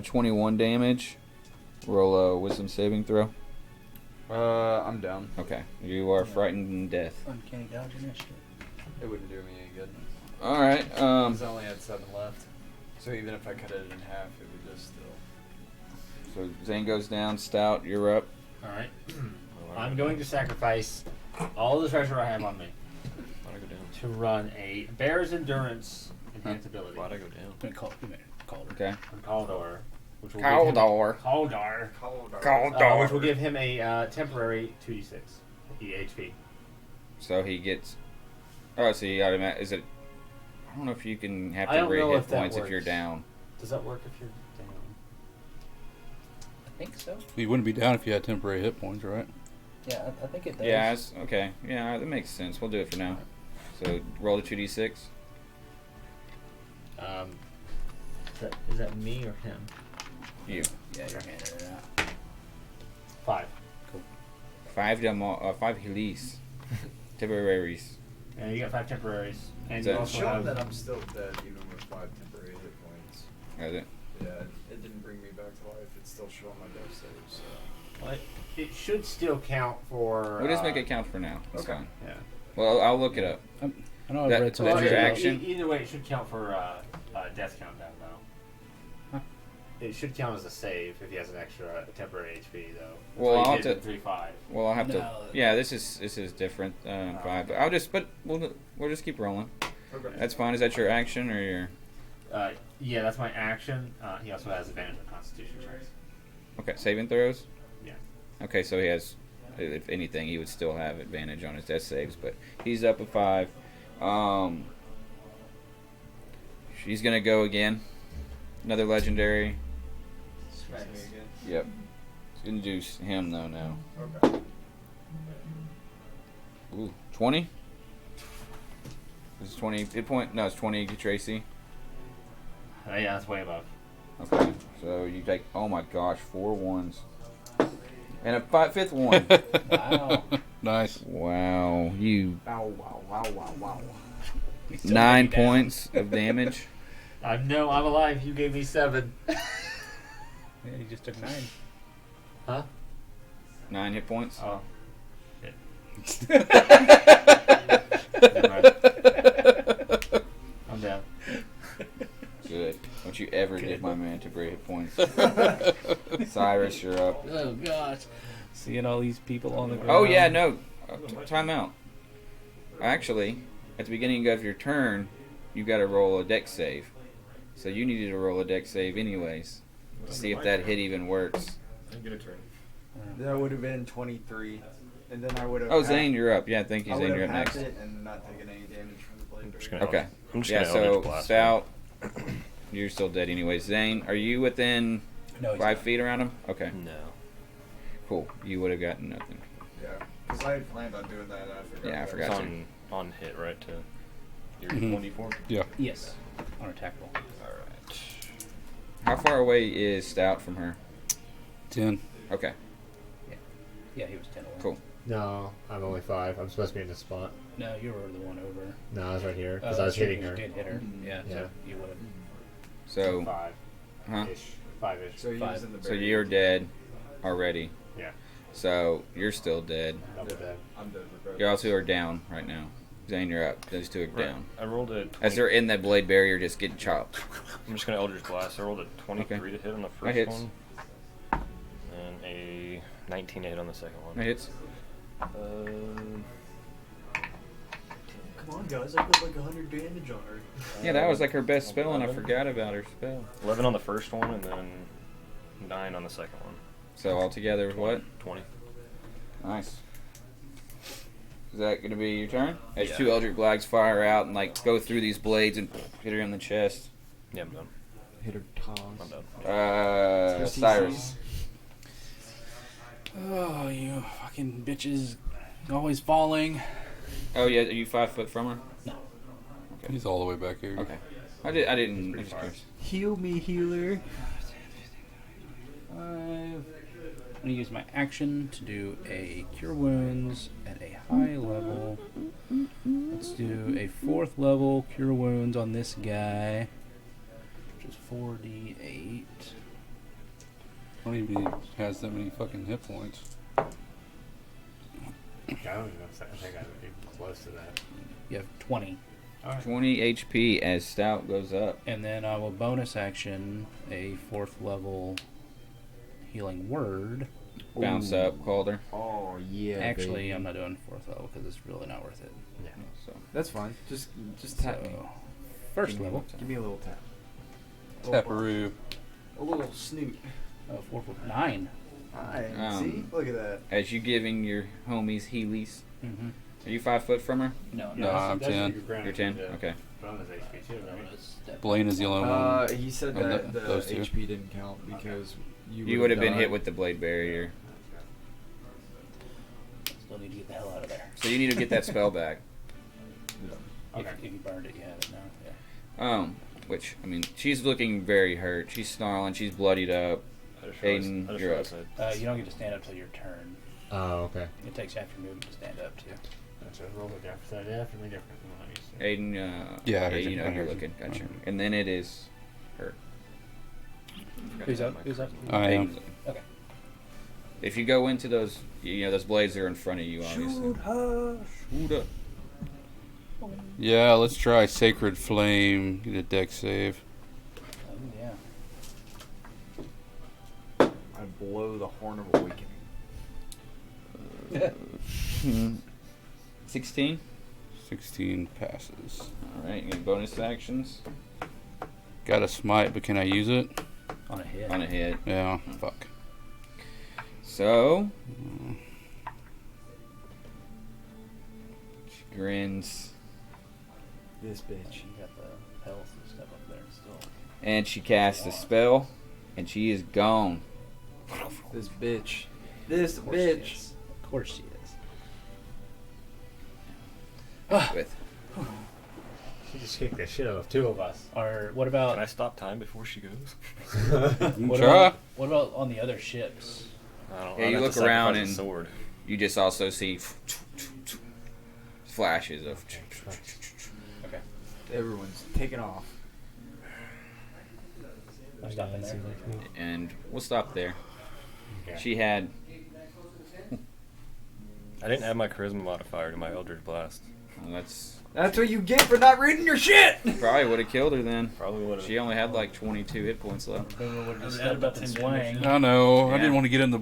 21 damage. Roll a wisdom saving throw. I'm down. Okay, you are frightened in death. Uncanny dodge initiative. It wouldn't do me any good. Alright, Because I only had 7 left. So even if I cut it in half, it would just still... so Zane goes down. Stout, you're up. Alright. I'm going to sacrifice all the treasure I have on me Why'd I go down? to run a Bear's Endurance enhanced ability Why'd I go down? Calder. Okay. on Caldor. Which will Caldor. which will give him a temporary 2d6 HP. So he gets... Oh, so he automatic... Is it... I don't know if you can have I don't temporary know hit if that points if you're works. down. Does that work if you're down? I think so. You wouldn't be down if you had temporary hit points, right? Yeah, I think it does. Yeah, okay. Yeah, that makes sense. We'll do it for now. So roll the 2d6. Is that me or him? You. Yeah, you're handing it out. 5. 5 helis. Temporaries. And you got 5 temporaries. And Is you that- also Showing have... that I'm still dead even with 5 temporary hit points. Is it? Yeah, it didn't bring me back to life. It's still showing my death save, so... Well, it should still count for... We'll just make it count for now. That's okay. fine. Yeah. Well, I'll look it up. I know I've That- read some. that's your either- action? Either way, it should count for death countdown, though. It should count as a save if he has an extra temporary HP, though. That's Well, what he I'll did have in 3-5. Well, I'll have to. No. Yeah, this is different. 5. But we'll just keep rolling. Okay. That's fine. Is that your action or your? Yeah, that's my action. He also has advantage on Constitution checks. Okay, saving throws. Yeah. Okay, so he has, if anything, he would still have advantage on his death saves, but he's up a 5. She's gonna go again. Another legendary. Smack me again. Yep. It's gonna do him though now. Okay. Ooh, 20. This is 20 hit point. No, it's 20 Tracy. Yeah, that's way above. Okay, so you take. Oh my gosh, 4 ones. And a 5th one. Wow. Nice. Wow, you Wow, wow, wow, wow, wow. 9 points of damage. I'm alive. You gave me 7. Yeah, you just took 9. Huh? 9 hit points. Oh. I'm down. Good. Don't you ever give my man temporary hit points. Cyrus, you're up. Oh gosh. Seeing all these people on the ground. Oh yeah, no. Time out. Actually, at the beginning of your turn, you got to roll a dex save. So you needed to roll a dex save anyways to see if that hit even works. I get a turn. That would have been 23, and then I would have. Oh, Zane, you're up. Yeah, thank you, I Zane. would You're have up hacked next. it and not taken any damage from the blade. I'm just break. gonna Okay. I'm just Yeah, gonna so Eldritch Blast him. Stout, you're still dead anyways. Zane, are you within No, he's 5 not. feet around him? Okay, No. cool. You would have gotten nothing. Yeah, because I had planned on doing that, and I forgot. Yeah, I that. forgot. It's Gotcha. on hit, right? To your Mhm. 1d4. Yeah. Yes. On attack roll. Alright. How far away is Stout from her? 10. Okay, Yeah, he was 10 away. cool. No, I'm only 5. I'm supposed to be in this spot. No, you were the one over. No, I was right here because I was hitting you her. did hit her. Yeah, Yeah. so you would have. So, 5 huh? ish. 5-ish. So he was in the So barrier. you're dead already. Yeah. So you're still dead. Double dead. I'm dead regardless. Y'all two are down right now. Zane, you're up. Those two are Right. down. I rolled a 20, As they're in that blade barrier, just getting chopped. I'm just gonna Eldritch Blast. I rolled a 23 to hit on the That first hits. one. And a 19 to hit on the second one. That hits. Come on, guys! I put like 100 damage on her. Yeah, that was like her best spell, and I 11. forgot about her spell. 11 on the first one, and then 9 on the second one. So altogether, what? 20. Nice. Is that gonna be your turn? As Yeah. 2 Eldritch Blasts fire out and like go through these blades and hit her in the chest. Yeah, I'm done. Hit her toss. I'm done. Cyrus. Oh, you fucking bitches! Always falling. Oh yeah, are you 5 foot from her? Okay. He's all the way back here. Okay. I didn't. I just curious. Heal me, healer. 5. I'm gonna use my action to do a Cure Wounds at a high level. Let's do a 4th level Cure Wounds on this guy, which is 4d8. I don't even has that many fucking hit points. I don't even know if I think I'm even close to that. You have 20. 20 HP as Stout goes up. And then I will bonus action a 4th level Healing Word. Bounce up, Calder. Oh yeah. Actually, baby. I'm not doing 4th level because it's really not worth it. So That's fine. Just tap me. So, first level. Give me a little tap. Taparoo. A little snoot. 4, 9. Hi. Um, See? Look at that. as you giving your homies healies, Mm-hmm. are you 5 foot from her? No, No, I'm 10. You're 10. Okay. Bonus HP too, right? Blaine is the only one. He said Oh, that the those two. HP didn't count because You would have been hit with the blade barrier. Still need to get the hell out of there. So you need to get that spell back. Okay. If you burned it, you have it now. Yeah. Which I mean, she's looking very hurt. She's snarling. She's bloodied up. I just Aiden, realized, I just you're realized You don't get to stand up till your turn. Oh, okay. It takes half your movement to stand up too. That's a little bit different. So definitely different from what I'm used to. Aiden, Yeah, I heard you you. know I you're heard you. looking. Gotcha. I heard you. And then it is her. Who's up? Who's up? I am. Aiden's looking. Okay. If you go into those, those blades are in front of you, obviously. Shoot her! Shoot her! Yeah, let's try Sacred Flame. Get a deck save. Oh, yeah. I blow the horn of awakening. 16. 16 passes. All right. You get bonus actions Got a smite, but can I use it? On a hit. on a hit. Yeah, fuck. So she grins This bitch. You got the health and stuff up there still. and she casts a spell, and she is gone. This bitch. This Of course she bitch. is. Of course she is. With She just kicked the shit out of two of us. Or what Can I about stop time before she goes? what Try. what about on the other ships? I don't. Yeah, I'd you have look to around sacrifice a and- sword. you just also see flashes of. Okay. Everyone's taking off. I'm stopping there. And we'll stop there. Okay. She had. I didn't add my charisma modifier to my Eldritch Blast. Well, that's That's what you get for not reading your shit! probably would have killed her then. Probably would have. She only had like 22 hit points left. Boomer would have stepped up and swang. I know. I Yeah. didn't want to get in the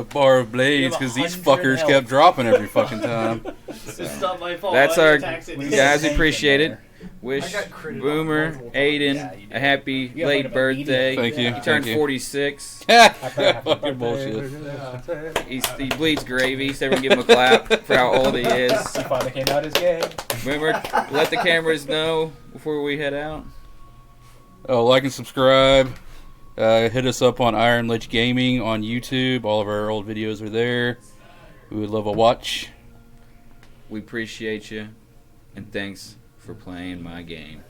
bar of blades because these 100 fuckers health. kept dropping every fucking time. It's not my fault. That's I our attacked it. We you got guys a tank in appreciate it. there. Wish I got critted Boomer, multiple times. Aiden, Yeah, you did. a happy You gotta late find a birthday. Thank you. He Thank turned you. 46. Fucking bullshit. He bleeds gravy, so everyone give him a clap for how old he is. He finally came out as gay. Remember, let the cameras know before we head out. Oh, like and subscribe. Hit us up on Iron Lich Gaming on YouTube. All of our old videos are there. We would love a watch. We appreciate you, and thanks for playing my game.